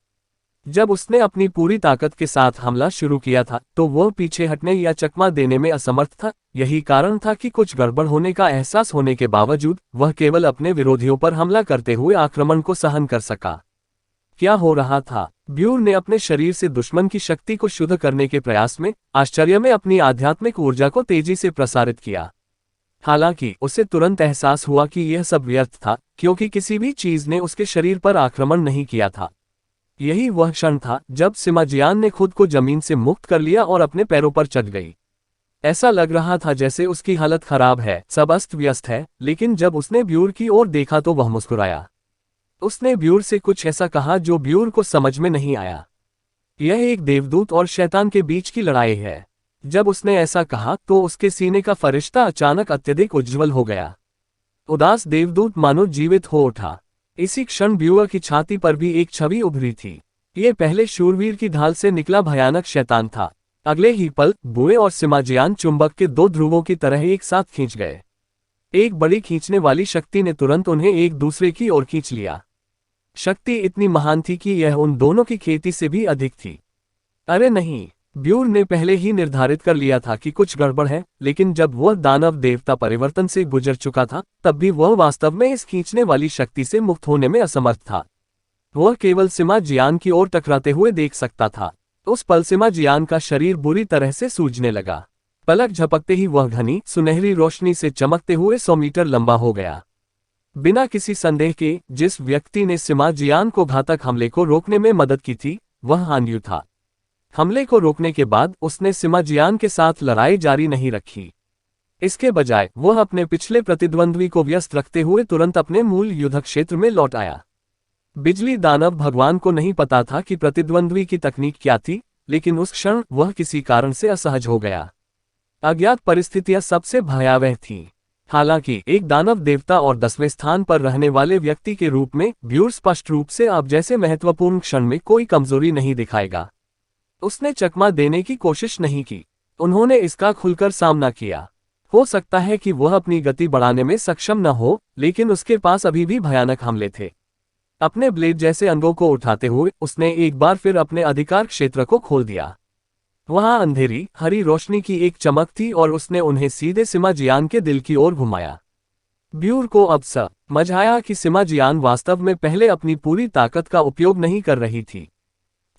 जब उसने अपनी पूरी ताकत के साथ हमला शुरू किया था तो वह पीछे हटने या चकमा देने में असमर्थ था। यही कारण था कि कुछ गड़बड़ होने का एहसास होने के बावजूद वह केवल अपने विरोधियों पर हमला करते हुए आक्रमण को सहन कर सका। क्या हो रहा था? ब्यूर ने अपने शरीर से दुश्मन की शक्ति को शुद्ध करने के प्रयास में आश्चर्य में अपनी आध्यात्मिक ऊर्जा को तेजी से प्रसारित किया। हालांकि उसे तुरंत एहसास हुआ कि यह सब व्यर्थ था, क्योंकि किसी भी चीज ने उसके शरीर पर आक्रमण नहीं किया था। यही वह क्षण था जब सिमा जियान ने खुद को जमीन से मुक्त कर लिया और अपने पैरों पर चढ़ गई। ऐसा लग रहा था जैसे उसकी हालत खराब है, सब अस्त व्यस्त है, लेकिन जब उसने ब्यूर की ओर देखा तो वह मुस्कुराया। उसने ब्यूर से कुछ ऐसा कहा जो ब्यूर को समझ में नहीं आया। यह एक देवदूत और शैतान के बीच की लड़ाई है। जब उसने ऐसा कहा तो उसके सीने का फरिश्ता अचानक अत्यधिक उज्ज्वल हो गया। उदास देवदूत मानो जीवित हो उठा। इसी क्षण ब्यूअर की छाती पर भी एक छवि उभरी थी। ये पहले शूरवीर की ढाल से निकला भयानक शैतान था। अगले ही पल बुए और सिमा जियान चुंबक के दो ध्रुवों की तरह एक साथ खींच गए। एक बड़ी खींचने वाली शक्ति ने तुरंत उन्हें एक दूसरे की ओर खींच लिया। शक्ति इतनी महान थी कि यह उन दोनों की खेती से भी अधिक थी। अरे नहीं, ब्यूर ने पहले ही निर्धारित कर लिया था कि कुछ गड़बड़ है, लेकिन जब वह दानव देवता परिवर्तन से गुजर चुका था तब भी वह वास्तव में इस खींचने वाली शक्ति से मुक्त होने में असमर्थ था। वह केवल सिमा जियान की ओर टकराते हुए देख सकता था। उस पल सिमा जियान का शरीर बुरी तरह से सूजने लगा। पलक झपकते ही वह घनी सुनहरी रोशनी से चमकते हुए 100 मीटर लंबा हो गया। बिना किसी संदेह के जिस व्यक्ति ने सिमा जियान को घातक हमले को रोकने में मदद की थी वह हान यू था। हमले को रोकने के बाद उसने सिमा जियान के साथ लड़ाई जारी नहीं रखी। इसके बजाय वह अपने पिछले प्रतिद्वंद्वी को व्यस्त रखते हुए तुरंत अपने मूल युद्ध क्षेत्र में लौट आया। बिजली दानव भगवान को नहीं पता था कि प्रतिद्वंद्वी की तकनीक क्या थी, लेकिन उस क्षण वह किसी कारण से असहज हो गया। अज्ञात परिस्थितियां सबसे भयावह थीं। हालांकि एक दानव देवता और 10वें स्थान पर रहने वाले व्यक्ति के रूप में ब्यूर स्पष्ट रूप से अब जैसे महत्वपूर्ण क्षण में कोई कमजोरी नहीं दिखाएगा। उसने चकमा देने की कोशिश नहीं की। उन्होंने इसका खुलकर सामना किया। हो सकता है कि वह अपनी गति बढ़ाने में सक्षम न हो, लेकिन उसके पास अभी भी भयानक हमले थे। अपने ब्लेड जैसे अंगों को उठाते हुए उसने एक बार फिर अपने अधिकार क्षेत्र को खोल दिया। वहां अंधेरी हरी रोशनी की एक चमक थी और उसने उन्हें सीधे सिमा जियान के दिल की ओर घुमाया। ब्यूर को अब समझ आया कि सिमा जियान वास्तव में पहले अपनी पूरी ताकत का उपयोग नहीं कर रही थी।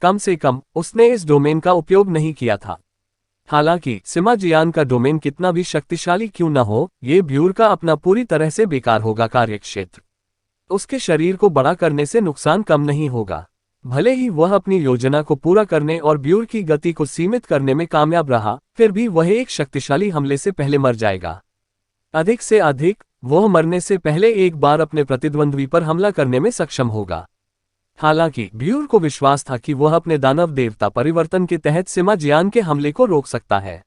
कम से कम उसने इस डोमेन का उपयोग नहीं किया था। हालांकि सिमा जियान का डोमेन कितना भी शक्तिशाली क्यों न हो, ये ब्यूर का अपना पूरी तरह से बेकार होगा कार्यक्षेत्र। उसके शरीर को बड़ा करने से नुकसान कम नहीं होगा। भले ही वह अपनी योजना को पूरा करने और ब्यूर की गति को सीमित करने में कामयाब रहा, फिर भी वह एक शक्तिशाली हमले से पहले मर जाएगा। अधिक से अधिक वह मरने से पहले एक बार अपने प्रतिद्वंद्वी पर हमला करने में सक्षम होगा। हालांकि ब्यूर को विश्वास था कि वह अपने दानव देवता परिवर्तन के तहत सिमा जियान के हमले को रोक सकता है।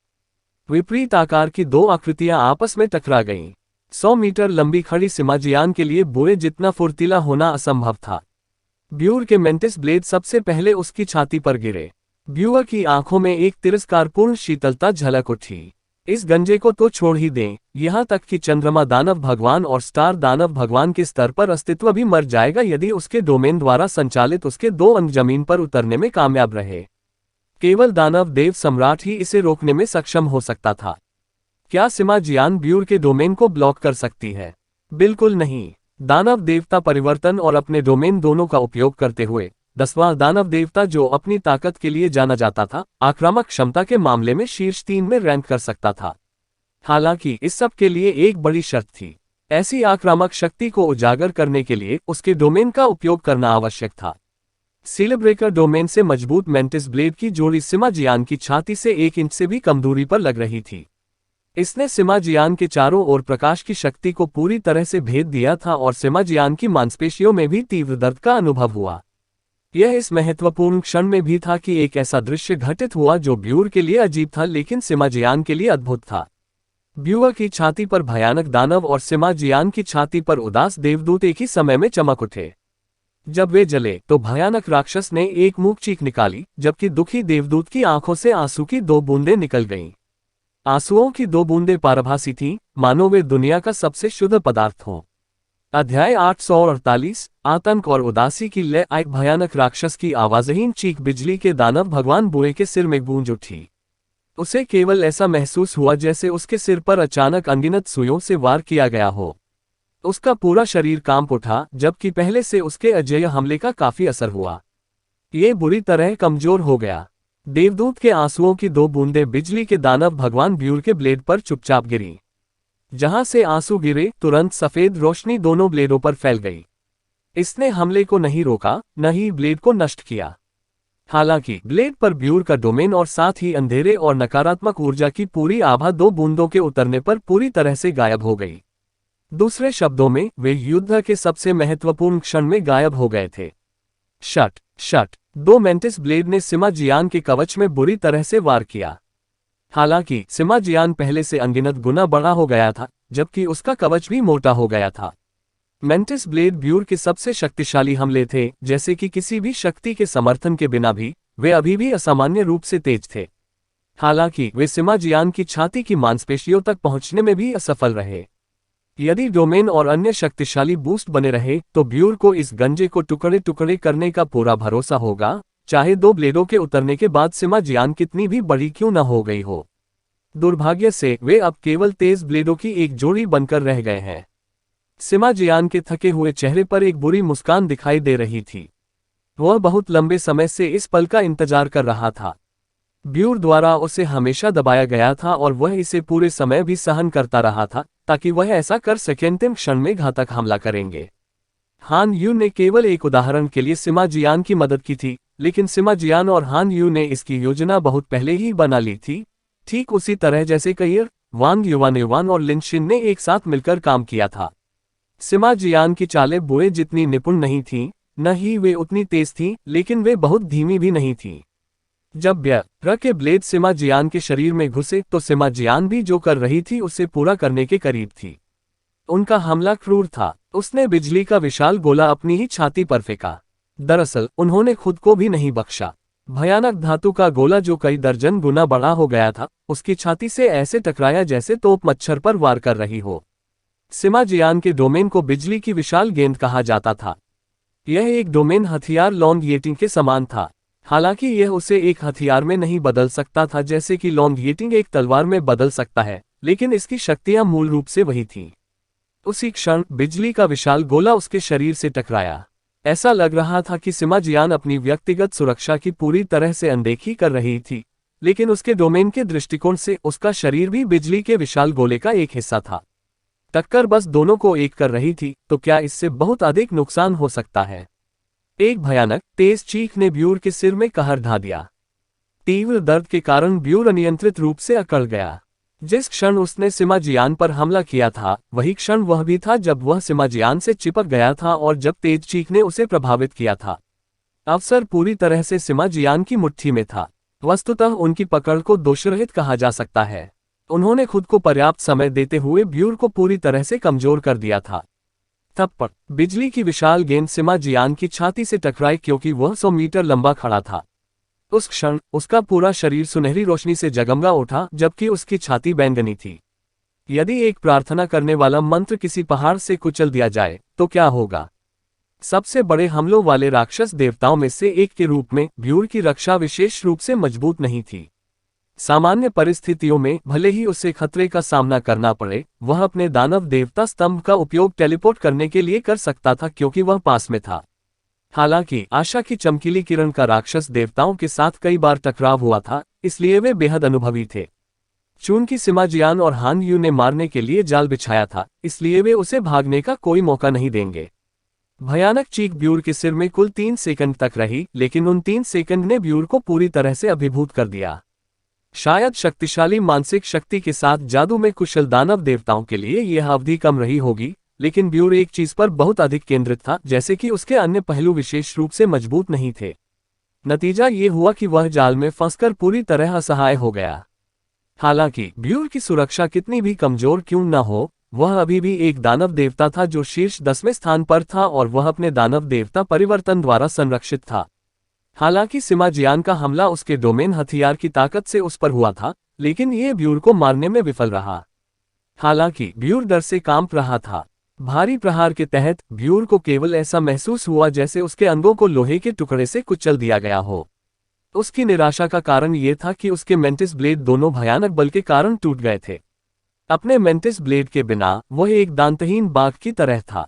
विपरीत आकार की दो आकृतियां आपस में टकरा गईं। 100 मीटर लंबी खड़ी सिमा जियान के लिए बुए जितना फुर्तीला होना असंभव था। ब्यूर के मेंटिस ब्लेड सबसे पहले उसकी छाती पर गिरे। ब्यूअर की आंखों में एक तिरस्कारपूर्ण शीतलता झलक उठी। इस गंजे को तो छोड़ ही दें, यहाँ तक कि चंद्रमा दानव भगवान और स्टार दानव भगवान के स्तर पर अस्तित्व भी मर जाएगा यदि उसके डोमेन द्वारा संचालित उसके दो अंग जमीन पर उतरने में कामयाब रहे। केवल दानव देव सम्राट ही इसे रोकने में सक्षम हो सकता था। क्या सिमा जियान ब्यूर के डोमेन को ब्लॉक कर सकती है? बिल्कुल नहीं। दानव देवता परिवर्तन और अपने डोमेन दोनों का उपयोग करते हुए 10वां दानव देवता, जो अपनी ताकत के लिए जाना जाता था, आक्रामक क्षमता के मामले में शीर्ष 3 में रैंक कर सकता था। हालांकि इस सब के लिए एक बड़ी शर्त थी। ऐसी आक्रामक शक्ति को उजागर करने के लिए उसके डोमेन का उपयोग करना आवश्यक था। सीलब्रेकर डोमेन से मजबूत मेंटिस ब्लेड की जोड़ी सिमा जियान की छाती से 1 इंच से भी कम दूरी पर लग रही थी। इसने सिमा जियान के चारों ओर प्रकाश की शक्ति को पूरी तरह से भेद दिया था और सिमा जियान की मांसपेशियों में भी तीव्र दर्द का अनुभव हुआ। यह इस महत्वपूर्ण क्षण में भी था कि एक ऐसा दृश्य घटित हुआ जो ब्यूर के लिए अजीब था लेकिन सिमा जियान के लिए अद्भुत था। ब्यूअर की छाती पर भयानक दानव और सिमा जियान की छाती पर उदास देवदूत एक ही समय में चमक उठे। जब वे जले तो भयानक राक्षस ने एक मूक चीख निकाली, जबकि दुखी देवदूत की आंखों से आंसू की 2 बूंदें निकल गईं। आंसुओं की 2 बूंदें पारभासी थीं, मानो वे दुनिया का सबसे शुद्ध पदार्थ हों। अध्याय 848 आतंक और उदासी की लय। एक भयानक राक्षस की आवाजहीन चीख बिजली के दानव भगवान बुए के सिर में गूंज उठी। उसे केवल ऐसा महसूस हुआ जैसे उसके सिर पर अचानक अनगिनत सुइयों से वार किया गया हो। उसका पूरा शरीर कांप उठा, जबकि पहले से उसके अजेय हमले का काफी असर हुआ। ये बुरी तरह कमजोर हो गया। देवदूत के आंसुओं की 2 बूंदें बिजली के दानव भगवान ब्यूर के ब्लेड पर चुपचाप गिरी। जहां से आंसू गिरे तुरंत सफेद रोशनी दोनों ब्लेडों पर फैल गई। इसने हमले को नहीं रोका, न ही ब्लेड को नष्ट किया। हालांकि ब्लेड पर ब्यूर का डोमेन और साथ ही अंधेरे और नकारात्मक ऊर्जा की पूरी आभा 2 बूंदों के उतरने पर पूरी तरह से गायब हो गई। दूसरे शब्दों में वे युद्ध के सबसे महत्वपूर्ण क्षण में गायब हो गए थे। शट शट 2 मेंटिस ब्लेड ने सिमा जियान के कवच में बुरी तरह से वार किया। हालांकि सिमा जियान पहले से अनगिनत गुना बड़ा हो गया था, जबकि उसका कवच भी मोटा हो गया था। मेंटिस ब्लेड ब्यूर के सबसे शक्तिशाली हमले थे, जैसे कि किसी भी शक्ति के समर्थन के बिना भी वे अभी भी असामान्य रूप से तेज थे। हालांकि वे सिमा जियान की छाती की मांसपेशियों तक पहुंचने में भी असफल रहे। यदि डोमेन और अन्य शक्तिशाली बूस्ट बने रहे तो ब्यूर को इस गंजे को टुकड़े टुकड़े करने का पूरा भरोसा होगा, चाहे 2 ब्लेडों के उतरने के बाद सिमा जियान कितनी भी बड़ी क्यों न हो गई हो। दुर्भाग्य से वे अब केवल तेज ब्लेडों की एक जोड़ी बनकर रह गए हैं। सिमा जियान के थके हुए चेहरे पर एक बुरी मुस्कान दिखाई दे रही थी। वह बहुत लंबे समय से इस पल का इंतजार कर रहा था। ब्यूर द्वारा उसे हमेशा दबाया गया था और वह इसे पूरे समय भी सहन करता रहा था, ताकि वह ऐसा कर सके अंतिम क्षण में घातक हमला करेंगे। हान यू ने केवल एक उदाहरण के लिए सिमा जियान की मदद की थी, लेकिन सिमा जियान और हान यू ने इसकी योजना बहुत पहले ही बना ली थी, ठीक उसी तरह जैसे कईर, वांग युवान और लिनशिन ने एक साथ मिलकर काम किया था। सिमा जियान की चालें बुए जितनी निपुण नहीं थीं, न ही वे उतनी तेज थीं, लेकिन वे बहुत धीमी भी नहीं थीं। जब ब्यर के ब्लेड सिमा जियान के शरीर में घुसे तो सिमा जियान भी जो कर रही थी उसे पूरा करने के करीब थी। उनका हमला क्रूर था। उसने बिजली का विशाल गोला अपनी ही छाती पर फेंका। दरअसल उन्होंने खुद को भी नहीं बख्शा। भयानक धातु का गोला जो कई दर्जन गुना बड़ा हो गया था, उसकी छाती से ऐसे टकराया जैसे तोप मच्छर पर वार कर रही हो। सिमा जियान के डोमेन को बिजली की विशाल गेंद कहा जाता था। यह एक डोमेन हथियार लॉन्ग येटिंग के समान था। हालांकि यह उसे एक हथियार में नहीं बदल सकता था जैसे कि लॉन्ग येटिंग एक तलवार में बदल सकता है, लेकिन इसकी शक्तियां मूल रूप से वही थीं। उसी क्षण बिजली का विशाल गोला उसके शरीर से टकराया। ऐसा लग रहा था कि सिमा जियान अपनी व्यक्तिगत सुरक्षा की पूरी तरह से अनदेखी कर रही थी, लेकिन उसके डोमेन के दृष्टिकोण से उसका शरीर भी बिजली के विशाल गोले का एक हिस्सा था। टक्कर बस दोनों को एक कर रही थी, तो क्या इससे बहुत अधिक नुकसान हो सकता है? एक भयानक तेज चीख ने ब्यूर के सिर में कहर ढा दिया। तीव्र दर्द के कारण ब्यूर अनियंत्रित रूप से अकड़ गया। जिस क्षण उसने सिमा जियान पर हमला किया था, वही क्षण वह भी था जब वह सिमा जियान से चिपक गया था और जब तेज चीख ने उसे प्रभावित किया था। अवसर पूरी तरह से सिमा जियान की मुट्ठी में था। वस्तुतः उनकी पकड़ को दोषरहित कहा जा सकता है। उन्होंने खुद को पर्याप्त समय देते हुए ब्यूर को पूरी तरह से कमजोर कर दिया था। थप्पड़ बिजली की विशाल गेंद सिमा जियान की छाती से टकराई क्योंकि वह 100 मीटर लंबा खड़ा था। उस क्षण उसका पूरा शरीर सुनहरी रोशनी से जगमगा उठा, जबकि उसकी छाती बैंगनी थी। यदि एक प्रार्थना करने वाला मंत्र किसी पहाड़ से कुचल दिया जाए तो क्या होगा? सबसे बड़े हमलों वाले राक्षस देवताओं में से एक के रूप में ब्यूर की रक्षा विशेष रूप से मजबूत नहीं थी। सामान्य परिस्थितियों में भले ही उसे खतरे का सामना करना पड़े, वह अपने दानव देवता स्तंभ का उपयोग टेलीपोर्ट करने के लिए कर सकता था क्योंकि वह पास में था। हालांकि आशा की चमकीली किरण का राक्षस देवताओं के साथ कई बार टकराव हुआ था, इसलिए वे बेहद अनुभवी थे। चूंकि सिमा जियान और हान यू ने मारने के लिए जाल बिछाया था, इसलिए वे उसे भागने का कोई मौका नहीं देंगे। भयानक चीख ब्यूर के सिर में कुल 3 सेकंड तक रही, लेकिन उन 3 सेकंड ने ब्यूर को पूरी तरह से अभिभूत कर दिया। शायद शक्तिशाली मानसिक शक्ति के साथ जादू में कुशल दानव देवताओं के लिए यह अवधि कम रही होगी, लेकिन ब्यूर एक चीज पर बहुत अधिक केंद्रित था, जैसे कि उसके अन्य पहलू विशेष रूप से मजबूत नहीं थे। नतीजा ये हुआ कि वह जाल में फंसकर पूरी तरह असहाय हो गया। हालांकि ब्यूर की सुरक्षा कितनी भी कमजोर क्यों न हो, वह अभी भी एक दानव देवता था जो शीर्ष 10वें स्थान पर था और वह अपने दानव देवता परिवर्तन द्वारा संरक्षित था। हालांकि सिमा जियान का हमला उसके डोमेन हथियार की ताकत से उस पर हुआ था, लेकिन यह ब्यूर को मारने में विफल रहा। हालांकि ब्यूर डर से कांप रहा था। भारी प्रहार के तहत ब्यूर को केवल ऐसा महसूस हुआ जैसे उसके अंगों को लोहे के टुकड़े से कुचल दिया गया हो। उसकी निराशा का कारण यह था कि उसके मेंटिस ब्लेड दोनों भयानक बल के कारण टूट गए थे। अपने मेंटिस ब्लेड के बिना वह एक दांतहीन बाघ की तरह था।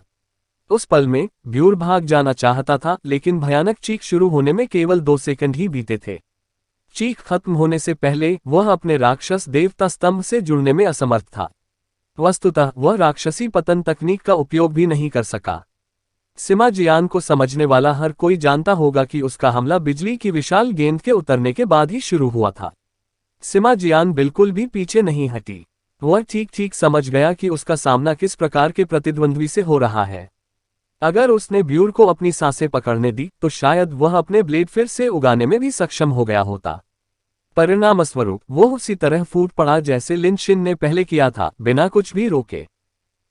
उस पल में ब्यूर भाग जाना चाहता था, लेकिन भयानक चीख शुरू होने में केवल 2 सेकंड ही बीते थे। चीख खत्म होने से पहले वह अपने राक्षस देवता स्तंभ से जुड़ने में असमर्थ था। वस्तुतः वह राक्षसी पतन तकनीक का उपयोग भी नहीं कर सका। सिमा जियान को समझने वाला हर कोई जानता होगा कि उसका हमला बिजली की विशाल गेंद के उतरने के बाद ही शुरू हुआ था। सिमा जियान बिल्कुल भी पीछे नहीं हटी। वह ठीक ठीक समझ गया कि उसका सामना किस प्रकार के प्रतिद्वंद्वी से हो रहा है। अगर उसने ब्यूर को अपनी सांसें पकड़ने दी तो शायद वह अपने ब्लेड फिर से उगाने में भी सक्षम हो गया होता। परिणामस्वरूप वो उसी तरह फूट पड़ा जैसे लिन शिन ने पहले किया था, बिना कुछ भी रोके।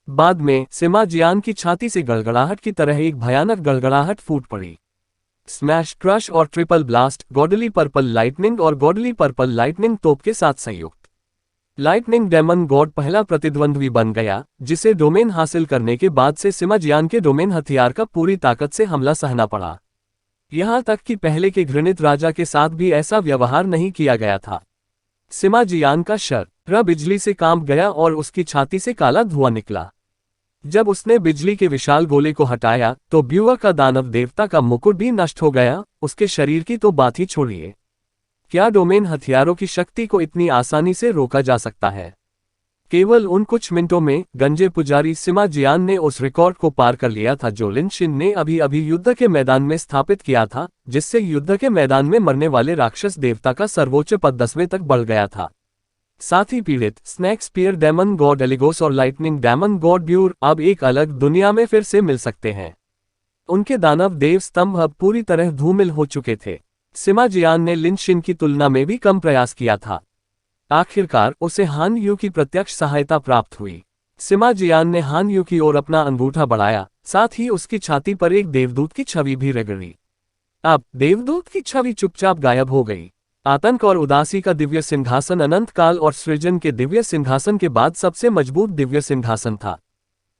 बाद में सिमा जियान की छाती से गड़गड़ाहट की तरह एक भयानक गड़गड़ाहट फूट पड़ी। स्मैश, क्रश और triple blast, godly purple lightning और गॉडली पर्पल लाइटनिंग तोप के साथ संयुक्त लाइटनिंग डेमन गॉड पहला प्रतिद्वंद्वी बन गया, जिसे डोमेन हासिल करने के बाद से सिमा जियान के डोमेन हथियार का पूरी ताकत से हमला सहना पड़ा। यहां तक कि पहले के घृणित राजा के साथ भी ऐसा व्यवहार नहीं किया गया था। सिमा जियान का शर बिजली से कांप गया और उसकी छाती से काला धुआं निकला। जब उसने बिजली के विशाल गोले को हटाया तो ब्यूअर का दानव देवता का मुकुट भी नष्ट हो गया, उसके शरीर की तो बात ही छोड़िए। क्या डोमेन हथियारों की शक्ति को इतनी आसानी से रोका जा सकता है? केवल उन कुछ मिनटों में गंजे पुजारी सिमा जियान ने उस रिकॉर्ड को पार कर लिया था जो लिन शिन ने अभी अभी युद्ध के मैदान में स्थापित किया था, जिससे युद्ध के मैदान में मरने वाले राक्षस देवता का सर्वोच्च पद 10वें तक बढ़ गया था। साथ ही पीड़ित स्नैक स्पीयर डेमन गॉड एलिगोस और लाइटनिंग डेमन गॉड ब्यूर अब एक अलग दुनिया में फिर से मिल सकते हैं। उनके दानव देव स्तंभ अब पूरी तरह धूमिल हो चुके थे। सिमा जियान ने लिन शिन की तुलना में भी कम प्रयास किया था। आखिरकार उसे हान यू की प्रत्यक्ष सहायता प्राप्त हुई। सिमा जियान ने हान यू की ओर अपना अंगूठा बढ़ाया, साथ ही उसकी छाती पर एक देवदूत की छवि भी रगड़ी। अब देवदूत की छवि चुपचाप गायब हो गई। आतंक और उदासी का दिव्य सिंहासन अनंत काल और सृजन के दिव्य सिंहासन के बाद सबसे मजबूत दिव्य सिंहासन था।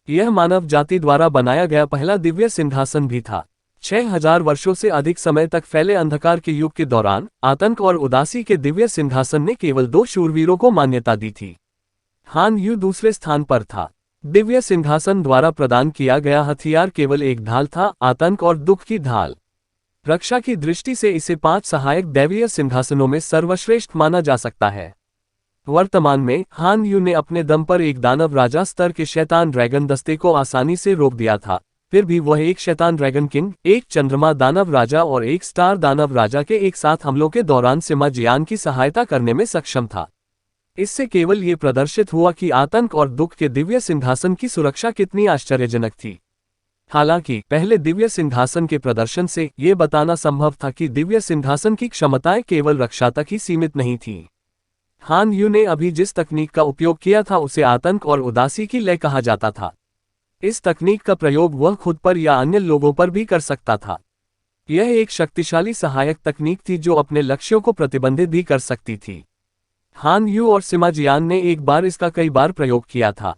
यह मानव जाति द्वारा बनाया गया पहला दिव्य सिंहासन भी था। 6000 वर्षों से अधिक समय तक फैले अंधकार के युग के दौरान आतंक और उदासी के दिव्य सिंहासन ने केवल 2 शूरवीरों को मान्यता दी थी। हान यू दूसरे स्थान पर था। दिव्य सिंहासन द्वारा प्रदान किया गया हथियार केवल एक ढाल था, आतंक और दुख की ढाल। रक्षा की दृष्टि से इसे 5 सहायक दैवीय सिंहासनों में सर्वश्रेष्ठ माना जा सकता है। वर्तमान में हान यू ने अपने दम पर एक दानव राजा स्तर के शैतान ड्रैगन दस्ते को आसानी से रोक दिया था। फिर भी वह एक शैतान ड्रैगन किंग, एक चंद्रमा दानव राजा और एक स्टार दानव राजा के एक साथ हमलों के दौरान सिमा जियान की सहायता करने में सक्षम था। इससे केवल ये प्रदर्शित हुआ कि आतंक और दुख के दिव्य सिंहासन की सुरक्षा कितनी आश्चर्यजनक थी। हालांकि पहले दिव्य सिंहासन के प्रदर्शन से ये बताना संभव था कि दिव्य सिंहासन की क्षमताएं केवल रक्षा तक ही सीमित नहीं थीं। हान यू ने अभी जिस तकनीक का उपयोग किया था उसे आतंक और उदासी की लय कहा जाता था। इस तकनीक का प्रयोग वह खुद पर या अन्य लोगों पर भी कर सकता था। यह एक शक्तिशाली सहायक तकनीक थी जो अपने लक्ष्यों को प्रतिबंधित भी कर सकती थी। हान यू और सिमा जियान ने एक बार इसका कई बार प्रयोग किया था।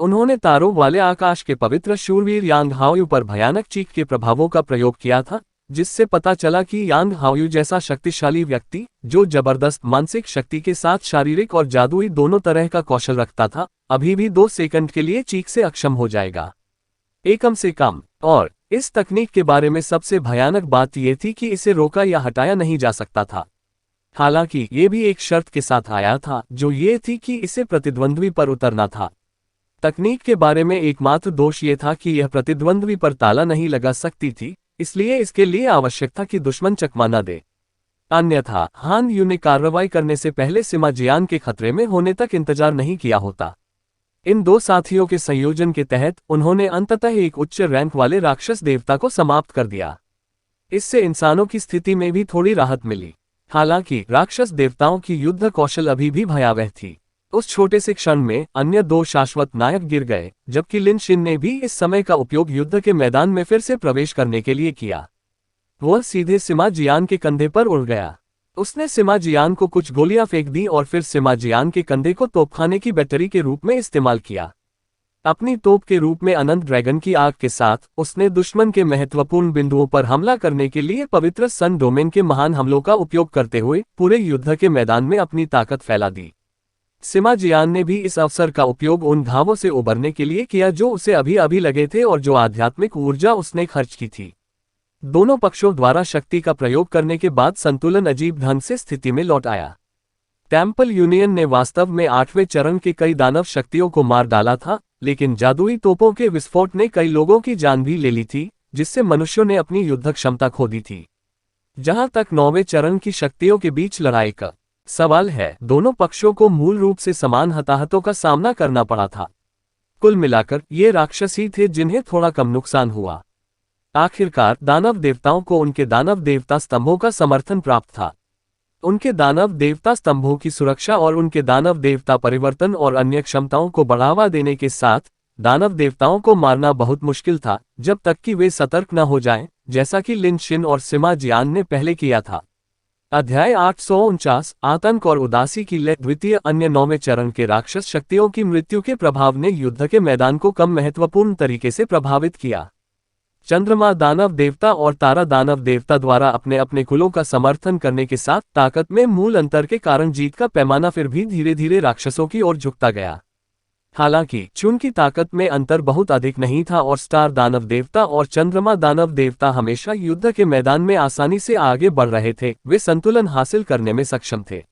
उन्होंने तारों वाले आकाश के पवित्र शूरवीर यांग हाओयू पर भयानक चीख के प्रभावों का प्रयोग किया था, जिससे पता चला कि यांग हाओयू जैसा शक्तिशाली व्यक्ति, जो जबरदस्त मानसिक शक्ति के साथ शारीरिक और जादुई दोनों तरह का कौशल रखता था, अभी भी 2 सेकंड के लिए चीख से अक्षम हो जाएगा, एकम से कम। और इस तकनीक के बारे में सबसे भयानक बात यह थी कि इसे रोका या हटाया नहीं जा सकता था। हालांकि ये भी एक शर्त के साथ आया था, जो ये थी कि इसे प्रतिद्वंद्वी पर उतरना था। तकनीक के बारे में एकमात्र दोष ये था कि यह प्रतिद्वंद्वी पर ताला नहीं लगा सकती थी, इसलिए इसके लिए आवश्यक था कि दुश्मन चकमा न दे। अन्यथा हान यू ने कार्रवाई करने से पहले सिमा जियान के खतरे में होने तक इंतजार नहीं किया होता। इन दो साथियों के संयोजन के तहत उन्होंने अंततः एक उच्च रैंक वाले राक्षस देवता को समाप्त कर दिया। इससे इंसानों की स्थिति में भी थोड़ी राहत मिली। हालांकि राक्षस देवताओं की युद्ध कौशल अभी भी भयावह थी। उस छोटे से क्षण में अन्य दो शाश्वत नायक गिर गए, जबकि लिन शिन ने भी इस समय का उपयोग युद्ध के मैदान में फिर से प्रवेश करने के लिए किया। वह सीधे सिमा जियान के कंधे पर उड़ गया। उसने सिमा जियान को कुछ गोलियां फेंक दी और फिर सिमा जियान के कंधे को तोपखाने की बैटरी के रूप में इस्तेमाल किया। अपनी तोप के रूप में अनंत ड्रैगन की आग के साथ उसने दुश्मन के महत्वपूर्ण बिंदुओं पर हमला करने के लिए पवित्र सन डोमेन के महान हमलों का उपयोग करते हुए पूरे युद्ध के मैदान में अपनी ताकत फैला दी। सिमा जियान ने भी इस अवसर का उपयोग उन घावों से उबरने के लिए किया जो उसे अभी अभी लगे थे और जो आध्यात्मिक ऊर्जा उसने खर्च की थी। दोनों पक्षों द्वारा शक्ति का प्रयोग करने के बाद संतुलन अजीब ढंग से स्थिति में लौट आया। टेम्पल यूनियन ने वास्तव में 8वें चरण के कई दानव शक्तियों को मार डाला था, लेकिन जादुई तोपों के विस्फोट ने कई लोगों की जान भी ले ली थी, जिससे मनुष्यों ने अपनी युद्ध क्षमता खो दी थी। जहां तक 9वें चरण की शक्तियों के बीच लड़ाई का सवाल है, दोनों पक्षों को मूल रूप से समान हताहतों का सामना करना पड़ा था। कुल मिलाकर ये राक्षस ही थे जिन्हें थोड़ा कम नुकसान हुआ। आखिरकार दानव देवताओं को उनके दानव देवता स्तंभों का समर्थन प्राप्त था। उनके दानव देवता स्तंभों की सुरक्षा और उनके दानव देवता परिवर्तन और अन्य क्षमताओं को बढ़ावा देने के साथ दानव देवताओं को मारना बहुत मुश्किल था, जब तक कि वे सतर्क न हो जाएं, जैसा कि लिन शिन और सिमा जियान ने पहले किया था। अध्याय 849 आतंक और उदासी की लय। द्वितीय अन्य 9वें चरण के राक्षस शक्तियों की मृत्यु के प्रभाव ने युद्ध के मैदान को कम महत्वपूर्ण तरीके से प्रभावित किया। चंद्रमा दानव देवता और तारा दानव देवता द्वारा अपने अपने कुलों का समर्थन करने के साथ ताकत में मूल अंतर के कारण जीत का पैमाना फिर भी धीरे धीरे राक्षसों की ओर झुकता गया। हालांकि चुन ताकत में अंतर बहुत अधिक नहीं था और स्टार दानव देवता और चंद्रमा दानव देवता हमेशा युद्ध के मैदान में आसानी से आगे बढ़ रहे थे। वे संतुलन हासिल करने में सक्षम थे।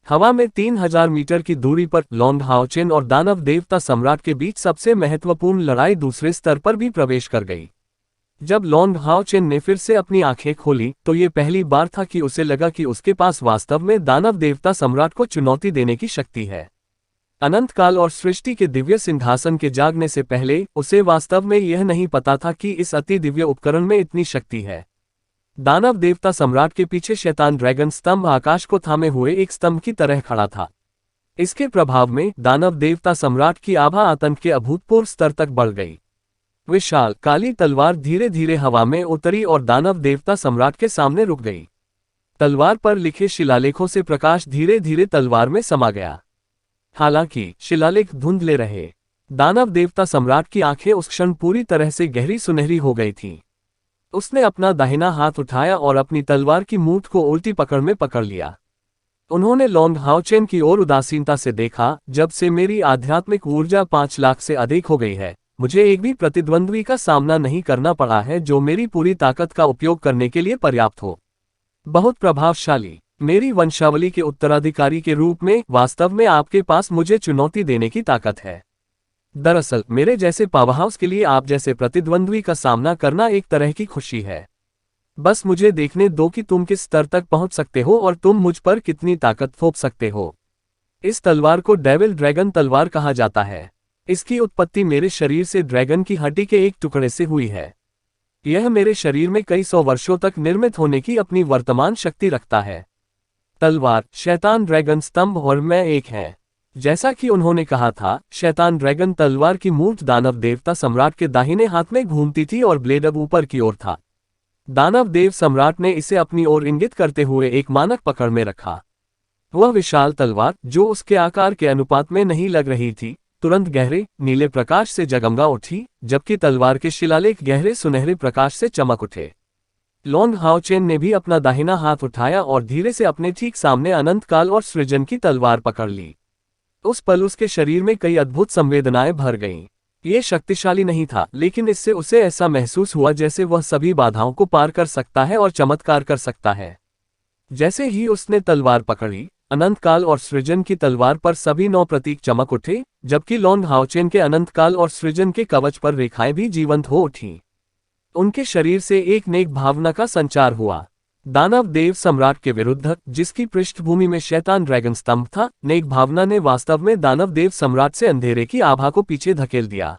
हवा में 3000 मीटर की दूरी पर लॉन्ग हाओचेन और दानव देवता सम्राट के बीच सबसे महत्वपूर्ण लड़ाई दूसरे स्तर पर भी प्रवेश कर गई। जब लॉन्ग हाओचेन ने फिर से अपनी आंखें खोली तो ये पहली बार था कि उसे लगा कि उसके पास वास्तव में दानव देवता सम्राट को चुनौती देने की शक्ति है। अनंत काल और सृष्टि के दिव्य सिंहासन के जागने से पहले उसे वास्तव में यह नहीं पता था कि इस अति दिव्य उपकरण में इतनी शक्ति है। दानव देवता सम्राट के पीछे शैतान ड्रैगन स्तंभ आकाश को थामे हुए एक स्तंभ की तरह खड़ा था। इसके प्रभाव में दानव देवता सम्राट की आभा आतंक के अभूतपूर्व स्तर तक बढ़ गई। विशाल काली तलवार धीरे धीरे हवा में उतरी और दानव देवता सम्राट के सामने रुक गई। तलवार पर लिखे शिलालेखों से प्रकाश धीरे धीरे तलवार में समा गया। हालांकि शिलालेख धुंधले रहे। दानव देवता सम्राट की आंखें उस क्षण पूरी तरह से गहरी सुनहरी हो गई थीं। उसने अपना दाहिना हाथ उठाया और अपनी तलवार की मूठ को उल्टी पकड़ में पकड़ लिया। उन्होंने लॉन्ग हाओचेन की ओर उदासीनता से देखा। जब से मेरी आध्यात्मिक ऊर्जा 5 लाख से अधिक हो गई है, मुझे एक भी प्रतिद्वंद्वी का सामना नहीं करना पड़ा है जो मेरी पूरी ताकत का उपयोग करने के लिए पर्याप्त हो। बहुत प्रभावशाली। मेरी वंशावली के उत्तराधिकारी के रूप में वास्तव में आपके पास मुझे चुनौती देने की ताकत है। दरअसल मेरे जैसे पावरहाउस के लिए आप जैसे प्रतिद्वंद्वी का सामना करना एक तरह की खुशी है। बस मुझे देखने दो कि तुम किस स्तर तक पहुंच सकते हो और तुम मुझ पर कितनी ताकत थोप सकते हो। इस तलवार को डेविल ड्रैगन तलवार कहा जाता है। इसकी उत्पत्ति मेरे शरीर से ड्रैगन की हड्डी के एक टुकड़े से हुई है। यह मेरे शरीर में कई 100 वर्षों तक निर्मित होने की अपनी वर्तमान शक्ति रखता है। तलवार, शैतान ड्रैगन स्तंभ और मैं एक हैं। जैसा कि उन्होंने कहा था, शैतान ड्रैगन तलवार की मूठ दानव देवता सम्राट के दाहिने हाथ में घूमती थी और ब्लेड अब ऊपर की ओर था। दानव देव सम्राट ने इसे अपनी ओर इंगित करते हुए एक मानक पकड़ में रखा। वह विशाल तलवार, जो उसके आकार के अनुपात में नहीं लग रही थी, तुरंत गहरे नीले प्रकाश से जगमगा उठी, जबकि तलवार के शिलालेख गहरे सुनहरे प्रकाश से चमक उठे। लॉन्ग हाओचेन ने भी अपना दाहिना हाथ उठाया और धीरे से अपने ठीक सामने अनंत काल और सृजन की तलवार पकड़ ली। उस पल उसके शरीर में कई अद्भुत संवेदनाएं भर गईं। ये शक्तिशाली नहीं था, लेकिन इससे उसे ऐसा महसूस हुआ जैसे वह सभी बाधाओं को पार कर सकता है और चमत्कार कर सकता है। जैसे ही उसने तलवार पकड़ी, अनंत काल और सृजन की तलवार पर सभी 9 प्रतीक चमक उठे, जबकि लॉन्ग हाओचेन के अनंत काल और सृजन के कवच पर रेखाएं भी जीवंत हो उठीं। उनके शरीर से एक नेक भावना का संचार हुआ। दानव देव सम्राट के विरुद्ध, जिसकी पृष्ठभूमि में शैतान ड्रैगन स्तंभ था, नेक भावना ने वास्तव में दानव देव सम्राट से अंधेरे की आभा को पीछे धकेल दिया।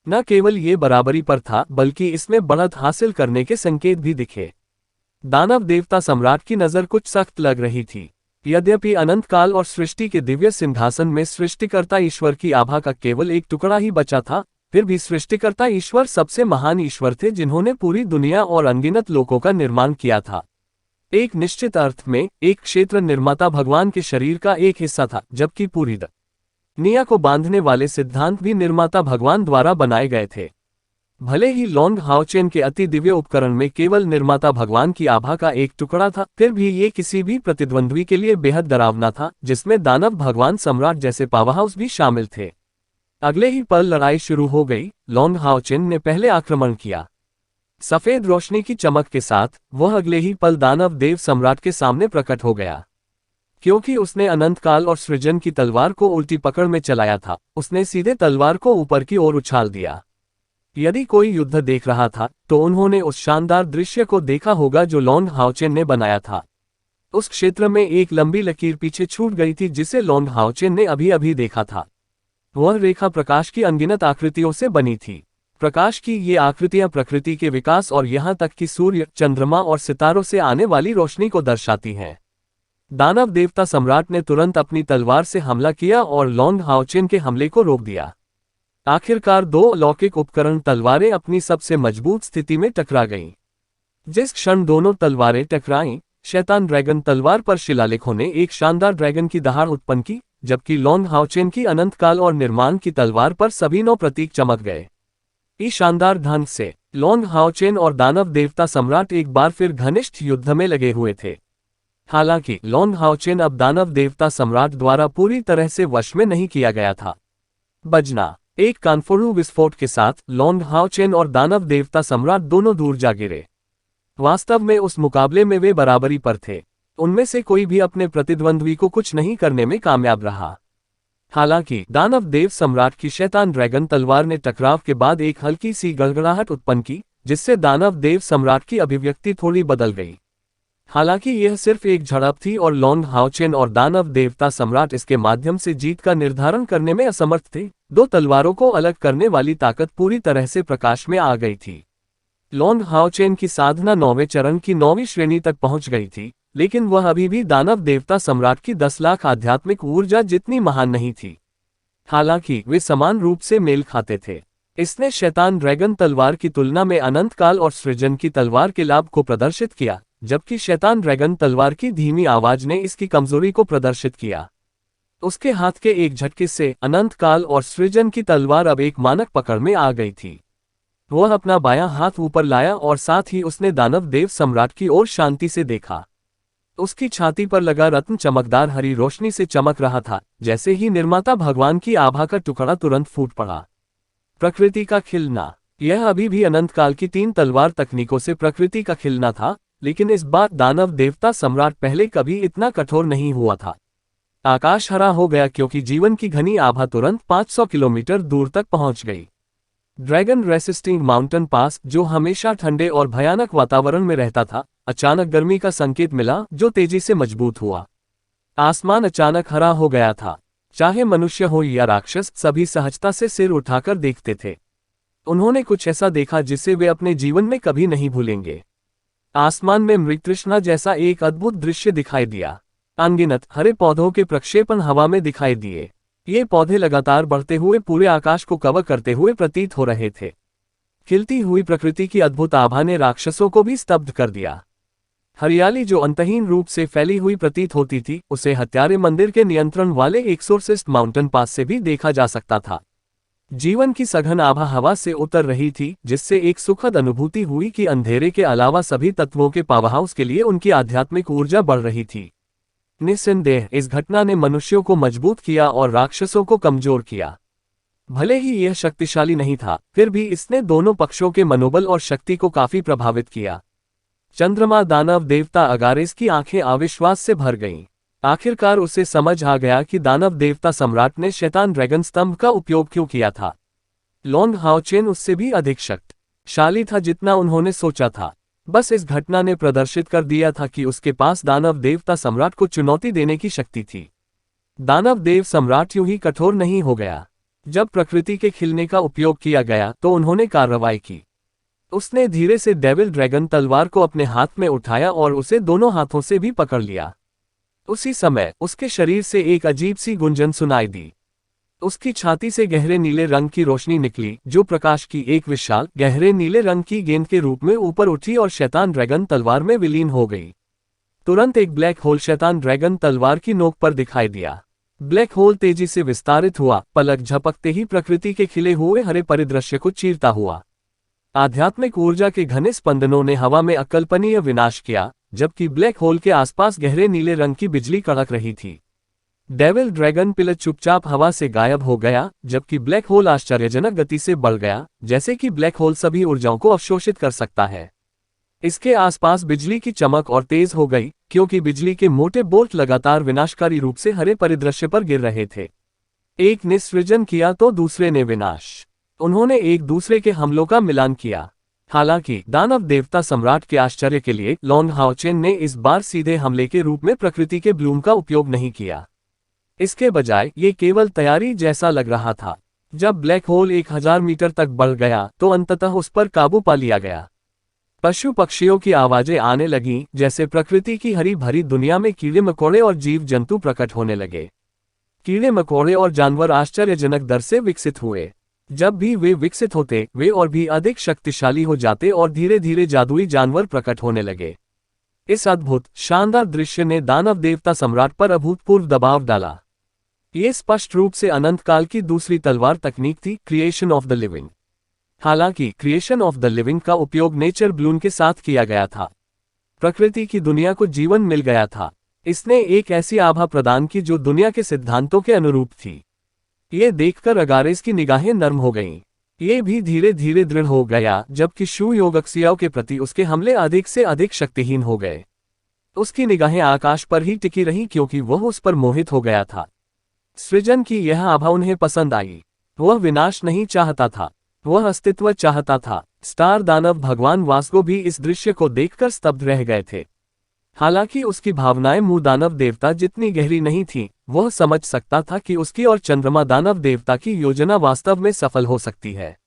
न केवल ये बराबरी पर था, बल्कि इसमें बढ़त हासिल करने के संकेत भी दिखे। दानव देवता सम्राट की नजर कुछ सख्त लग रही थी। यद्यपि अनंत काल और सृष्टि के दिव्य सिंहासन में सृष्टिकर्ता ईश्वर की आभा का केवल एक टुकड़ा ही बचा था, फिर भी सृष्टिकर्ता ईश्वर सबसे महान ईश्वर थे जिन्होंने पूरी दुनिया और अनगिनत लोकों का निर्माण किया था। एक निश्चित अर्थ में एक क्षेत्र निर्माता भगवान के शरीर का एक हिस्सा था, जबकि पूरी दुनिया को बांधने वाले सिद्धांत भी निर्माता भगवान द्वारा बनाए गए थे। भले ही लॉन्ग हाओचेन के अति दिव्य उपकरण में केवल निर्माता भगवान की आभा का एक टुकड़ा था, फिर भी ये किसी भी प्रतिद्वंद्वी के लिए बेहद डरावना था, जिसमें दानव भगवान सम्राट जैसे पावरहाउस भी शामिल थे। अगले ही पल लड़ाई शुरू हो गई। लॉन्ग हाओचेन ने पहले आक्रमण किया। सफेद रोशनी की चमक के साथ वह अगले ही पल दानव देव सम्राट के सामने प्रकट हो गया। क्योंकि उसने अनंत काल और सृजन की तलवार को उल्टी पकड़ में चलाया था, उसने सीधे तलवार को ऊपर की ओर उछाल दिया। यदि कोई युद्ध देख रहा था तो उन्होंने उस शानदार दृश्य को देखा होगा जो लॉन्ग हाओचेन ने बनाया था। उस क्षेत्र में एक लंबी लकीर पीछे छूट गई थी जिसे लॉन्ग हाओचेन ने अभी अभी देखा था। वह रेखा प्रकाश की अनगिनत आकृतियों से बनी थी। प्रकाश की ये आकृतियां प्रकृति के विकास और यहाँ तक कि सूर्य, चंद्रमा और सितारों से आने वाली रोशनी को दर्शाती हैं। दानव देवता सम्राट ने तुरंत अपनी तलवार से हमला किया और लॉन्ग हाओचेन के हमले को रोक दिया। आखिरकार दो अलौकिक उपकरण तलवारें अपनी सबसे मजबूत स्थिति में टकरा गईं। जिस क्षण दोनों तलवारें टकराईं, शैतान ड्रैगन तलवार पर शिलालेखों ने एक शानदार ड्रैगन की दहाड़ उत्पन्न की, जबकि लॉन्ग हाओचेन की अनंत काल और निर्माण की तलवार पर सभी 9 प्रतीक चमक गए। इस शानदार ढंग से लॉन्ग हाओचेन और दानव देवता सम्राट एक बार फिर घनिष्ठ युद्ध में लगे हुए थे। हालांकि लॉन्ग हाओचेन अब दानव देवता सम्राट द्वारा पूरी तरह से वश में नहीं किया गया था। बजना एक कानफोड़ू विस्फोट के साथ लॉन्ग हाओचेन और दानव देवता सम्राट दोनों दूर जा गिरे। वास्तव में उस मुकाबले में वे बराबरी पर थे। उनमें से कोई भी अपने प्रतिद्वंद्वी को कुछ नहीं करने में कामयाब रहा। हालांकि दानव देव सम्राट की शैतान ड्रैगन तलवार ने टकराव के बाद एक हल्की सी गड़गड़ाहट उत्पन्न की, जिससे दानव देव सम्राट की अभिव्यक्ति थोड़ी बदल गई। हालांकि यह सिर्फ एक झड़प थी और लॉन्ग हाओचेन और दानव देवता सम्राट इसके माध्यम से जीत का निर्धारण करने में असमर्थ थे। दो तलवारों को अलग करने वाली ताकत पूरी तरह से प्रकाश में आ गई थी। लॉन्ग हाओचेन की साधना 9वें चरण की 9वीं श्रेणी तक पहुंच गई थी, लेकिन वह अभी भी दानव देवता सम्राट की 10 लाख आध्यात्मिक ऊर्जा जितनी महान नहीं थी। हालांकि वे समान रूप से मेल खाते थे। इसने शैतान ड्रैगन तलवार की तुलना में अनंत काल और सृजन की तलवार के लाभ को प्रदर्शित किया, जबकि शैतान ड्रैगन तलवार की धीमी आवाज ने इसकी कमजोरी को प्रदर्शित किया। उसके हाथ के एक झटके से अनंत काल और सृजन की तलवार अब एक मानक पकड़ में आ गई थी। वह अपना बायां हाथ ऊपर लाया और साथ ही उसने दानव देव सम्राट की ओर शांति से देखा। उसकी छाती पर लगा रत्न चमकदार हरी रोशनी से चमक रहा था, जैसे ही निर्माता भगवान की आभा का टुकड़ा तुरंत फूट पड़ा। प्रकृति का खिलना। यह अभी भी अनंत काल की 3 तलवार तकनीकों से प्रकृति का खिलना था, लेकिन इस बार दानव देवता सम्राट पहले कभी इतना कठोर नहीं हुआ था। आकाश हरा हो गया क्योंकि जीवन की घनी आभा तुरंत 500 किलोमीटर दूर तक पहुंच गई। ड्रैगन रेसिस्टिंग माउंटेन पास, जो हमेशा ठंडे और भयानक वातावरण में रहता था, अचानक गर्मी का संकेत मिला जो तेजी से मजबूत हुआ। आसमान अचानक हरा हो गया था। चाहे मनुष्य हो या राक्षस, सभी सहजता से सिर उठाकर देखते थे। उन्होंने कुछ ऐसा देखा जिसे वे अपने जीवन में कभी नहीं भूलेंगे। आसमान में मृगतृष्णा जैसा एक अद्भुत दृश्य दिखाई दिया। अनगिनत हरे पौधों के प्रक्षेपण हवा में दिखाई दिए। ये पौधे लगातार बढ़ते हुए पूरे आकाश को कवर करते हुए प्रतीत हो रहे थे। खिलती हुई प्रकृति की अद्भुत आभा ने राक्षसों को भी स्तब्ध कर दिया। हरियाली जो अंतहीन रूप से फैली हुई प्रतीत होती थी, उसे हत्यारे मंदिर के नियंत्रण वाले एक्सोर्सिस्ट माउंटेन पास से भी देखा जा सकता था। जीवन की सघन आभा हवा से उतर रही थी, जिससे एक सुखद अनुभूति हुई कि अंधेरे के अलावा सभी तत्वों के पावरहाउस के लिए उनकी आध्यात्मिक ऊर्जा बढ़ रही थी। निस्संदेह इस घटना ने मनुष्यों को मजबूत किया और राक्षसों को कमजोर किया। भले ही यह शक्तिशाली नहीं था, फिर भी इसने दोनों पक्षों के मनोबल और शक्ति को काफी प्रभावित किया। चंद्रमा दानव देवता अगारेस की आंखें अविश्वास से भर गईं। आखिरकार उसे समझ आ गया कि दानव देवता सम्राट ने शैतान ड्रैगन स्तंभ का उपयोग क्यों किया था। लॉन्ग हाओचेन उससे भी अधिक शक्तिशाली था जितना उन्होंने सोचा था। बस इस घटना ने प्रदर्शित कर दिया था कि उसके पास दानव देवता सम्राट को चुनौती देने की शक्ति थी। दानव देव सम्राट यूं ही कठोर नहीं हो गया। जब प्रकृति के खिलने का उपयोग किया गया तो उन्होंने कार्रवाई की। उसने धीरे से डेविल ड्रैगन तलवार को अपने हाथ में उठाया और उसे दोनों हाथों से भी पकड़ लिया। उसी समय उसके शरीर से एक अजीब सी गुंजन सुनाई दी। उसकी छाती से गहरे नीले रंग की रोशनी निकली, जो प्रकाश की एक विशाल गहरे नीले रंग की गेंद के रूप में ऊपर उठी और शैतान ड्रैगन तलवार में विलीन हो गई। तुरंत एक ब्लैक होल शैतान ड्रैगन तलवार की नोक पर दिखाई दिया। ब्लैक होल तेजी से विस्तारित हुआ, पलक झपकते ही प्रकृति के खिले हुए हरे परिदृश्य को चीरता हुआ। आध्यात्मिक ऊर्जा के घने स्पंदनों ने हवा में अकल्पनीय विनाश किया, जबकि ब्लैक होल के आसपास गहरे नीले रंग की बिजली कड़क रही थी। डेविल ड्रैगन पिलर चुपचाप हवा से गायब हो गया, जबकि ब्लैक होल आश्चर्यजनक गति से बढ़ गया, जैसे कि ब्लैक होल सभी ऊर्जाओं को अवशोषित कर सकता है। इसके आसपास बिजली की चमक और तेज हो गई, क्योंकि बिजली के मोटे बोल्ट लगातार विनाशकारी रूप से हरे परिदृश्य पर गिर रहे थे। एक ने सृजन किया तो दूसरे ने विनाश। उन्होंने एक दूसरे के हमलों का मिलान किया। हालांकि दानव देवता सम्राट के आश्चर्य के लिए लॉन्ग हाओचेन ने इस बार सीधे हमले के रूप में प्रकृति के ब्लूम का उपयोग नहीं किया। इसके बजाय ये केवल तैयारी जैसा लग रहा था। जब ब्लैक होल 1000 मीटर तक बढ़ गया तो अंततः उस पर काबू पा लिया गया। पशु पक्षियों की आवाजें आने लगीं, जैसे प्रकृति की हरी भरी दुनिया में कीड़े मकोड़े और जीव जंतु प्रकट होने लगे। कीड़े मकोड़े और जानवर आश्चर्यजनक दर से विकसित हुए। जब भी वे विकसित होते, वे और भी अधिक शक्तिशाली हो जाते और धीरे धीरे जादुई जानवर प्रकट होने लगे। इस अद्भुत शानदार दृश्य ने दानव देवता सम्राट पर अभूतपूर्व दबाव डाला। ये स्पष्ट रूप से अनंत काल की दूसरी तलवार तकनीक थी, क्रिएशन ऑफ द लिविंग। हालांकि क्रिएशन ऑफ द लिविंग का उपयोग नेचर ब्लून के साथ किया गया था। प्रकृति की दुनिया को जीवन मिल गया था। इसने एक ऐसी आभा प्रदान की जो दुनिया के सिद्धांतों के अनुरूप थी। ये देखकर अगारेस की निगाहें नर्म हो गईं। ये भी धीरे धीरे दृढ़ हो गया, जबकि शू योगक्सियाओं के प्रति उसके हमले अधिक से अधिक शक्तिहीन हो गए। उसकी निगाहें आकाश पर ही टिकी रहीं, क्योंकि वह उस पर मोहित हो गया था। सृजन की यह आभा उन्हें पसंद आई। वह विनाश नहीं चाहता था, वह अस्तित्व चाहता था। स्टार दानव भगवान वास्को भी इस दृश्य को देखकर स्तब्ध रह गए थे। हालांकि उसकी भावनाएं मुंह दानव देवता जितनी गहरी नहीं थीं, वह समझ सकता था कि उसकी और चंद्रमा दानव देवता की योजना वास्तव में सफल हो सकती है।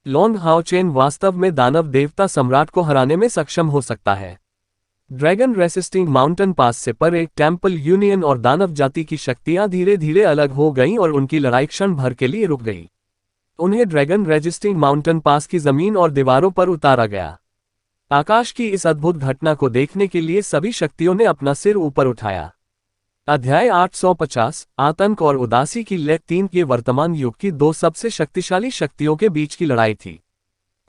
लॉन्ग हाओचेन वास्तव में दानव देवता सम्राट को हराने में सक्षम हो सकता है। ड्रैगन रेसिस्टिंग माउंटेन पास से परे टेम्पल यूनियन और दानव जाति की शक्तियां धीरे धीरे अलग हो गईं और उनकी लड़ाई क्षण भर के लिए रुक गई। उन्हें ड्रैगन रेजिस्टिंग माउंटेन पास की जमीन और दीवारों पर उतारा गया। आकाश की इस अद्भुत घटना को देखने के लिए सभी शक्तियों ने अपना सिर ऊपर उठाया। अध्याय 850 आतंक और उदासी की लेख 3 के वर्तमान युग की दो सबसे शक्तिशाली शक्तियों के बीच की लड़ाई थी।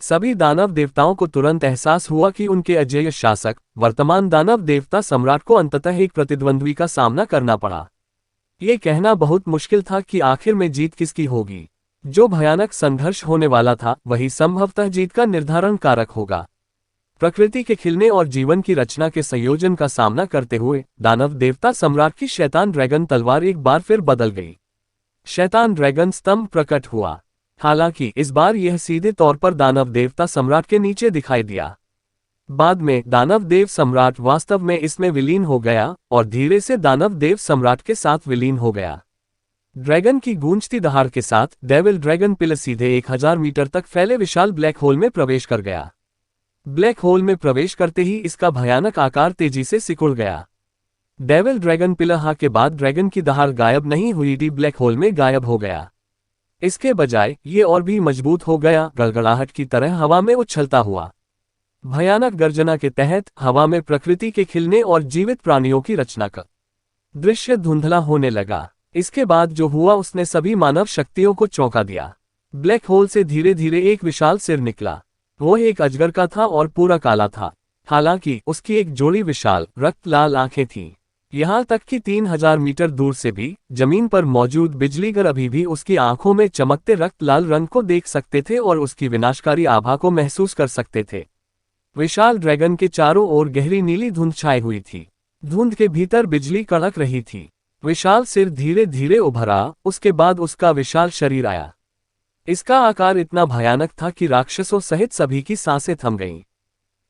सभी दानव देवताओं को तुरंत एहसास हुआ कि उनके अजेय शासक वर्तमान दानव देवता सम्राट को अंततः एक प्रतिद्वंद्वी का सामना करना पड़ा। ये कहना बहुत मुश्किल था कि आखिर में जीत किसकी होगी। जो भयानक संघर्ष होने वाला था वही संभवतः जीत का निर्धारण कारक होगा। प्रकृति के खिलने और जीवन की रचना के संयोजन का सामना करते हुए दानव देवता सम्राट की शैतान ड्रैगन तलवार एक बार फिर बदल गई। शैतान ड्रैगन स्तंभ प्रकट हुआ। हालांकि इस बार यह सीधे तौर पर दानव देवता सम्राट के नीचे दिखाई दिया। बाद में दानव देव सम्राट वास्तव में इसमें विलीन हो गया और धीरे से दानव देव सम्राट के साथ विलीन हो गया। ड्रैगन की गूंजती दहाड़ के साथ डेविल ड्रैगन पिलर सीधे 1000 मीटर तक फैले विशाल ब्लैक होल में प्रवेश कर गया। ब्लैक होल में प्रवेश करते ही इसका भयानक आकार तेजी से सिकुड़ गया। डेविल ड्रैगन पिलर के बाद ड्रैगन की दहाड़ गायब नहीं हुई, ब्लैक होल में गायब हो गया। इसके बजाय ये और भी मजबूत हो गया, गड़गड़ाहट की तरह हवा में उछलता हुआ। भयानक गर्जना के तहत हवा में प्रकृति के खिलने और जीवित प्राणियों की रचना का दृश्य धुंधला होने लगा। इसके बाद जो हुआ उसने सभी मानव शक्तियों को चौंका दिया। ब्लैक होल से धीरे धीरे एक विशाल सिर निकला। वो एक अजगर का था और पूरा काला था। हालांकि उसकी एक जोड़ी विशाल रक्त लाल आंखें थीं। यहाँ तक कि 3000 मीटर दूर से भी जमीन पर मौजूद बिजलीगर अभी भी उसकी आंखों में चमकते रक्त लाल रंग को देख सकते थे और उसकी विनाशकारी आभा को महसूस कर सकते थे। विशाल ड्रैगन के चारों ओर गहरी नीली धुंध छाई हुई थी। धुंध के भीतर बिजली कड़क रही थी। विशाल सिर धीरे धीरे उभरा, उसके बाद उसका विशाल शरीर आया। इसका आकार इतना भयानक था कि राक्षसों सहित सभी की सांसें थम गईं।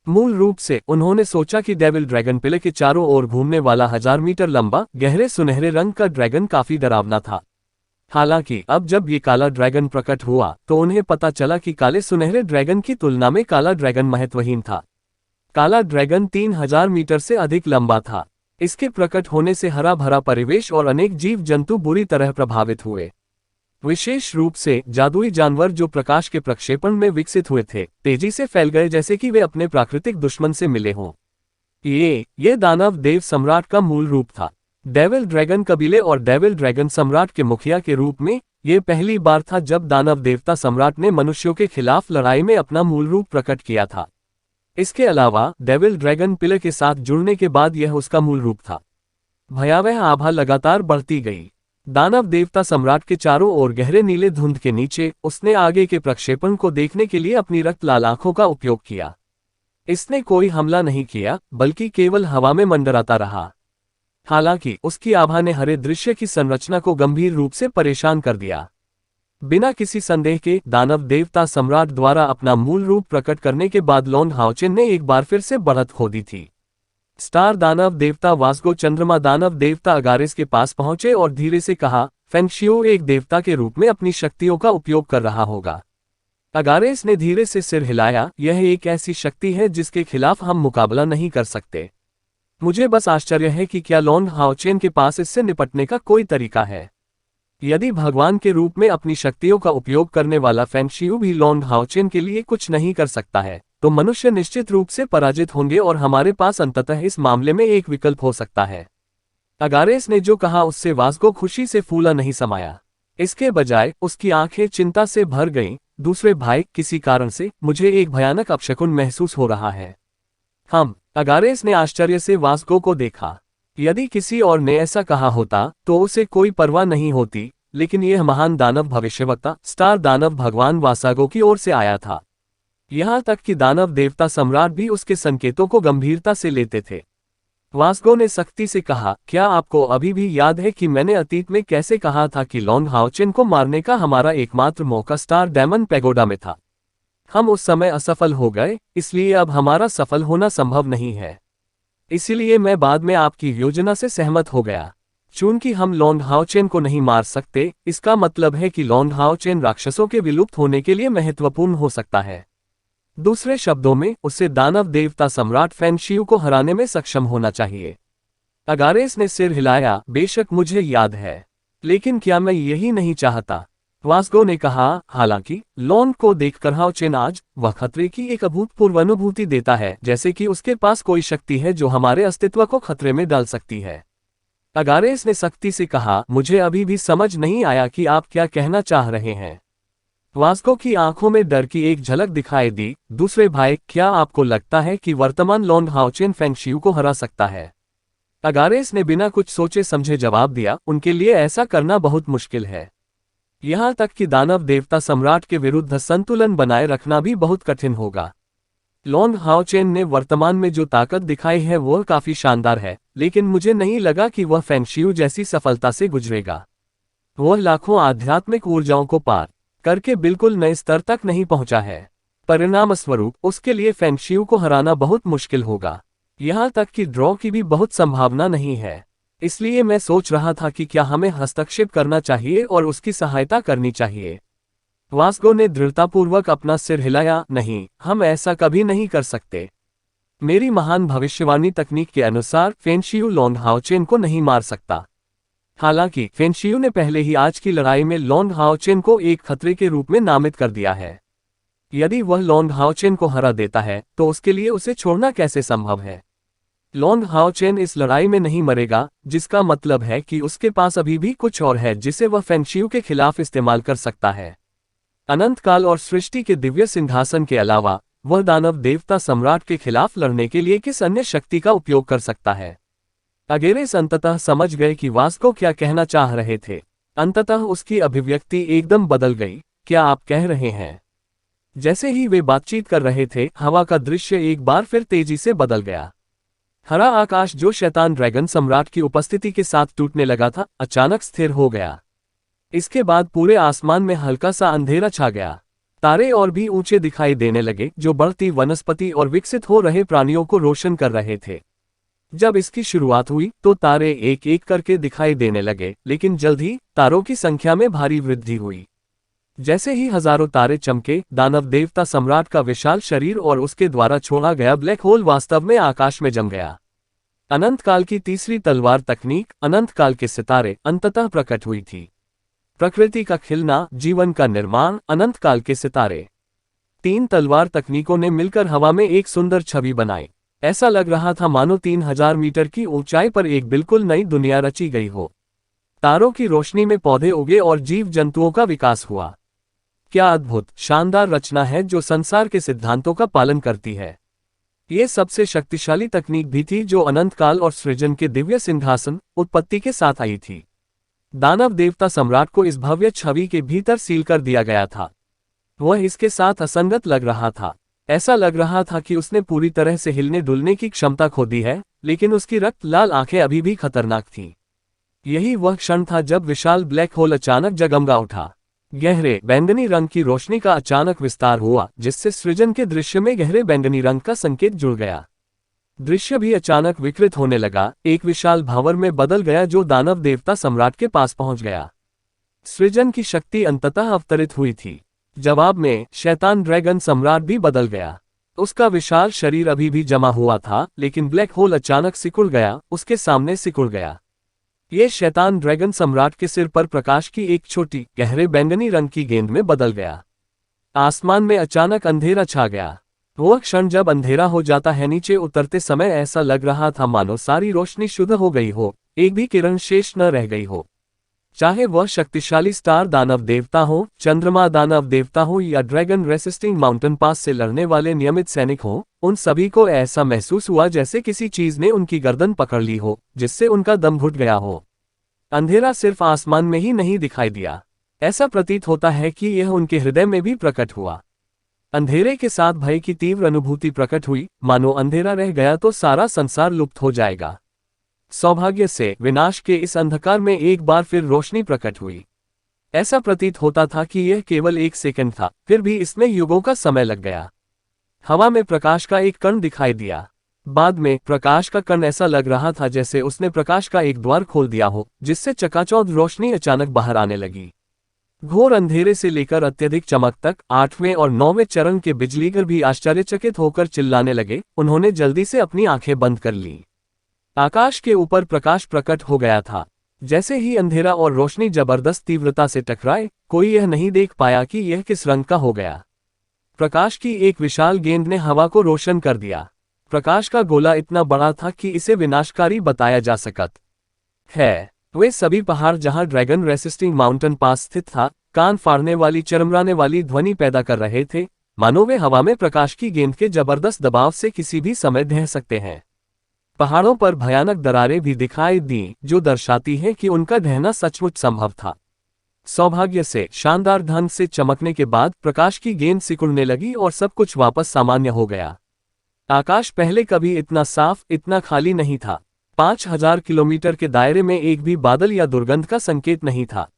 मूल रूप से उन्होंने सोचा कि डेविल ड्रैगन पिले के चारों ओर घूमने वाला 1000 मीटर लंबा गहरे सुनहरे रंग का ड्रैगन काफी डरावना था। हालांकि अब जब ये काला ड्रैगन प्रकट हुआ तो उन्हें पता चला कि काले सुनहरे ड्रैगन की तुलना में काला ड्रैगन महत्वहीन था। काला ड्रैगन 3000 मीटर से अधिक लंबा था। इसके प्रकट होने से हरा भरा परिवेश और अनेक जीव जंतु बुरी तरह प्रभावित हुए। विशेष रूप से जादुई जानवर जो प्रकाश के प्रक्षेपण में विकसित हुए थे, तेजी से फैल गए जैसे कि वे अपने प्राकृतिक दुश्मन से मिले हों। ये दानव देव सम्राट का मूल रूप था। डेविल ड्रैगन कबीले और डेविल ड्रैगन सम्राट के मुखिया के रूप में यह पहली बार था जब दानव देवता सम्राट ने मनुष्यों के खिलाफ लड़ाई में अपना मूल रूप प्रकट किया था। इसके अलावा डेविल ड्रैगन पिलर के साथ जुड़ने के बाद यह उसका मूल रूप था। भयावह आभा लगातार बढ़ती गई। दानव देवता सम्राट के चारों ओर गहरे नीले धुंध के नीचे उसने आगे के प्रक्षेपण को देखने के लिए अपनी रक्त लाल आंखों का उपयोग किया। इसने कोई हमला नहीं किया, बल्कि केवल हवा में मंडराता रहा। हालांकि उसकी आभा ने हरे दृश्य की संरचना को गंभीर रूप से परेशान कर दिया। बिना किसी संदेह के दानव देवता सम्राट द्वारा अपना मूल रूप प्रकट करने के बाद लॉन्ग हाओचेन ने एक बार फिर से बढ़त खो दी थी। स्टार दानव देवता वास्गो चंद्रमा दानव देवता अगारेस के पास पहुंचे और धीरे से कहा, फेंगशियो एक देवता के रूप में अपनी शक्तियों का उपयोग कर रहा होगा। अगारेस ने धीरे से सिर हिलाया, यह एक ऐसी शक्ति है जिसके खिलाफ हम मुकाबला नहीं कर सकते। मुझे बस आश्चर्य है कि क्या लॉन्ग हाओचेन के पास इससे निपटने का कोई तरीका है। यदि भगवान के रूप में अपनी शक्तियों का उपयोग करने वाला फेंगशियो भी लॉन्ग हाओचेन के लिए कुछ नहीं कर सकता है, तो मनुष्य निश्चित रूप से पराजित होंगे और हमारे पास अंततः इस मामले में एक विकल्प हो सकता है। अगारेस ने जो कहा उससे वास्को खुशी से फूला नहीं समाया। इसके बजाय उसकी आंखें चिंता से भर गईं। दूसरे भाई, किसी कारण से मुझे एक भयानक अपशकुन महसूस हो रहा है। अगारेस ने आश्चर्य से वास्को को देखा। यदि किसी और ने ऐसा कहा होता तो उसे कोई परवाह नहीं होती, लेकिन यह महान दानव भविष्यवक्ता स्टार दानव भगवान वासागो की ओर से आया था। यहां तक कि दानव देवता सम्राट भी उसके संकेतों को गंभीरता से लेते थे। वास्गो ने सख्ती से कहा, क्या आपको अभी भी याद है कि मैंने अतीत में कैसे कहा था कि लॉन्ग हाओचेन को मारने का हमारा एकमात्र मौका स्टार डायमंड पैगोडा में था। हम उस समय असफल हो गए, इसलिए अब हमारा सफल होना संभव नहीं है। इसीलिए मैं बाद में आपकी योजना से सहमत हो गया। चूंकि हम लॉन्ग हाओचेन को नहीं मार सकते, इसका मतलब है कि लॉन्ग हाओचेन राक्षसों के विलुप्त होने के लिए महत्वपूर्ण हो सकता है। दूसरे शब्दों में, उसे दानव देवता सम्राट फेंगशियो को हराने में सक्षम होना चाहिए। अगारेस ने सिर हिलाया, बेशक मुझे याद है, लेकिन क्या मैं यही नहीं चाहता? वास्को ने कहा, हालांकि लॉन्ग को देखकर हाओचेन आज वह खतरे की एक अभूतपूर्व अनुभूति देता है, जैसे कि उसके पास कोई शक्ति है जो हमारे अस्तित्व को खतरे में डाल सकती है। अगारेस ने सख्ती से कहा, मुझे अभी भी समझ नहीं आया कि आप क्या कहना चाह रहे हैं। वास्को की आंखों में डर की एक झलक दिखाई दी। दूसरे भाई, क्या आपको लगता है कि वर्तमान लॉन्ग हाओचेन फेंगशियो को हरा सकता है? अगारेस ने बिना कुछ सोचे समझे जवाब दिया, उनके लिए ऐसा करना बहुत मुश्किल है। यहां तक कि दानव देवता सम्राट के विरुद्ध संतुलन बनाए रखना भी बहुत कठिन होगा। लॉन्ग हाओचेन ने वर्तमान में जो ताकत दिखाई है वह काफी शानदार है, लेकिन मुझे नहीं लगा कि वह फेंगशियो जैसी सफलता से गुजरेगा। वह लाखों आध्यात्मिक ऊर्जाओं को पार करके बिल्कुल नए स्तर तक नहीं पहुंचा है। परिणामस्वरूप उसके लिए फेंगशियो को हराना बहुत मुश्किल होगा। यहां तक कि ड्रॉ की भी बहुत संभावना नहीं है। इसलिए मैं सोच रहा था कि क्या हमें हस्तक्षेप करना चाहिए और उसकी सहायता करनी चाहिए। वास्को ने दृढ़तापूर्वक अपना सिर हिलाया, नहीं, हम ऐसा कभी नहीं कर सकते। मेरी महान भविष्यवाणी तकनीक के अनुसार फेंगशियो लॉन्ग हाओचेन को नहीं मार सकता। हालांकि फेंगशियो ने पहले ही आज की लड़ाई में लॉन्ग हाओचेन को एक खतरे के रूप में नामित कर दिया है। यदि वह लॉन्ग हाओचेन को हरा देता है तो उसके लिए उसे छोड़ना कैसे संभव है? लॉन्ग हाओचेन इस लड़ाई में नहीं मरेगा, जिसका मतलब है कि उसके पास अभी भी कुछ और है जिसे वह फेंगशियो के खिलाफ इस्तेमाल कर सकता है। अनंत काल और सृष्टि के दिव्य सिंहासन के अलावा वह दानव देवता सम्राट के खिलाफ लड़ने के लिए किस अन्य शक्ति का उपयोग कर सकता है? अगेरेस अंततः समझ गए कि वास्को क्या कहना चाह रहे थे। अंततः उसकी अभिव्यक्ति एकदम बदल गई। क्या आप कह रहे हैं? जैसे ही वे बातचीत कर रहे थे, हवा का दृश्य एक बार फिर तेजी से बदल गया। हरा आकाश जो शैतान ड्रैगन सम्राट की उपस्थिति के साथ टूटने लगा था, अचानक स्थिर हो गया। इसके बाद पूरे आसमान में हल्का सा अंधेरा छा गया। तारे और भी ऊंचे दिखाई देने लगे, जो बढ़ती वनस्पति और विकसित हो रहे प्राणियों को रोशन कर रहे थे। जब इसकी शुरुआत हुई तो तारे एक एक करके दिखाई देने लगे, लेकिन जल्द ही तारों की संख्या में भारी वृद्धि हुई। जैसे ही हजारों तारे चमके, दानव देवता सम्राट का विशाल शरीर और उसके द्वारा छोड़ा गया ब्लैक होल वास्तव में आकाश में जम गया। अनंत काल की तीसरी तलवार तकनीक, अनंत काल के सितारे, अंततः प्रकट हुई थी। प्रकृति का खिलना, जीवन का निर्माण, अनंत काल के सितारे। तीन तलवार तकनीकों ने मिलकर हवा में एक सुंदर छवि बनाई। ऐसा लग रहा था मानो 3000 मीटर की ऊंचाई पर एक बिल्कुल नई दुनिया रची गई हो। तारों की रोशनी में पौधे उगे और जीव जंतुओं का विकास हुआ। क्या अद्भुत, शानदार रचना है जो संसार के सिद्धांतों का पालन करती है। ये सबसे शक्तिशाली तकनीक भी थी जो अनंत काल और सृजन के दिव्य सिंहासन उत्पत्ति के साथ आई थी। दानव देवता सम्राट को इस भव्य छवि के भीतर सील कर दिया गया था। वह इसके साथ असंगत लग रहा था। ऐसा लग रहा था कि उसने पूरी तरह से हिलने डुलने की क्षमता खो दी है, लेकिन उसकी रक्त लाल आंखें अभी भी खतरनाक थीं। यही वह क्षण था जब विशाल ब्लैक होल अचानक जगमगा उठा। गहरे बैंगनी रंग की रोशनी का अचानक विस्तार हुआ, जिससे सृजन के दृश्य में गहरे बैंगनी रंग का संकेत जुड़ गया। दृश्य भी अचानक विकृत होने लगा, एक विशाल भंवर में बदल गया जो दानव देवता सम्राट के पास पहुंच गया। सृजन की शक्ति अंततः अवतरित हुई थी। जवाब में शैतान ड्रैगन सम्राट भी बदल गया। उसका विशाल शरीर अभी भी जमा हुआ था, लेकिन ब्लैक होल अचानक सिकुड़ गया, उसके सामने सिकुड़ गया। ये शैतान ड्रैगन सम्राट के सिर पर प्रकाश की एक छोटी, गहरे बैंगनी रंग की गेंद में बदल गया। आसमान में अचानक अंधेरा छा गया। वह क्षण जब अंधेरा हो जाता है, नीचे उतरते समय ऐसा लग रहा था मानो सारी रोशनी शुद्ध हो गई हो, एक भी किरण शेष न रह गई हो। चाहे वह शक्तिशाली स्टार दानव देवता हो, चंद्रमा दानव देवता हो या ड्रैगन रेसिस्टिंग माउंटेन पास से लड़ने वाले नियमित सैनिक हो, उन सभी को ऐसा महसूस हुआ जैसे किसी चीज ने उनकी गर्दन पकड़ ली हो, जिससे उनका दम घुट गया हो। अंधेरा सिर्फ आसमान में ही नहीं दिखाई दिया, ऐसा प्रतीत होता है कि यह उनके हृदय में भी प्रकट हुआ। अंधेरे के साथ भय की तीव्र अनुभूति प्रकट हुई, मानो अंधेरा रह गया तो सारा संसार लुप्त हो जाएगा। सौभाग्य से विनाश के इस अंधकार में एक बार फिर रोशनी प्रकट हुई। ऐसा प्रतीत होता था कि यह केवल एक सेकंड था, फिर भी इसमें युगों का समय लग गया। हवा में प्रकाश का एक कण दिखाई दिया। बाद में प्रकाश का कण ऐसा लग रहा था जैसे उसने प्रकाश का एक द्वार खोल दिया हो, जिससे चकाचौंध रोशनी अचानक बाहर आने लगी। घोर अंधेरे से लेकर अत्यधिक चमक तक 8वें और 9वें चरण के बिजलीगर भी आश्चर्यचकित होकर चिल्लाने लगे। उन्होंने जल्दी से अपनी आंखें बंद कर ली। आकाश के ऊपर प्रकाश प्रकट हो गया था। जैसे ही अंधेरा और रोशनी जबरदस्त तीव्रता से टकराए, कोई यह नहीं देख पाया कि यह किस रंग का हो गया। प्रकाश की एक विशाल गेंद ने हवा को रोशन कर दिया। प्रकाश का गोला इतना बड़ा था कि इसे विनाशकारी बताया जा सकत है। वे सभी पहाड़ जहां ड्रैगन रेसिस्टिंग माउंटेन पास स्थित था, कान फाड़ने वाली, चरमराने वाली ध्वनि पैदा कर रहे थे, मानो वे हवा में प्रकाश की गेंद के जबरदस्त दबाव से किसी भी समय ढह सकते हैं। पहाड़ों पर भयानक दरारें भी दिखाई दी, जो दर्शाती है कि उनका ढहना सचमुच संभव था। सौभाग्य से शानदार ढंग से चमकने के बाद प्रकाश की गेंद सिकुड़ने लगी और सब कुछ वापस सामान्य हो गया। आकाश पहले कभी इतना साफ, इतना खाली नहीं था। 5000 किलोमीटर के दायरे में एक भी बादल या दुर्गंध का संकेत नहीं था।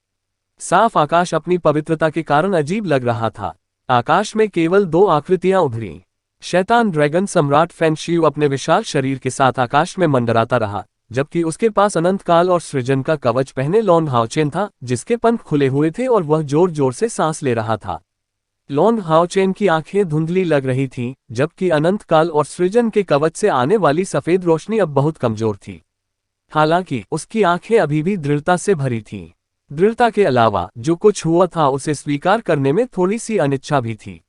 साफ आकाश अपनी पवित्रता के कारण अजीब लग रहा था। आकाश में केवल दो आकृतियां उभरी। शैतान ड्रैगन सम्राट फेंग शियू अपने विशाल शरीर के साथ आकाश में मंडराता रहा, जबकि उसके पास अनंत काल और सृजन का कवच पहने लॉन्ग हाओचेन था, जिसके पंख खुले हुए थे और वह जोर जोर से सांस ले रहा था। लॉन्ग हाओचेन की आंखें धुंधली लग रही थीं, जबकि अनंत काल और सृजन के कवच से आने वाली सफेद रोशनी अब बहुत कमजोर थी। हालांकि उसकी आंखें अभी भी दृढ़ता से भरी थीं। दृढ़ता के अलावा जो कुछ हुआ था उसे स्वीकार करने में थोड़ी सी अनिच्छा भी थी।